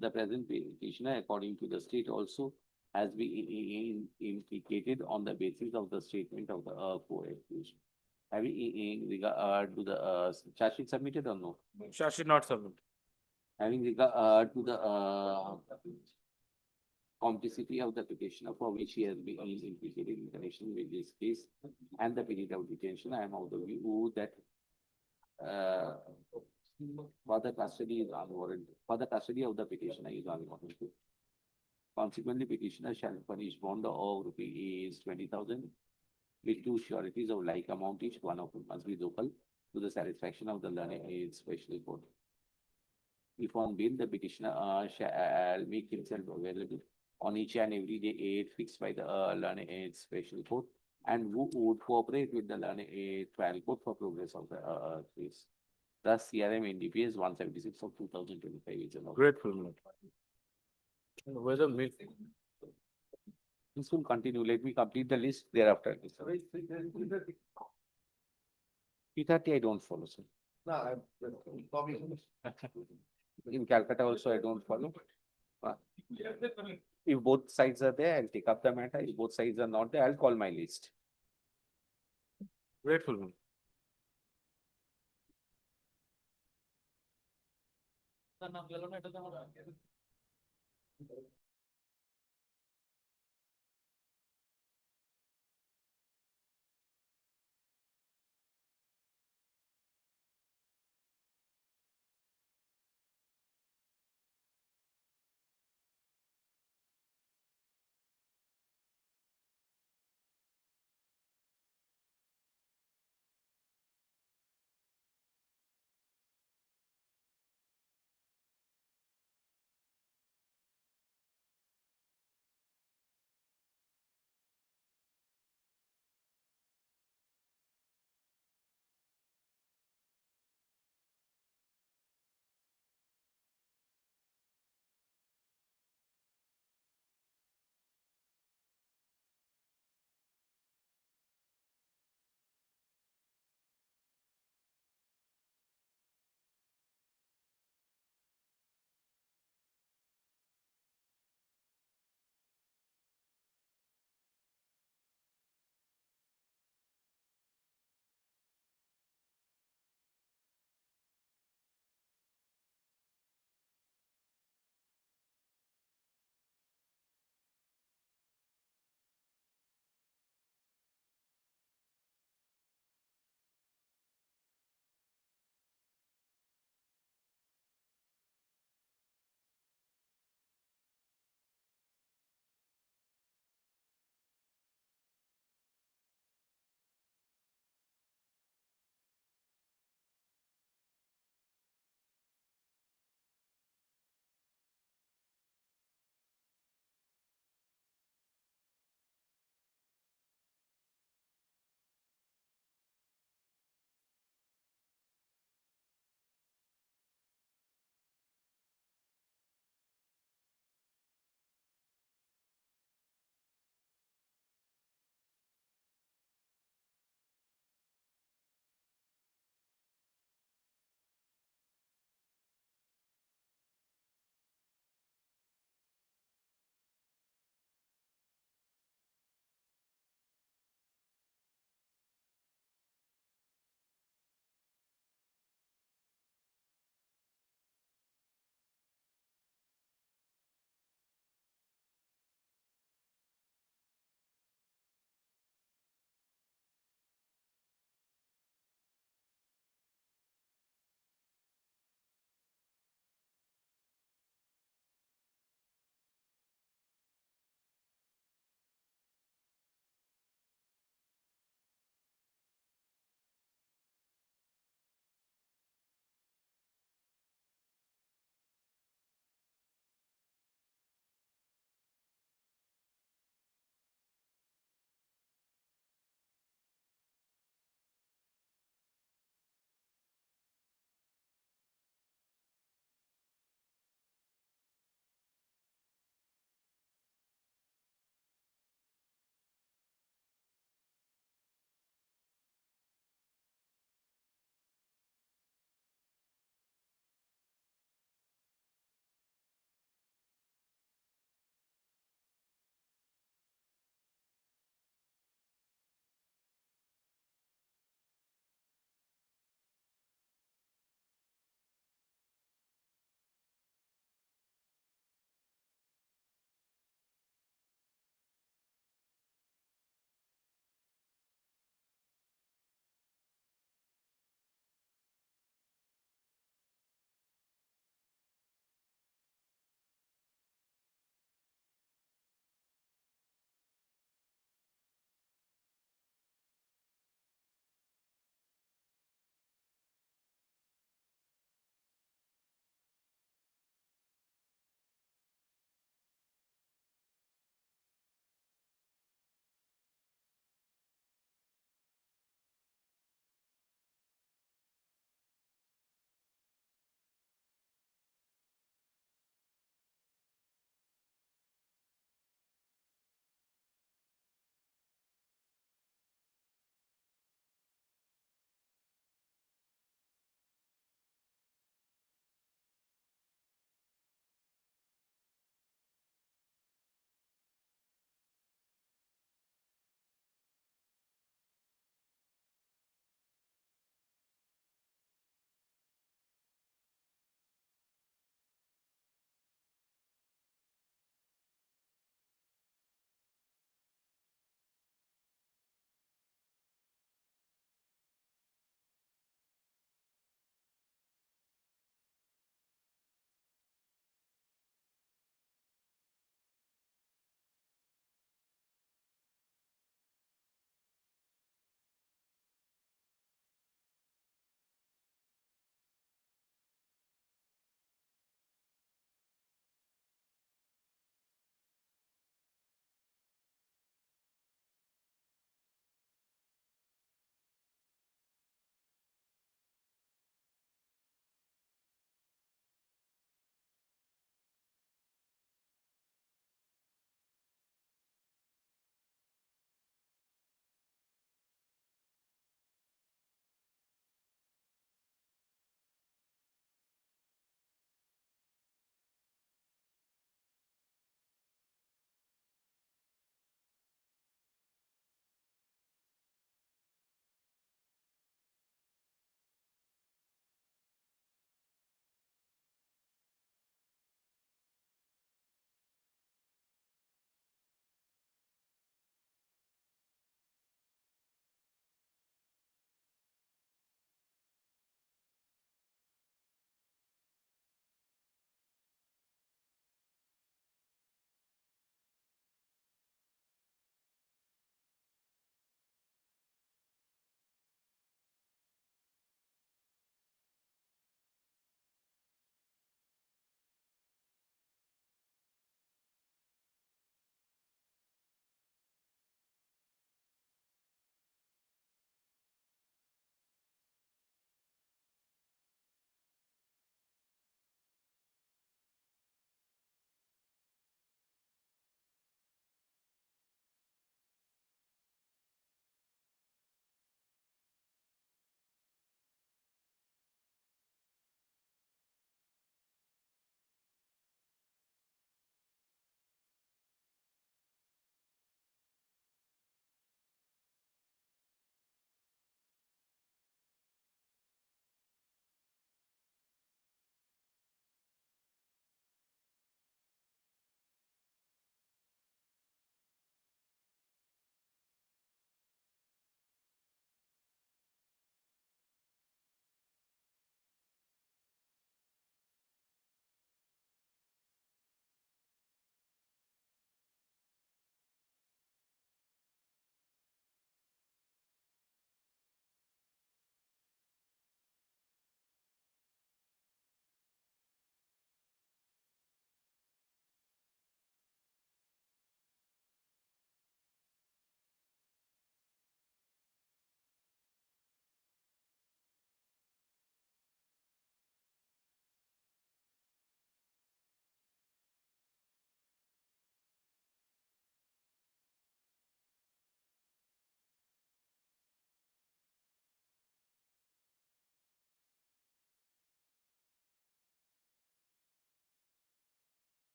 The present petitioner, according to the state, also has been implicated on the basis of the statement of the co-accused. Have we in regard to the charge sheet submitted or no? Charge sheet not submitted. Having regard to the complicity of the petitioner for which he has been implicated in connection with this case and the period of detention, I am of the view that further custody is unwarranted. Further custody of the petitioner is unwarranted. Consequently, petitioner shall furnish bond of rupees 20,000 with two sureties of like amount each, one of whom must be local to the satisfaction of the learned aid special court. If on bail, the petitioner shall make himself available on each and every day aid fixed by the learned aid special court and who would cooperate with the learned aid trial court for progress of the case. Thus, CRM NDPS 176 of 2025 is enough. Grateful. Whether this will continue. Let me complete the list thereafter. 330 I don't follow, sir. In Calcutta also I don't follow. If both sides are there, I'll take up the matter. If both sides are not there, I'll call my list. Grateful.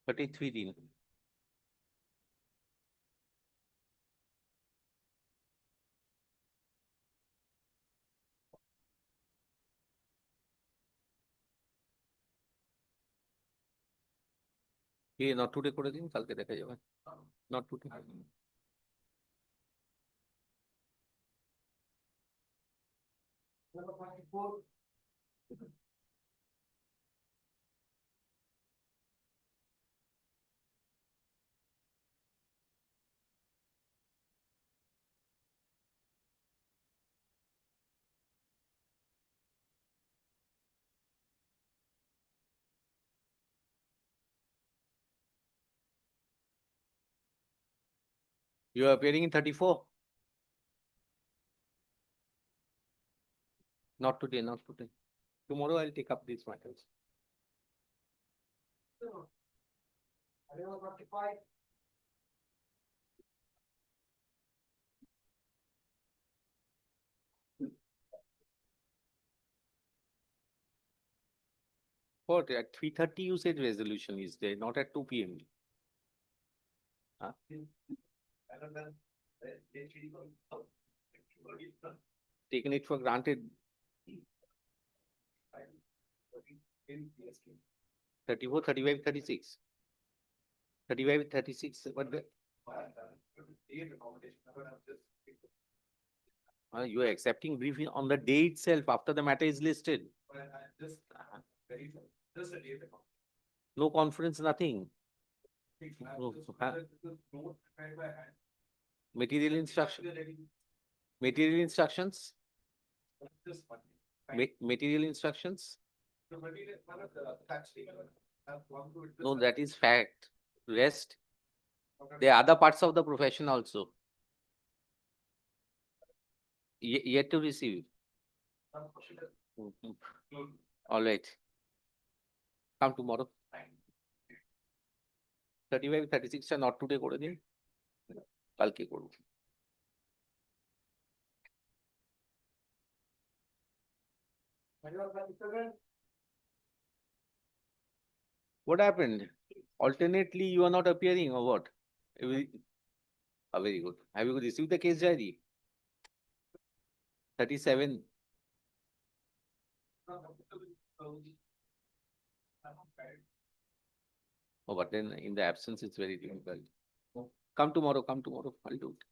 33 din. not today করে দিন, কালকে দেখা যাবে। Not today. You are appearing in 34? Not today, not today. Tomorrow I'll take up these matters. What, at 3:30 you said resolution is there, not at 2 PM? Huh? Taken it for granted. 34, 35, 36. 35, 36, what the? You are accepting briefing on the day itself after the matter is listed. No conference, nothing. No, Material instruction. Material instructions. Material instructions. No, that is fact. Rest. There are other parts of the profession also. Yet to receive. All right. Come tomorrow. 35, 36 are not today করে দিন, কালকে করব। What happened? Alternately, you are not appearing or what? Very good. Have you received the case diary? 37. Oh, but then in the absence, it's very difficult. Come tomorrow, I'll do it.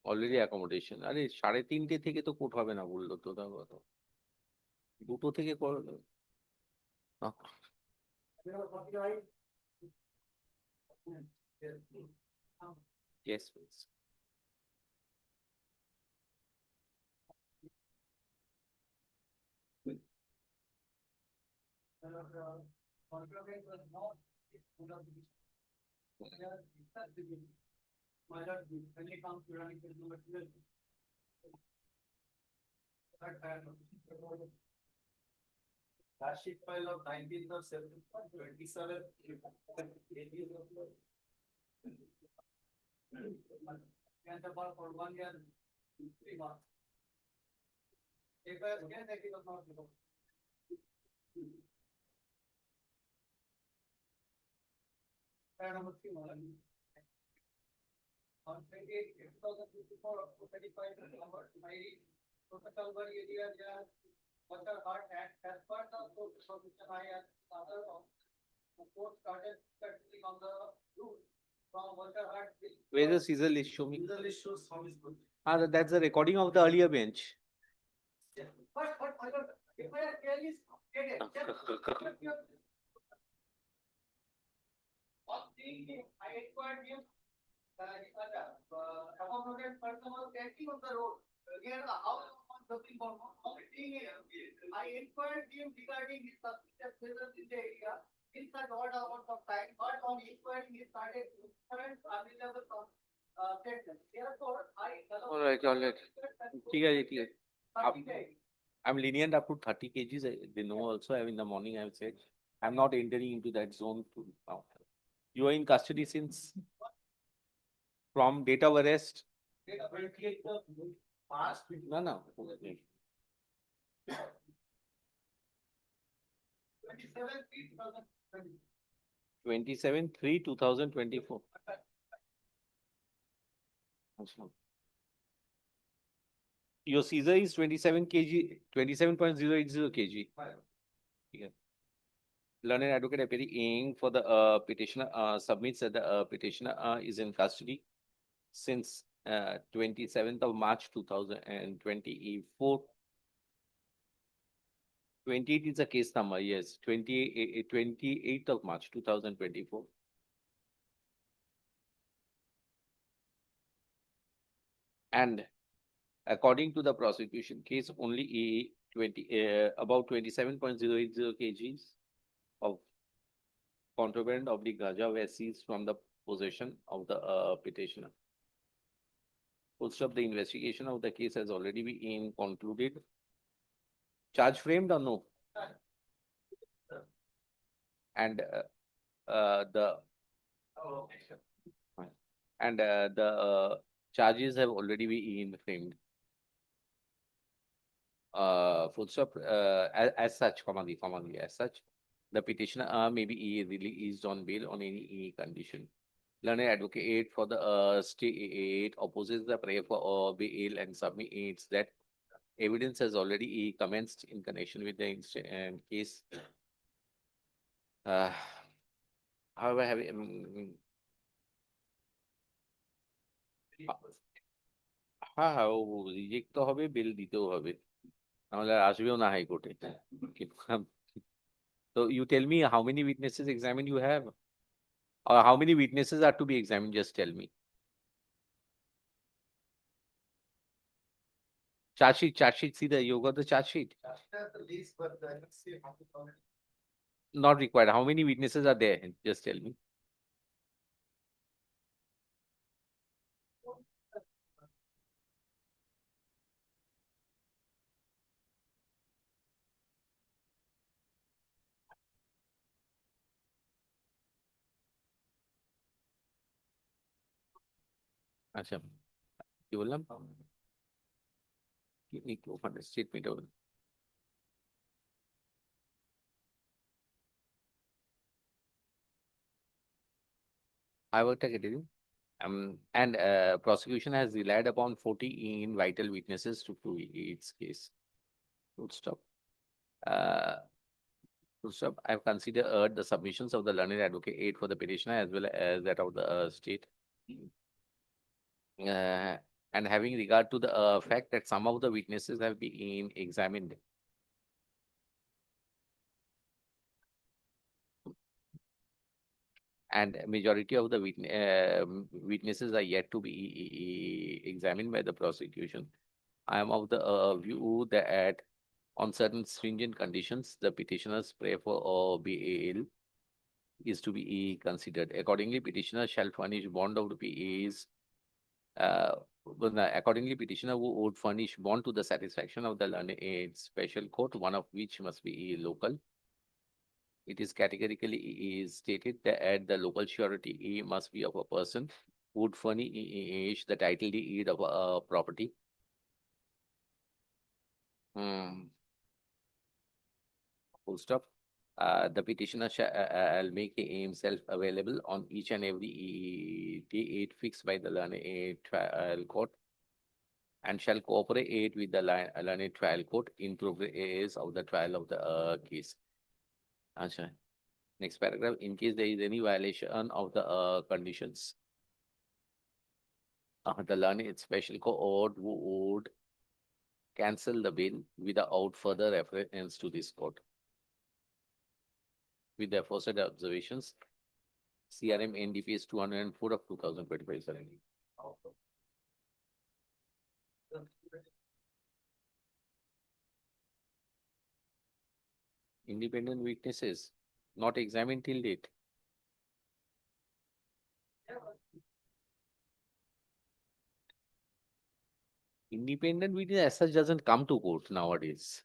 Already accommodation. আরে 3:30 থেকে তো court হবে না বললো তো, তো 2 থেকে করলো। Yes, please. Last sheet file of 19th of September 27. And about for 1 year, 3 months. If I again, I did not know. Number 3, on 28, 2054, 35, number 90, total area, yeah. Water heart and as part of the position I had other the court started cutting on the route from water heart. Where's the seizure list? Show me. Seizure list shows how is good. That's the recording of the earlier bench. But if I clearly stated, I inquired him, accommodated person was taking on the road near the house. I inquired him regarding his suspicious presence in the area in such odd amount of time, but on inquiry he started different available statements. Therefore, All right. ঠিক আছে, ঠিক আছে. I'm lenient up to 30 kgs. They know also. In the morning I have said I'm not entering into that zone to now. You are in custody since from date of arrest. No, no. 27/3/2024. Your seizure is 27 kg, 27.080 kg. Yeah. Learned advocate appearing for the petitioner submits that the petitioner is in custody since 27th of March 2024. 28 is a case number, yes. 28th of March 2024. And according to the prosecution case, only about 27.080 kgs of contraband of the ganja were seized from the possession of the petitioner. Full stop, the investigation of the case has already been concluded. Charge framed or no? And the charges have already been framed. Full stop, as such, as such, the petitioner may be released on bail on any condition. Learned advocate for the state opposes the prayer for bail and submits that evidence has already commenced in connection with the case. However, reject তো হবে, বিল দিতেও হবে, নাহলে আর আসবেও না হাইকোর্টে। So you tell me how many witnesses examined you have, or how many witnesses are to be examined? Just tell me. Charge sheet. See the you got the charge sheet. Not required. How many witnesses are there? Just tell me. আচ্ছা, কি বললাম? Statement হবে। আরেকটা কেটে দিন। And prosecution has relied upon 14 vital witnesses to prove its case. Full stop. Full stop. I have considered the submissions of the learned advocate for the petitioner as well as that of the state. And having regard to the fact that some of the witnesses have been examined, and majority of the witnesses are yet to be examined by the prosecution, I am of the view that on certain stringent conditions, the petitioner's prayer for bail is to be considered. Accordingly, petitioner shall furnish bond of rupees. Accordingly, petitioner would furnish bond to the satisfaction of the learned special court, one of which must be local. It is categorically stated that the local surety must be of a person who would furnish the title deed of a property. Full stop. The petitioner shall make himself available on each and every date fixed by the learned trial court, and shall cooperate with the learned trial court in progress of the trial of the case. Achha. Next paragraph. In case there is any violation of the conditions, the learned special court would cancel the bail without further reference to this court. With the aforesaid observations, CRM NDPS 204 of 2025. Independent witnesses not examined till date. Independent witness as such doesn't come to court nowadays.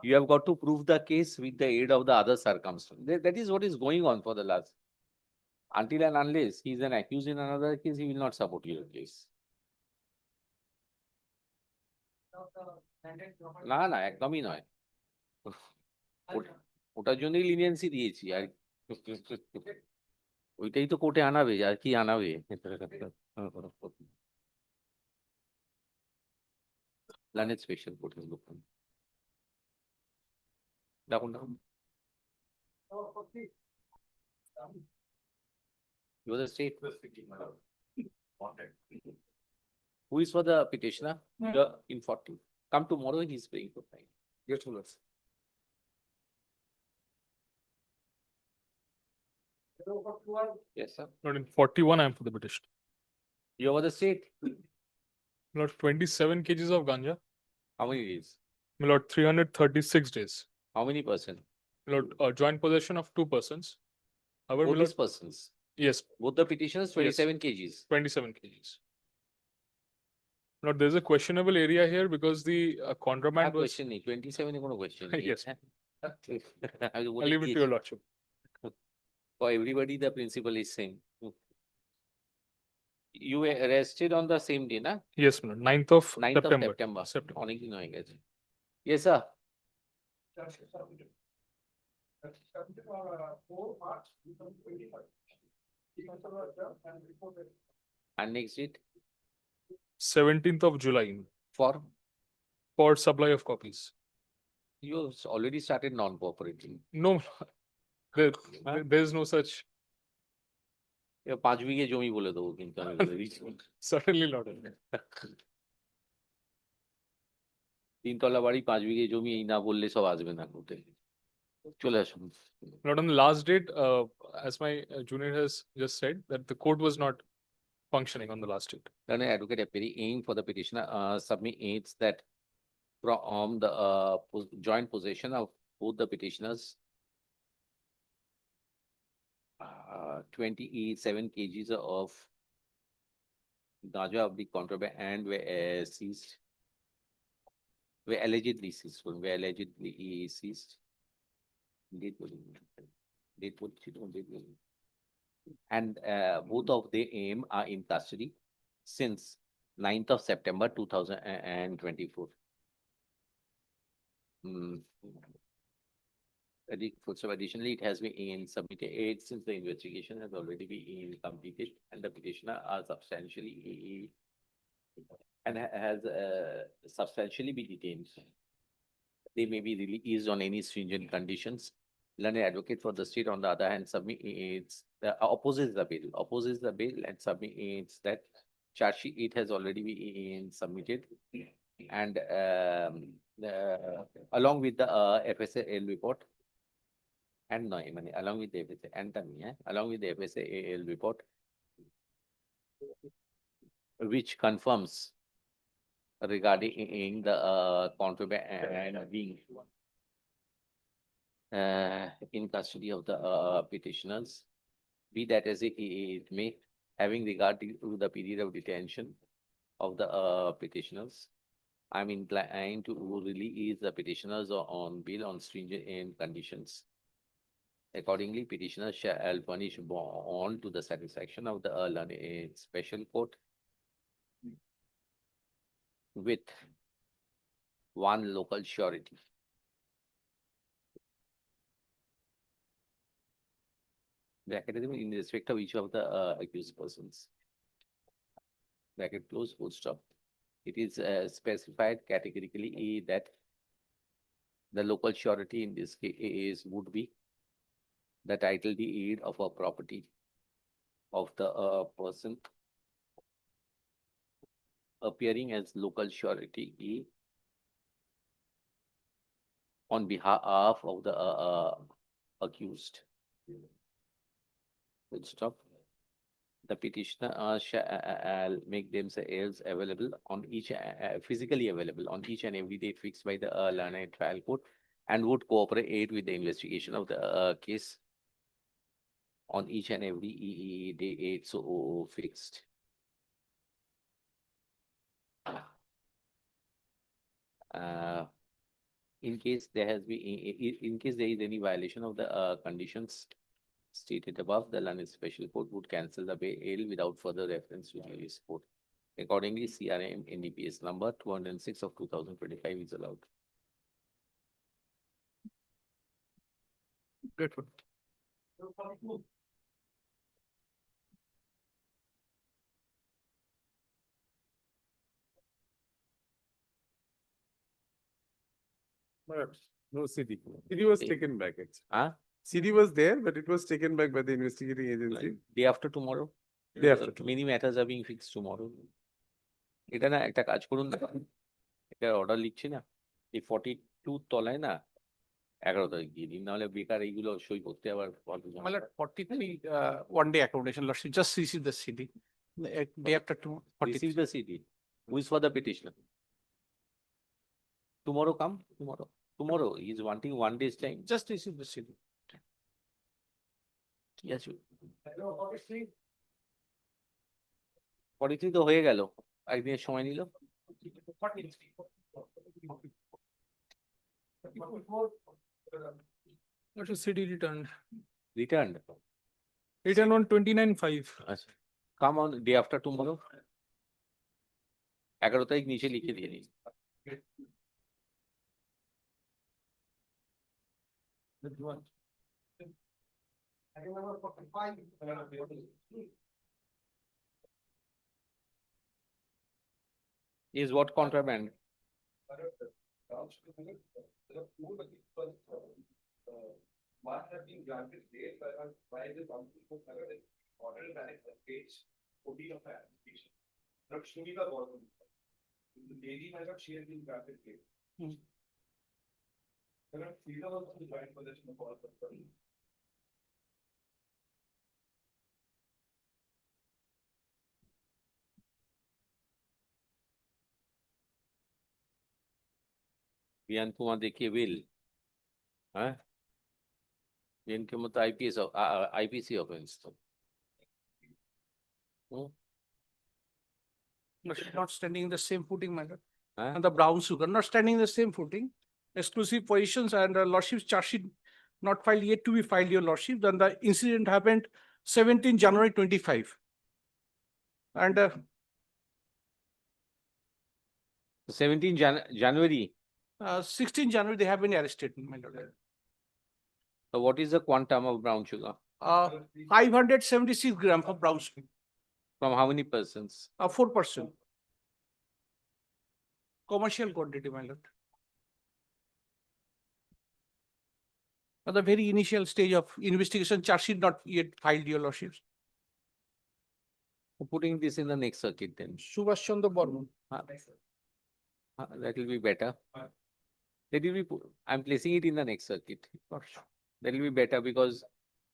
You have got to prove the case with the aid of the other circumstances. That is what is going on for the last. Until and unless he is an accused in another case, he will not support your case. না না একদমই নয় ওটার জন্যই লিনিয়েন্সি দিয়েছি আর ওইটাই তো কোর্টে আনাবে আর কি আনাবে লার্নেড স্পেশাল কোর্ট দেখুন দেখুন You are the state. Who is for the petitioner? The in 40. Come tomorrow, he is praying for time. Yes, Lord. Yes, sir. Not in 41, I am for the petition. You are the state. Not 27 kgs of ganja. How many days? My lord, 336 days. How many person? My lord, joint possession of 2 persons. However, Both my lord, these persons. yes, Both the petitioners, 27 kgs. 27 kgs. Now, there's a questionable area here because the contraband was. Question 27 is no question. Yes. I'll I'll leave it to your lordship. For everybody, the principle is same. You were arrested on the same day, na? Yes, my lord, 9th of 9th September. of September. অনেক দিন হয়ে গেছে. Yes, sir. And next date 17th of July for supply of copies. you have already started non-cooperating. No, there is no such. 5 বিঘে জমি বলে দেবো কিন্তু আমি বলে দিচ্ছি। Certainly not. 3 তলা বাড়ি 5 বিঘে জমি এই না বললে সব আসবে না কোর্টে। চলে আসুন। Not on the last date, as my junior has just said, that the court was not functioning on the last date. Then advocate appearing aim for the petitioner submits that from the joint possession of both the petitioners 27 kgs of ganja of the contraband and were seized. Were allegedly seized. Were allegedly seized. And both of the aim are in custody since 9th of September 2024. Additionally, it has been submitted since the investigation has already been completed and the petitioner are substantially and has substantially been detained. They may be released on any stringent conditions. Learned advocate for the state, on the other hand, opposes the bill and submits that charge sheet. It has already been submitted, and along with the FSAL report, and no, along with the FSA and along with the FSAL report, which confirms regarding the contraband being in custody of the petitioners, be that as it may, having regard to the period of detention of the petitioners, I'm inclined to release the petitioners on bail on stringent conditions. Accordingly, petitioners shall furnish bond to the satisfaction of the learned special court with 1 local surety. Bracket in respect of each of the accused persons. Bracket close, full stop. It is specified categorically that the local surety in this case would be the title deed of a property of the person appearing as local surety on behalf of the accused. Full stop. The petitioner shall make themselves available on each, physically available on each and every date fixed by the learned trial court and would cooperate with the investigation of the case on each and every date so fixed. In case there has been, in case there is any violation of the conditions stated above, the London Special Court would cancel the bail without further reference to previous court. Accordingly, CRM NDPS number 206 of 2025 is allowed. Grateful. No CD. CD was taken back. Huh? CD was there, but it was taken back by the investigating agency. Day after tomorrow? Day after tomorrow. Many matters are being fixed tomorrow. এটা না একটা কাজ করুন না, এটা order লিখছি না, এই 42 তলায় না 11 তারিখ দিয়ে দিন, নাহলে বেকার এইগুলো সই করতে আবার My lord, 43 one day accommodation, lordship, just receive the CD. Day after tomorrow. receive the CD. Who is for the petitioner? Tomorrow come, tomorrow. Tomorrow, he is wanting 1 day's time. Just receive the CD. Yes. 43 তো হয়ে গেল, একদিনের সময় নিল। What is CD returned? Returned. Returned on 29/5. আচ্ছা, come on day after tomorrow. 11 তারিখ নিচে লিখে দিয়ে দিন। Is what contraband? One has been granted bail by the order management page 14 of the application. But Shunita Gordon, the lady has not, she has been granted bail. Freedom also the joint possession of all property. বিয়ান কুমার দেখিয়ে বিল, হ্যাঁ, বিয়ানকে মতো IPS IPC offence তো। Not standing in the same footing, my lord. Huh? And the brown sugar, not standing in the same footing. Exclusive positions and lordship's charge sheet not filed yet to be filed, your lordship. Then the incident happened 17 January 25. And 17 January. 16 January, they have been arrested, my lord. So what is the quantum of brown sugar? 576 grams of brown sugar. From how many persons? 4%. Commercial quantity, my lord. At the very initial stage of investigation, charge sheet not yet filed, your lordships. Putting this in the next circuit then. Subhash Chandra Burman. That will be better. That will be, I'm placing it in the next circuit. That will be better because,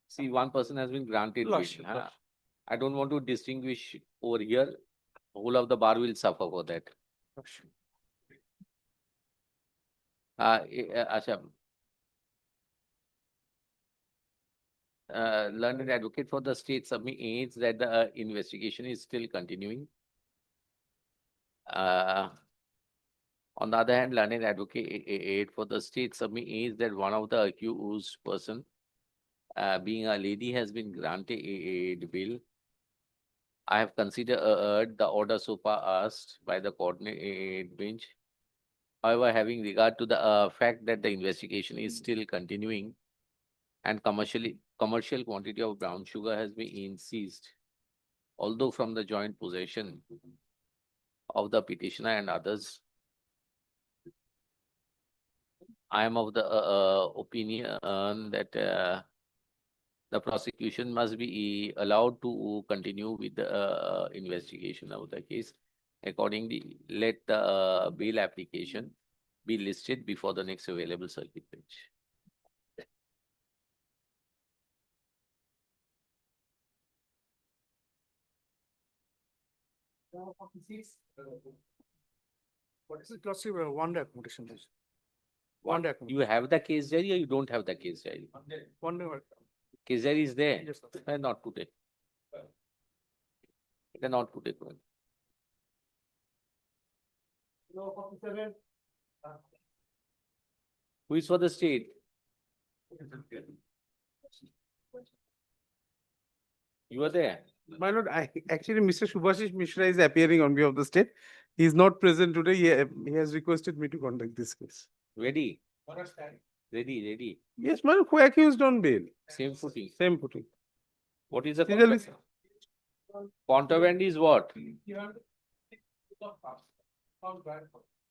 see, one person has been granted bail. Lordship, lordship. I don't want to distinguish over here. Whole of the bar will suffer for that. Acha. Learned advocate for the state submits that the investigation is still continuing. On the other hand, learned advocate for the state submits that one of the accused person, being a lady, has been granted bail. I have considered the order so far asked by the coordinate bench. However, having regard to the fact that the investigation is still continuing and commercial quantity of brown sugar has been seized, although from the joint possession of the petitioner and others, I am of the opinion that the prosecution must be allowed to continue with the investigation of the case. Accordingly, let the bail application be listed before the next available circuit bench. What is the lordship? One day accommodation. One day accommodation. You have the case diary or you don't have the case diary? One day. Case diary is there? Yes, sir. Not today. Not today. Who is for the state? You were there. My lord, actually, Mr. Subhashish Mishra is appearing on behalf of the state. He is not present today. He has requested me to conduct this case. Ready? Ready. Yes, my lord, who accused on bail? Same footing. Same footing. What is the Seizure is- contraband is what?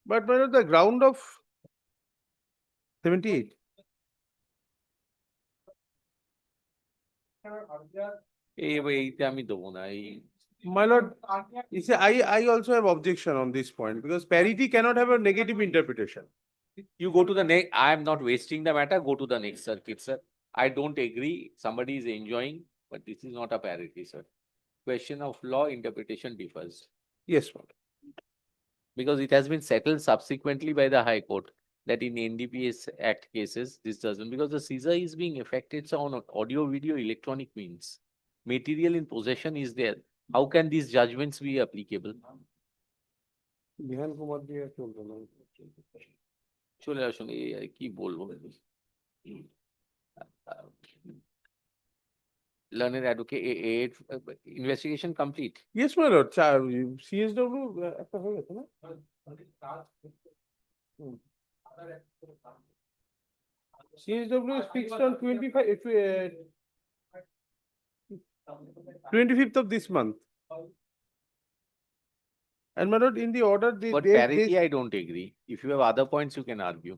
But my lord, the ground of 78. এইটা আমি দেবো না এই My lord, you see, I also have objection on this point because parity cannot have a negative interpretation. You go to the next. I am not wasting the matter. Go to the next circuit, sir. I don't agree. Somebody is enjoying, but this is not a parity, sir. Question of law interpretation differs Yes, my lord. because it has been settled subsequently by the High Court that in NDPS Act cases, this doesn't, because the seizure is being effected on audio, video, electronic means. Material in possession is there. How can these judgments be applicable? Bihan Kumar ji has told them. চলে আসুন কি বলবো learned advocate investigation complete. Yes, my lord. CSW একটা হয়ে গেছে না? CSW is fixed on 25th of this month. And my lord, in the order, But parity, I don't agree. If you have other points, you can argue.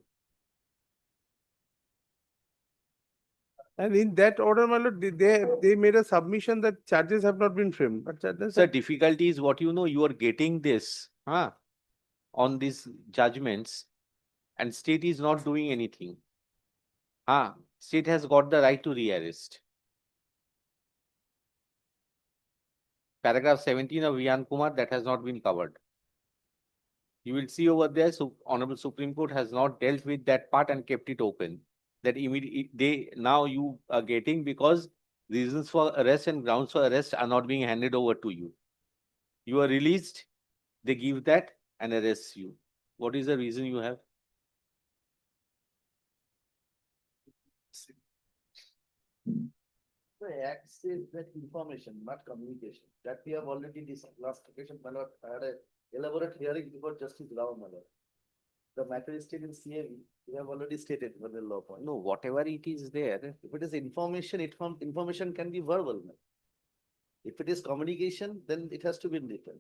and in that order, my lord, they made a submission that charges have not been framed. But charges The difficulty is what you know, you are getting this on these judgments and state is not doing anything. State has got the right to rearrest. Paragraph 17 of Vihan Kumar, that has not been covered. You will see over there, so Honorable Supreme Court has not dealt with that part and kept it open. That immediately now you are getting because reasons for arrest and grounds for arrest are not being handed over to you. You are released, they give that and arrest you. What is the reason you have? The act says that information, not communication. That we have already discussed last occasion, my lord, I had a elaborate hearing before Justice Rao, my lord. The matter is still in CAV. We have already stated for the law point. No, whatever it is there. If it is information, information can be verbal. If it is communication, then it has to be written.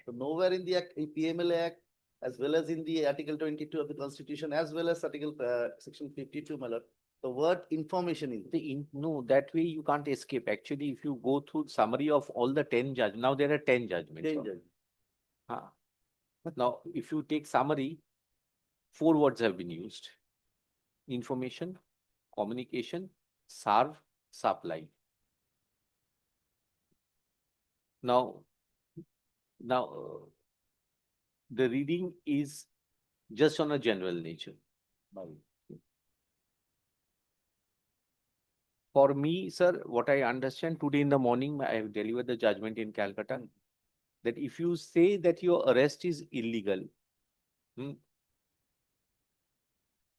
So nowhere in the act, PMLA Act, as well as in the Article 22 of the Constitution, as well as Article Section 52, my lord, the word information is. No, that way you can't escape. Actually, if you go through summary of all the 10 judgments, now there are 10 judgments. 10 judgments. Now, if you take summary, 4 words have been used. Information, communication, serve, supply. Now, the reading is just on a general nature. For me, sir, what I understand today in the morning, I have delivered the judgment in Calcutta, that if you say that your arrest is illegal,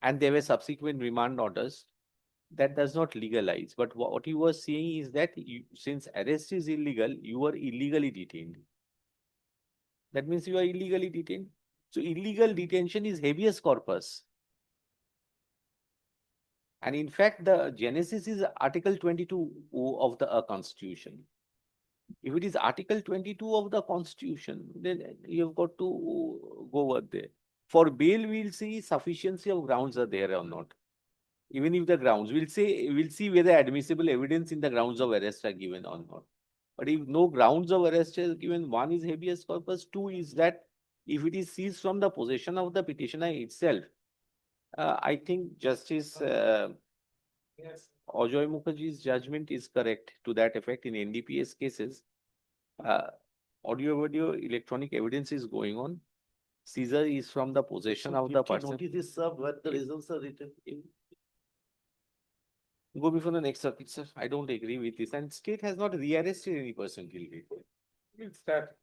and there were subsequent remand orders, that does not legalize. But what you were saying is that since arrest is illegal, you are illegally detained. That means you are illegally detained. So illegal detention is habeas corpus. And in fact, the genesis is Article 22 of the Constitution. If it is Article 22 of the Constitution, then you've got to go over there. For bail, we'll see sufficiency of grounds are there or not. Even if the grounds, we'll see whether admissible evidence in the grounds of arrest are given or not. But if no grounds of arrest is given, 1 is habeas corpus, 2 is that if it is seized from the possession of the petitioner itself, I think Justice Ajoy Mukherjee's judgment is correct to that effect. In NDPS cases, audio, video, electronic evidence is going on. Seizure is from the possession of the person. Notice is served where the results are written. Go before the next circuit, sir. I don't agree with this. And state has not rearrested any person till date. It's that.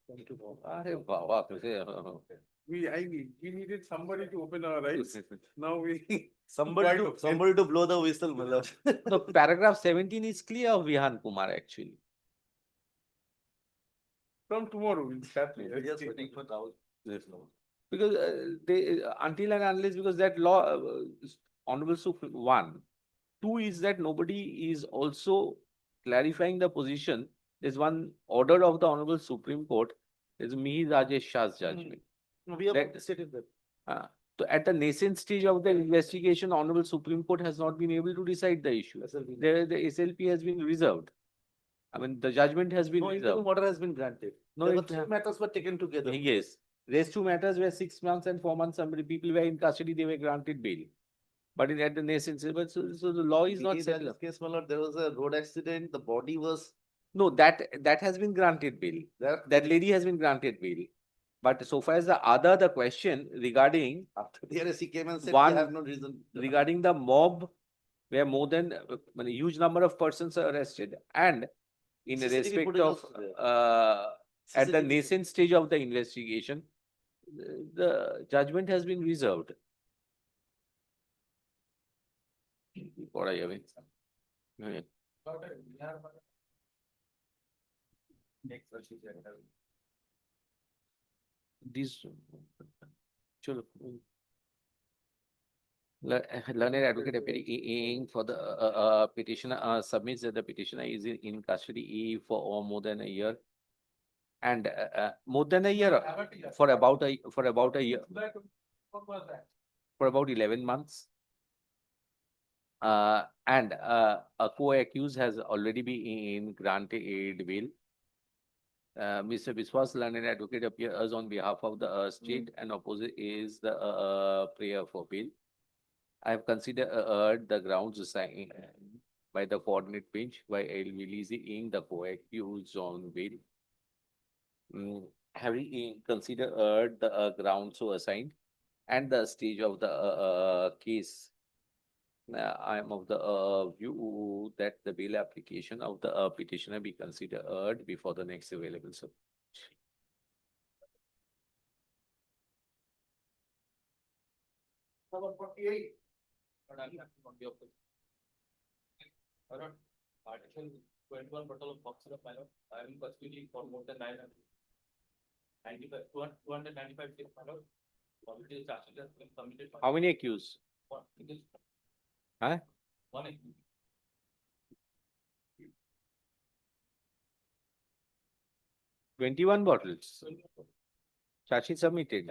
We needed somebody to open our eyes. Now we. Somebody to blow the whistle, my lord. No, paragraph 17 is clear of Vihan Kumar actually. From tomorrow, we'll start. We are just waiting for now. There's no. Because they, until and unless, because that law, Honorable Supreme, one. Two is that nobody is also clarifying the position. There's one order of the Honorable Supreme Court, is Mihi Rajesh Shah's judgment. We have That- stated that. So at the nascent stage of the investigation, Honorable Supreme Court has not been able to decide the issue. SLP. The SLP has been reserved. I mean, the judgment has been No interim reserved. order has been granted. No, There were it- three matters were taken together. Yes, these two matters were 6 months and 4 months. Some people were in custody, they were granted bail. But in at the nascent stage, but so the law is not In settled. that case, my lord, there was a road accident, the body was. No, that has been granted bail. That lady has been granted bail. But so far as the question regarding After the arrest, he came and said, One- we have no reason. regarding the mob, where more than a huge number of persons are arrested, and in CCTV respect footage of also there. at the CCTV. nascent stage of the investigation, the judgment has been reserved. পড়া যাবে। হ্যাঁ। These, chalo. Learned advocate appearing for the petitioner submits that the petitioner is in custody for more than a year. And more than a year, for about a year, for about 11 months. And a co-accused has already been granted bail. Mr. Biswas, learned advocate, appears on behalf of the state and opposite is the prayer for bail. I have considered the grounds assigned by the coordinate bench by releasing the co-accused on bail. Having considered the grounds so assigned and the stage of the case, I am of the view that the bail application of the petitioner be considered before the next available submission. Number 48. Article 21 bottle of box of pilot. I am in custody for more than 295 days pilot. Already charges have been submitted. How many accused? Huh? One accused. 21 bottles. Charge sheet submitted.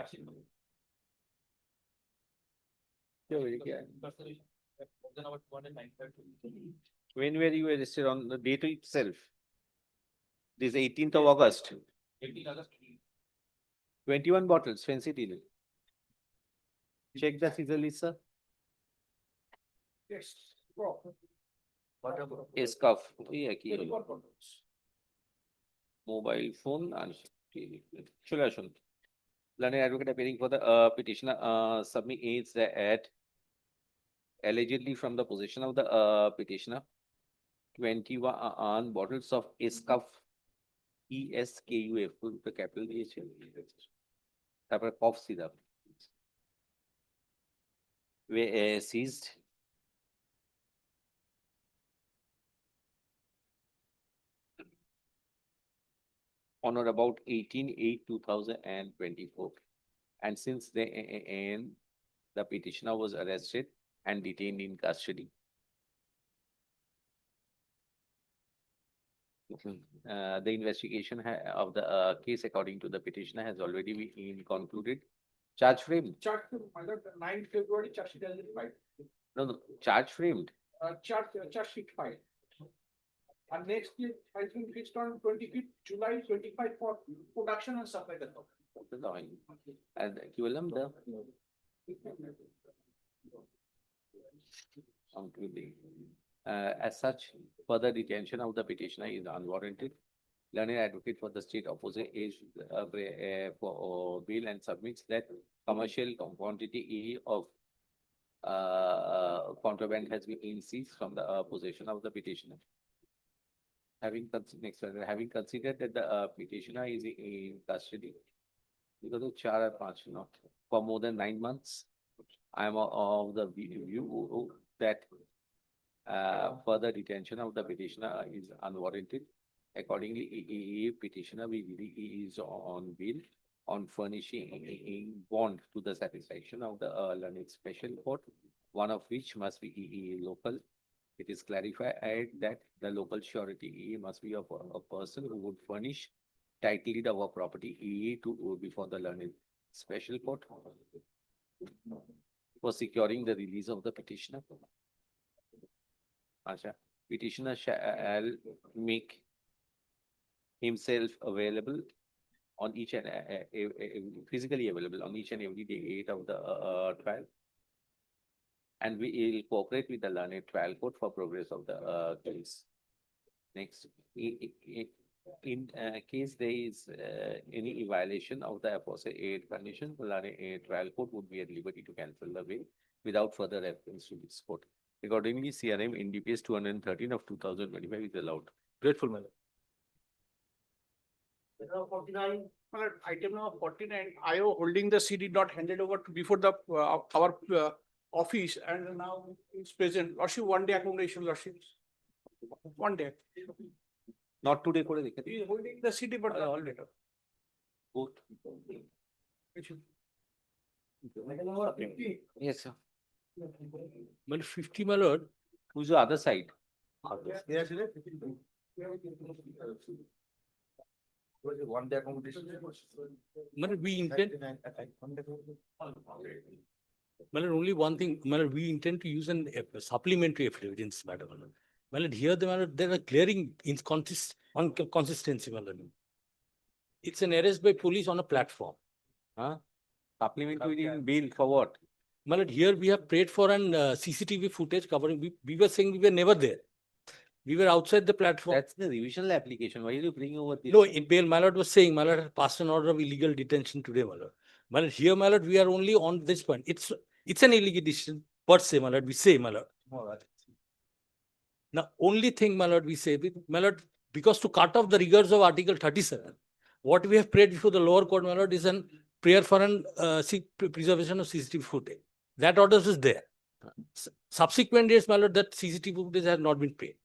When were you arrested? On the date itself? This 18th of August. 18 August. 21 bottles, fancy deal. Check the seizure list, sir. Yes. Go. Scuff. Mobile phone and chalo ashun. Learned advocate appearing for the petitioner submits that allegedly from the possession of the petitioner 21 bottles of Scuff ESKUF the capital দিয়েছে তারপর cough syrup were seized on or about 18/8/2024, and since then the petitioner was arrested and detained in custody. The investigation of the case according to the petitioner has already been concluded. Charge framed. Charge, my lord, 9 February, charge sheet has been filed. No, charge framed. Charge sheet filed. And next year has been fixed on 25th July 25 for production and supply the document. And কি বললাম the concluding. As such, further detention of the petitioner is unwarranted. Learned advocate for the state opposite is for bail and submits that commercial quantity of contraband has been seized from the possession of the petitioner. Having considered that the petitioner is in custody because of 4 or 5 not for more than 9 months, I am of the view that further detention of the petitioner is unwarranted. Accordingly, petitioner is on bail on furnishing bond to the satisfaction of the learned special court, one of which must be local. It is clarified that the local surety must be of a person who would furnish title deed of a property to before the learned special court for securing the release of the petitioner. Petitioner shall make himself available on each and physically available on each and every date of the trial, and we will cooperate with the learned trial court for progress of the case. Next, in case there is any violation of the aforesaid condition, the learned trial court would be at liberty to cancel the bail without further reference to this court. Accordingly, CRM NDPS 213 of 2025 is allowed. Grateful, madam. Item number 49, IO holding the CD not handed over to before the our office, and now is present. Lordship, 1 day accommodation, Lordship. 1 day. Not today. He is holding the CD, but all later. Both. Yes, sir. Well, 50, my lord. Who's the other side? Yes, one day accommodation. Well, we intend. Well, only one thing, well, we intend to use an supplementary affidavit in this matter. Well, here there are glaring inconsistency. It's an arrest by police on a platform. Supplementary bail for what? Well, here we have prayed for an CCTV footage covering. We were saying we were never there. We were outside the platform. That's the revisional application. Why are you bringing over this? No, in bail, my lord was saying, my lord had passed an order of illegal detention today, my lord. My lord, here, my lord, we are only on this point. It's an illegal detention per se, my lord. We say, my lord. Now, only thing, my lord, we say, my lord, because to cut off the rigors of Article 37, what we have prayed before the lower court, my lord, is an prayer for an preservation of CCTV footage. That order is there. Subsequent days, my lord, that CCTV footage has not been prayed.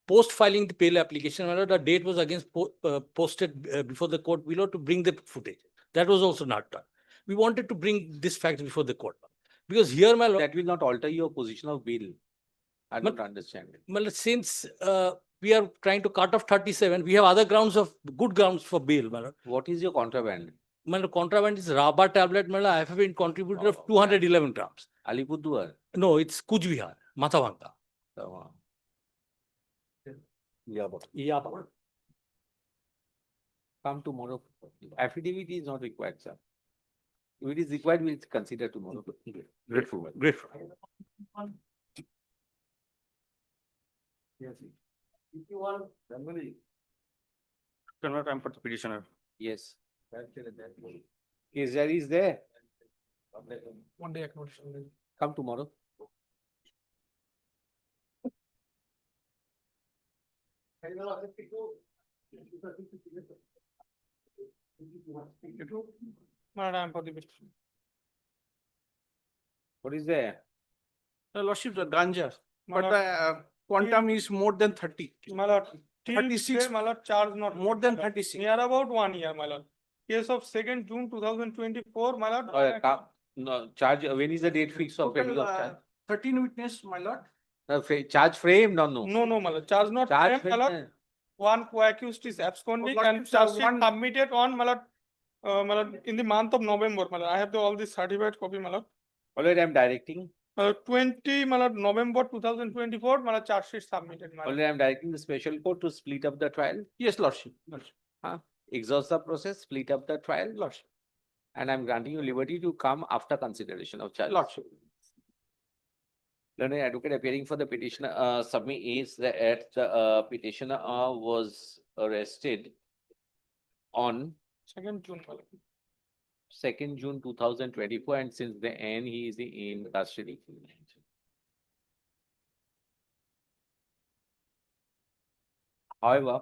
Post filing the bail application, my lord, the date was against posted before the court below to bring the footage. That was also not done. We wanted to bring this fact before the court. Because here, my lord. That will not alter your position of bail. I don't understand it. Well, since we are trying to cut off 37, we have other grounds of good grounds for bail, my lord. What is your contraband? My lord, contraband is rubber tablet, my lord. I have been contributor of 211 grams. Alipurduar? No, it's Kuch Bihar, Mathavanga. Yaba. Come tomorrow. Affidavit is not required, sir. If it is required, we'll consider tomorrow. Grateful. Grateful. Yes. If you want, family. Convert time for the petitioner. Yes. Is there? 1 day accommodation. Come tomorrow. Madam, for the petition. What is there? The Lordship, the ganja, but the quantum is more than 30. My lord, 36, my lord, charge not more than 36. near about 1 year, my lord. Case of 2nd June 2024, my lord. No, charge, when is the date fixed of Total, framing of charge? 13 witness, my lord. Charge frame? No. No, my lord, charge not Charge framed, my lord. frame. One co-accused is absconding Lordship, and sir, charge sheet one- submitted on, my lord, in the month of November, my lord. I have all this certified copy, my lord. Alright, I'm directing. 20, my lord, November 2024, my lord, charge sheet submitted, my lord. Already I'm directing the special court to split up the trial. Yes, Lordship. Exhaust the process, split up the trial. Lordship. And I'm granting you liberty to come after consideration of charge. Lordship. Learned advocate appearing for the petitioner submits that the petitioner was arrested on 2nd June, my lord. 2nd June 2024, and since the end he is in custody. However,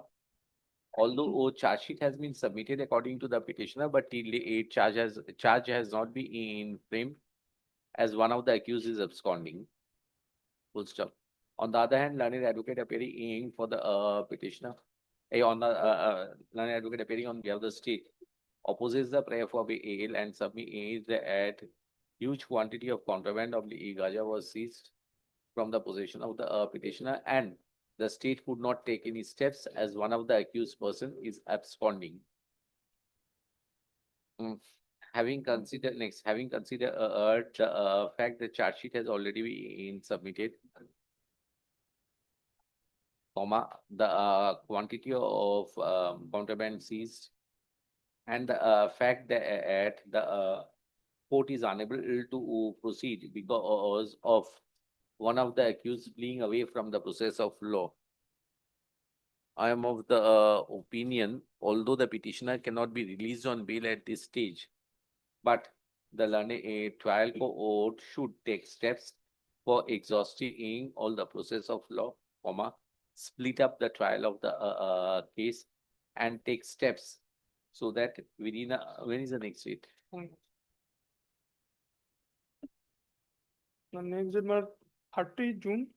although a charge sheet has been submitted according to the petitioner, but till date charge has not been framed, as one of the accused is absconding. Full stop. On the other hand, learned advocate appearing for the petitioner A on the learned advocate appearing on behalf of the state opposes the prayer for bail and submits that huge quantity of contraband of the gaja was seized from the possession of the petitioner, and the state could not take any steps as one of the accused person is absconding. Having considered the fact the charge sheet has already been submitted, the quantity of contraband seized, and the fact that the court is unable to proceed because of one of the accused fleeing away from the process of law. I am of the opinion, although the petitioner cannot be released on bail at this stage, but the trial court should take steps for exhausting all the process of law, split up the trial of the case and take steps so that within when is the next date? The next date, 30 June.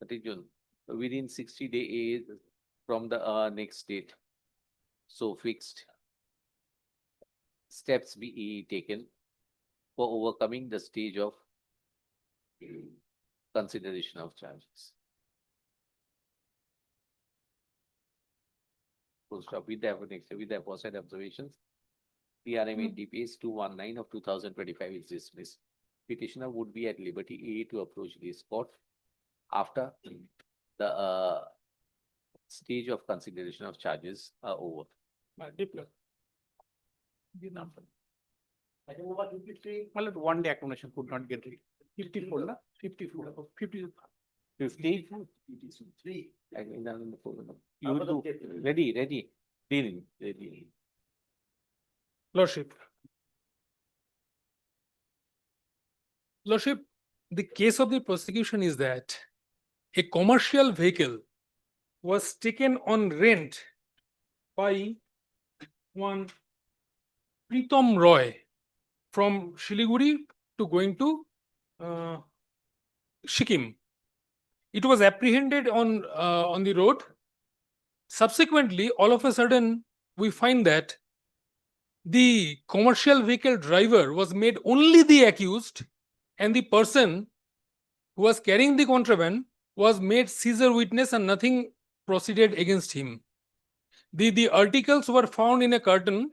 30 June. Within 60 days from the next date. So fixed. Steps be taken for overcoming the stage of consideration of charges. Full stop with the aforesaid observations. PRM NDPS 219 of 2025 is dismissed. Petitioner would be at liberty to approach this court after the stage of consideration of charges are over. One day accommodation could not get read. 54, na? 54, 50. 53. You will do. Ready. Ready. Lordship. Lordship, the case of the prosecution is that a commercial vehicle was taken on rent by one Pritam Roy from Siliguri to going to Sikkim. It was apprehended on the road. Subsequently, all of a sudden, we find that the commercial vehicle driver was made only the accused, and the person who was carrying the contraband was made seizure witness, and nothing proceeded against him. The articles were found in a carton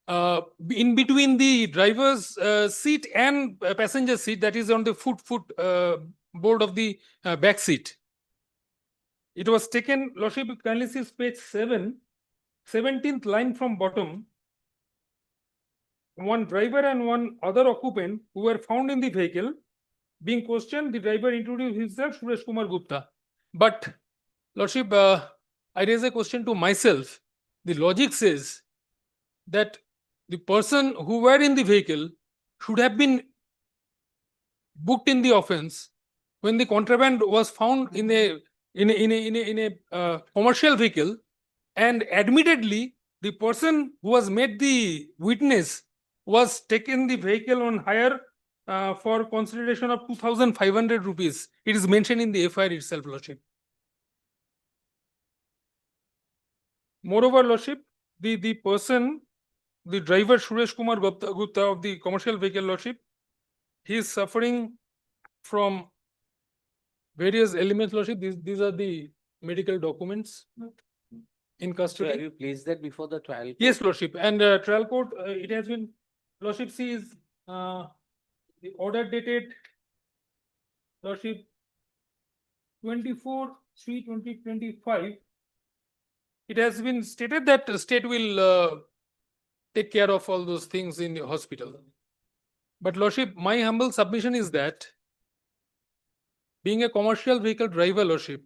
in between the driver's seat and passenger seat, that is on the footboard of the back seat. It was taken, Lordship, kindly see page 7, 17th line from bottom. One driver and one other occupant who were found in the vehicle being questioned, the driver introduced himself, Suresh Kumar Gupta. But, Lordship, I raise a question to myself. The logic says that the person who were in the vehicle should have been booked in the offense when the contraband was found in a commercial vehicle, and admittedly the person who was made the witness was taken the vehicle on hire for consideration of 2,500 rupees. It is mentioned in the FIR itself, Lordship. Moreover, Lordship, the person, the driver Suresh Kumar Gupta of the commercial vehicle, Lordship, he is suffering from various elements, Lordship. These are the medical documents in custody. So have you placed that before the trial court? Yes, Lordship. And trial court, it has been, Lordship sees the order dated, Lordship, 24/3/2025. It has been stated that the state will take care of all those things in the hospital. But Lordship, my humble submission is that being a commercial vehicle driver, Lordship,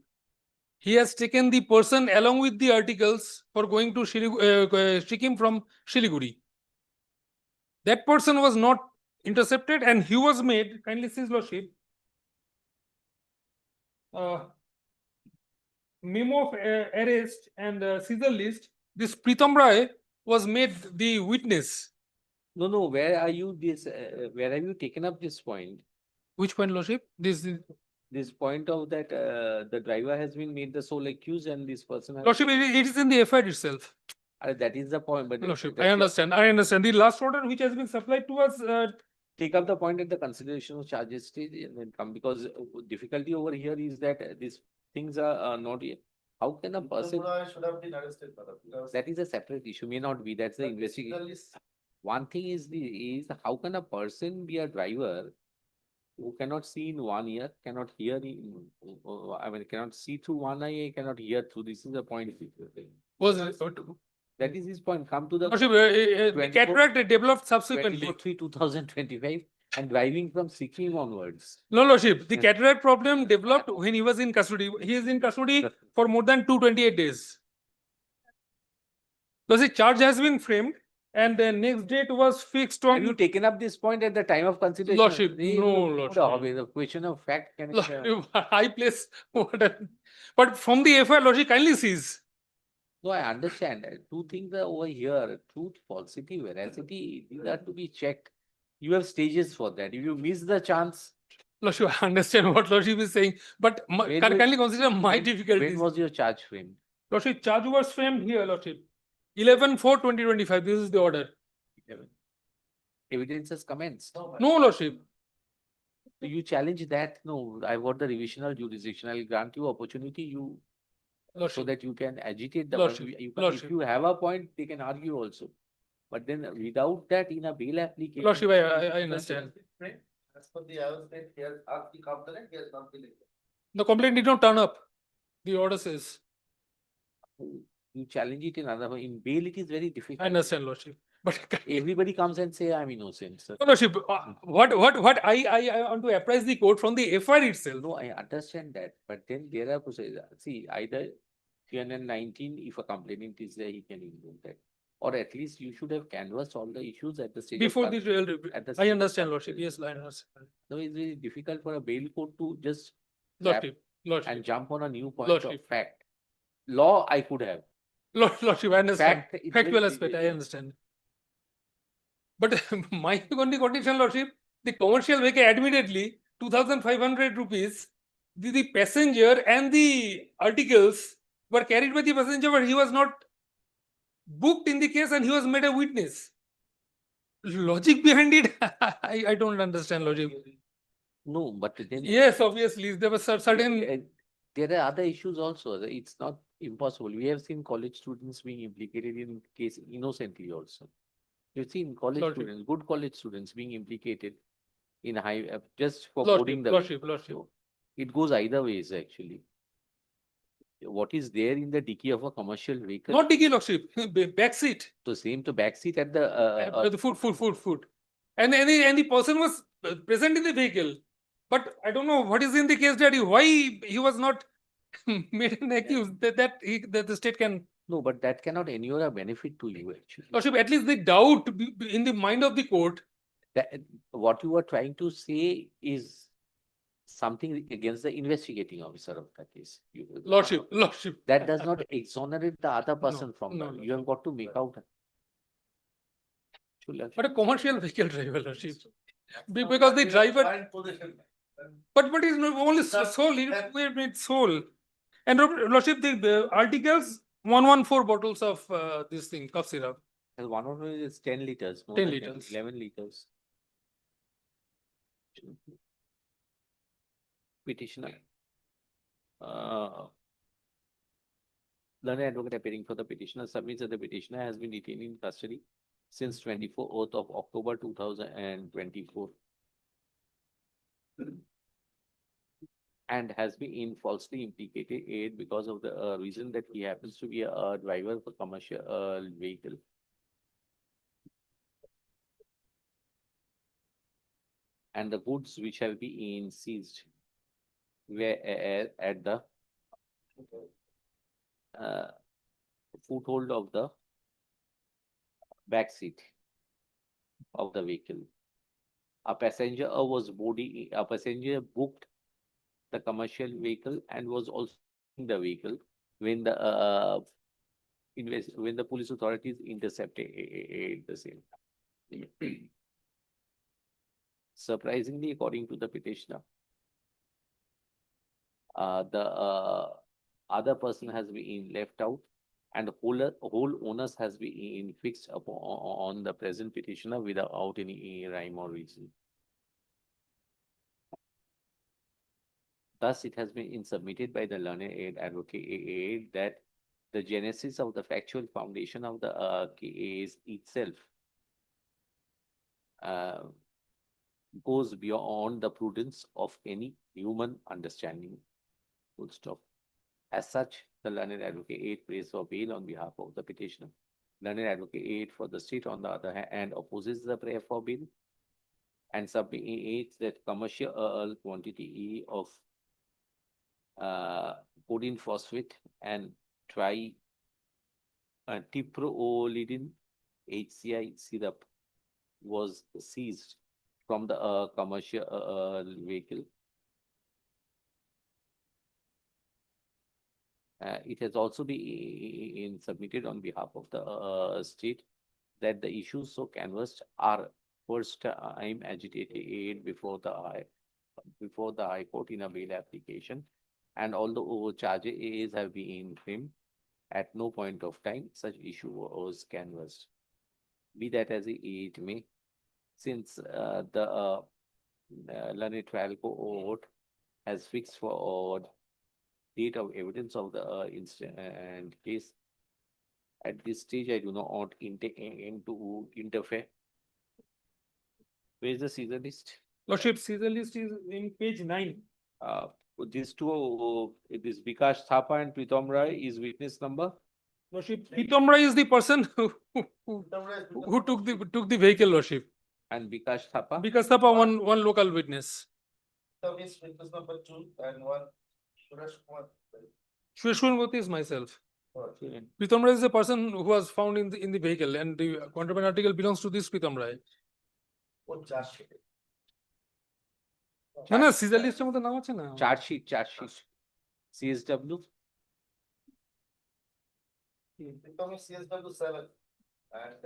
he has taken the person along with the articles for going to Sikkim from Siliguri. That person was not intercepted and he was made, kindly see, Lordship, memo of arrest and seizure list. This Pritam Roy was made the witness. No, where are you where have you taken up this point? Which point, Lordship? This is this point of that, the driver has been made the sole accused and this person has. Lordship, it is in the FIR itself. That is the point, but. Lordship, I understand. The last order which has been supplied to us, Take up the point at the consideration of charges stage and then come, because difficulty over here is that these things are not yet. How can a person? Should have been arrested, brother, because That is a separate issue, may not be, that's the investigation. One thing is how can a person be a driver who cannot see in 1 ear, cannot hear cannot see through one eye, cannot hear through, this is the point. That is his point, come to the. Lordship, cataract developed subsequently. 2025 and driving from Sikkim onwards. No, Lordship, the cataract problem developed when he was in custody. He is in custody for more than 228 days. Lordship, charge has been framed and the next date was fixed on. Have you taken up this point at the time of consideration? Lordship, no, Lordship. The question of fact can. Lordship, I place. But from the FIR, Lordship, kindly sees. No, I understand. Two things are over here, truth, falsity, veracity, these are to be checked. You have stages for that. If you miss the chance. Lordship, I understand what Lordship is saying, but kindly consider my difficulties. When was your charge framed? Lordship, charge was framed here, Lordship. 11/4/2025, this is the order. Evidence has commenced. No, Lordship. So you challenge that? No, I've got the revisional jurisdiction. I'll grant you opportunity, so that you can agitate the. Lordship, If you have a point, they can argue also. But then without that, in a bail application. Lordship, I understand. as per the state, he has asked the complainant, he has not been. The complaint did not turn up. The order says. You challenge it in other way. In bail, it is very difficult. I understand, Lordship. But everybody comes and say, I'm innocent. Sir. No, Lordship, what I want to apprise the court from the FIR itself. No, I understand that. But then there are procedures. See, either 319, if a complainant is there, he can invoke that. Or at least you should have canvassed all the issues at the stage. Before the trial. I understand, Lordship. Yes, I understand. No, it's very difficult for a bail court to just. Lordship. And jump on a new point of fact. Law, I could have. Lordship, I understand. Factual very aspect, I understand. But my only condition, Lordship, the commercial vehicle, admittedly, 2,500 rupees, the passenger and the articles were carried by the passenger, but he was not booked in the case and he was made a witness. Logic behind it, I don't understand logic. No, but then. Yes, obviously, there was certain. There are other issues also. It's not impossible. We have seen college students being implicated in case innocently also. You've seen college students, good college students being implicated in just for boarding the. Lordship. It goes either ways actually. What is there in the dicky of a commercial vehicle? Not dicky, Lordship, back seat. So same to back seat at the. The foot. And the person was present in the vehicle. But I don't know what is in the case study, why he was not made an accused that the state can. No, but that cannot ensure a benefit to you actually. Lordship, at least the doubt in the mind of the court. That what you are trying to say is something against the investigating officer of the case. Lordship. That does not exonerate the other person from that. No. You have got to make out. But a commercial vehicle driver, Lordship. Because the driver. But is only sole, it's sole. And Lordship, the articles, 114 bottles of this thing, cough syrup. And one of it is 10 liters. 10 liters. 11 liters. Petitioner. Learned advocate appearing for the petitioner submits that the petitioner has been detained in custody since 24th of October 2024. And has been falsely implicated because of the reason that he happens to be a driver for commercial vehicle. And the goods which have been seized were at the foothold of the back seat of the vehicle. A passenger booked the commercial vehicle and was also in the vehicle when the police authorities intercepted the same. Surprisingly, according to the petitioner, the other person has been left out, and whole onus has been fixed upon on the present petitioner without any rhyme or reason. Thus, it has been submitted by the learned advocate that the genesis of the factual foundation of the case itself goes beyond the prudence of any human understanding. Full stop. As such, the learned advocate prays for bail on behalf of the petitioner. Learned advocate for the state, on the other hand, opposes the prayer for bail and submits that commercial quantity of codeine phosphate and triprolidine HCI syrup was seized from the commercial vehicle. It has also been submitted on behalf of the state that the issues so canvassed are first time agitated before the High Court in a bail application, and although charges have been framed, at no point of time such issue was canvassed. Be that as it may, since the learned trial court has fixed for date of evidence of the incident and case, at this stage I do not intend to interfere. Where is the seizure list? Lordship, seizure list is in page 9. These two, this Bikash Thapa and Pritam Rai is witness number. Lordship, Pritam Rai is the person who took the vehicle, Lordship. And Bikash Thapa? Bikash Thapa, one local witness. Witness number 2 and 1. Shweshwan is myself. Pritam Rai is the person who was found in the vehicle, and the contraband article belongs to this Pritam Rai. না caesar লিস্টের মধ্যে নাম আছে না chargesheet CSW CSW 7 and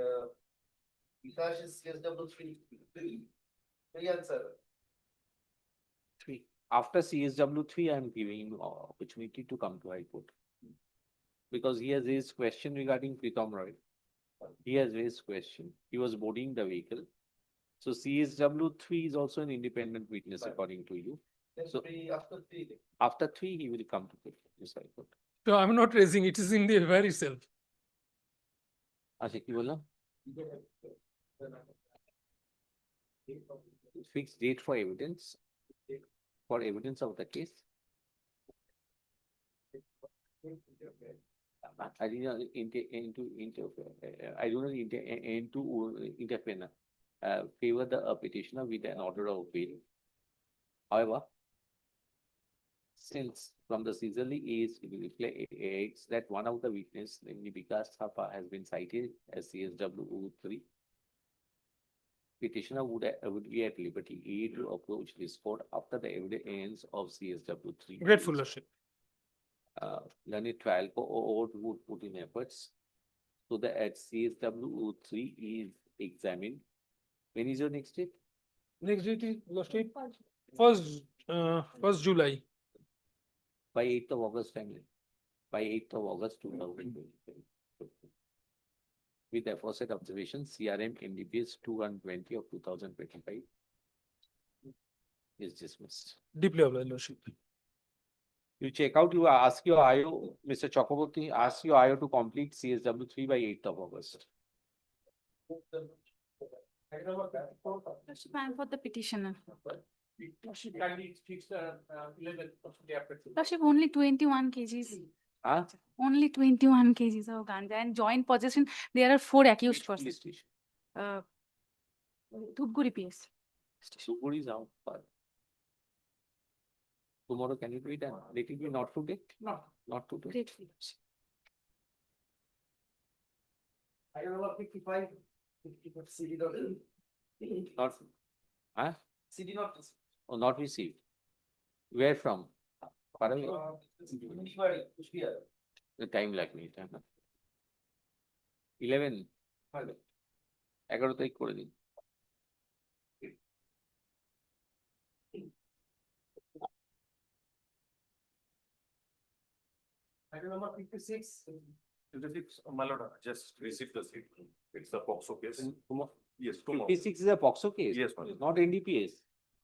Bikash is CSW 3 and 7. 3. After CSW 3, I am giving him opportunity to come to High Court because he has raised question regarding Pritam Roy. He has raised question. He was boarding the vehicle. So CSW 3 is also an independent witness according to you. So after 3, he will come to this High Court. So I'm not raising, it is in the affair itself. Acha ki bola? Fixed date for evidence of the case. I do not intend to interfere. Favor the petitioner with an order of bail. However, since from the seizure is reflects that one of the witness, namely Bikash Thapa, has been cited as CSW 3, petitioner would be at liberty to approach this court after the evidence of CSW 3. Grateful, Lordship. Learned trial court would put in efforts so that at CSW 3 is examined. When is your next date? Next date is, Lordship, 1st July. By 8th of August timeline. By 8th of August 2020. With aforesaid observation, CRM NDPS 220 of 2025 is dismissed. Deeply obliged, Lordship. You check out, you ask your IO, Mr. Chakraborty, ask your IO to complete CSW 3 by 8th of August. I'm for the petitioner. Lordship, only 21 kgs. Huh? Only 21 kgs of ganja and joint possession. There are 4 accused persons. Dhupguri PS. Dhupguri is out. Tomorrow can it be done? Let it be not today? No. Not today? Grateful. I don't know, 55. 55 CD not. Not, huh? CD not. Or not received? Where from? Far away? The time like me. 11. 11 তারিখ করে দিন। Item number 56. 56, my lord, just received the seat. It's a POXO case. Yes, tomorrow. 56 is a POXO case. Yes, my lord. Not NDPS.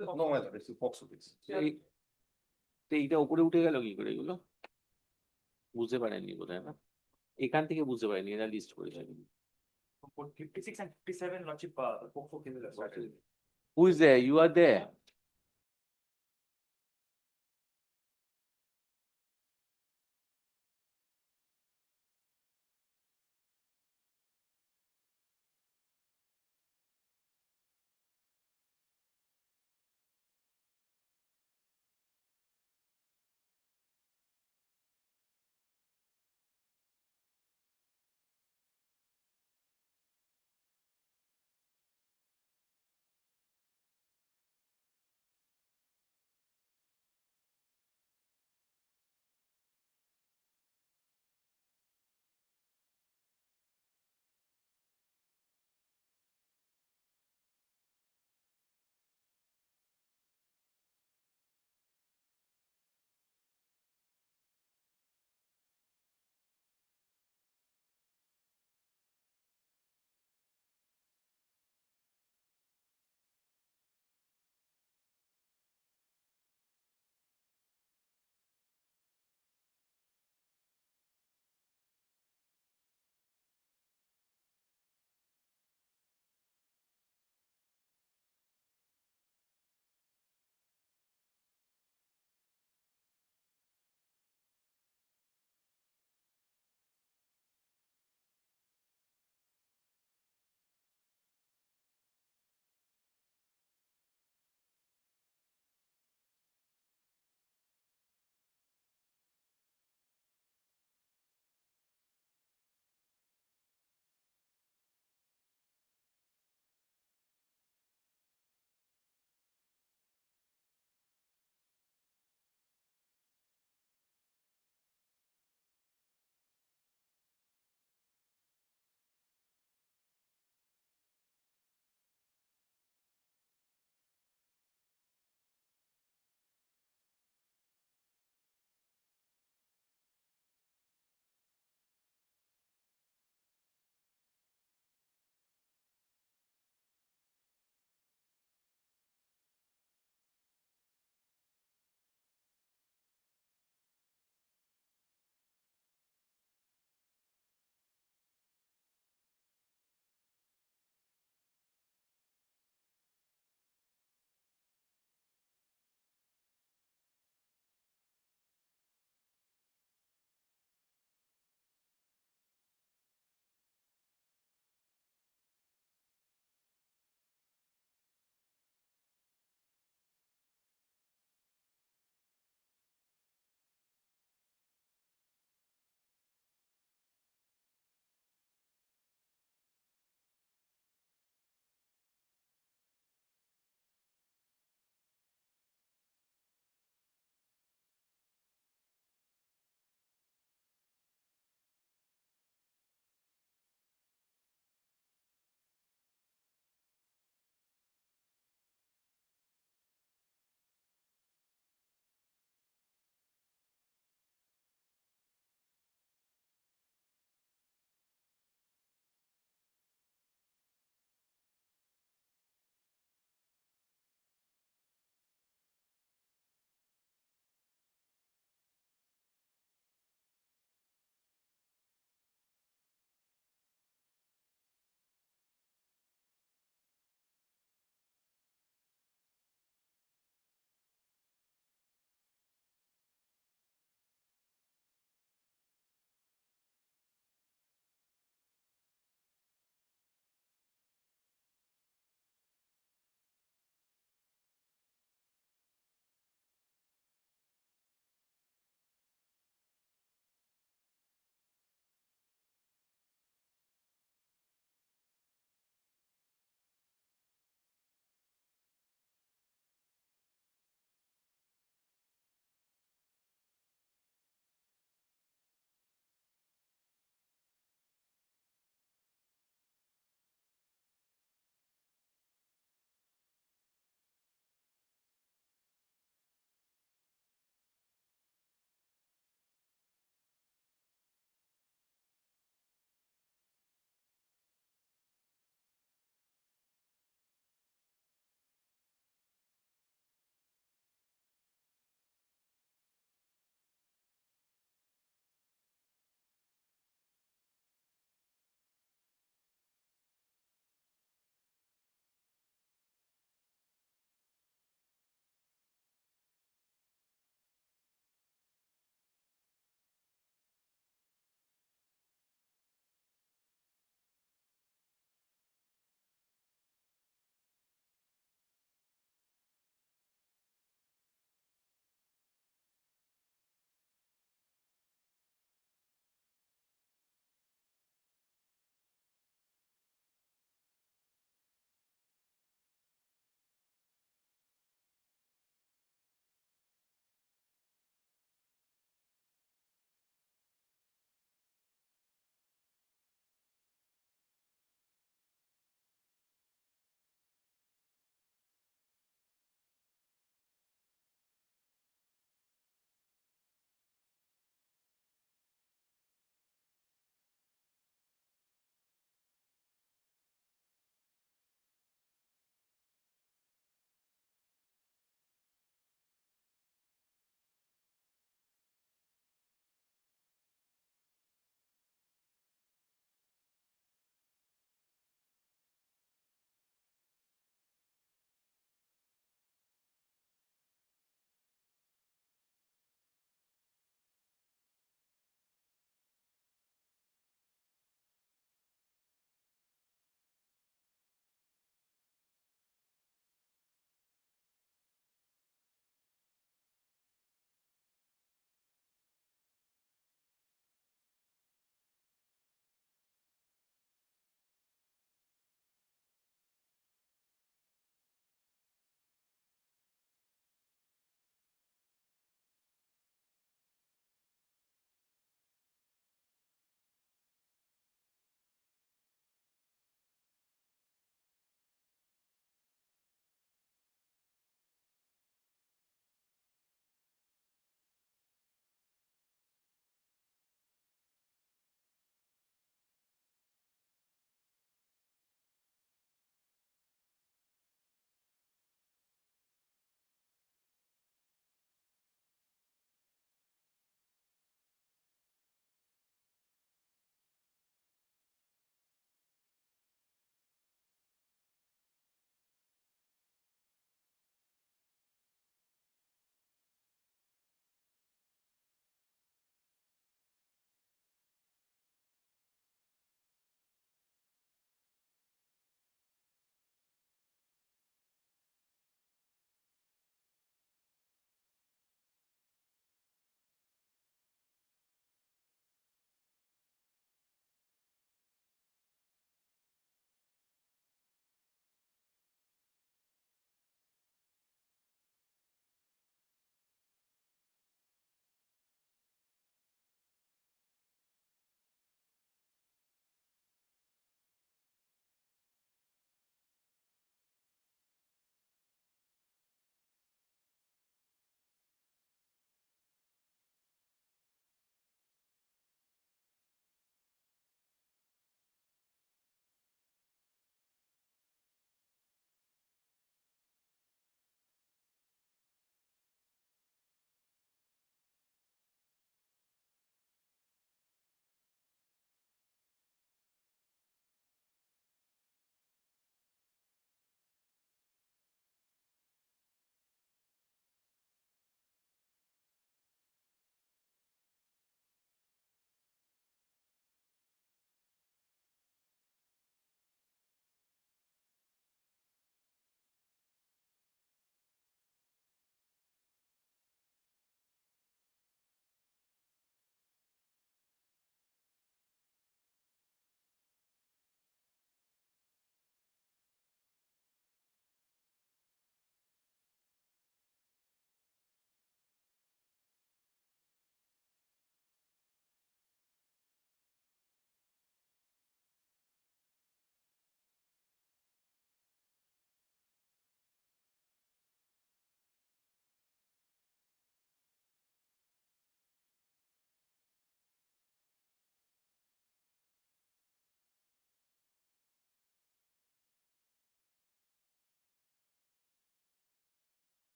No, my lord, it's a POXO case. তো এইটা উপরে উঠে গেল কি করে এগুলো? বুঝতে পারেননি বোধহয় না? এখান থেকে বুঝতে পারেনি, এরা লিস্ট করেছে। 56 and 57 lordship POXO cases as well. Who is there? You are there.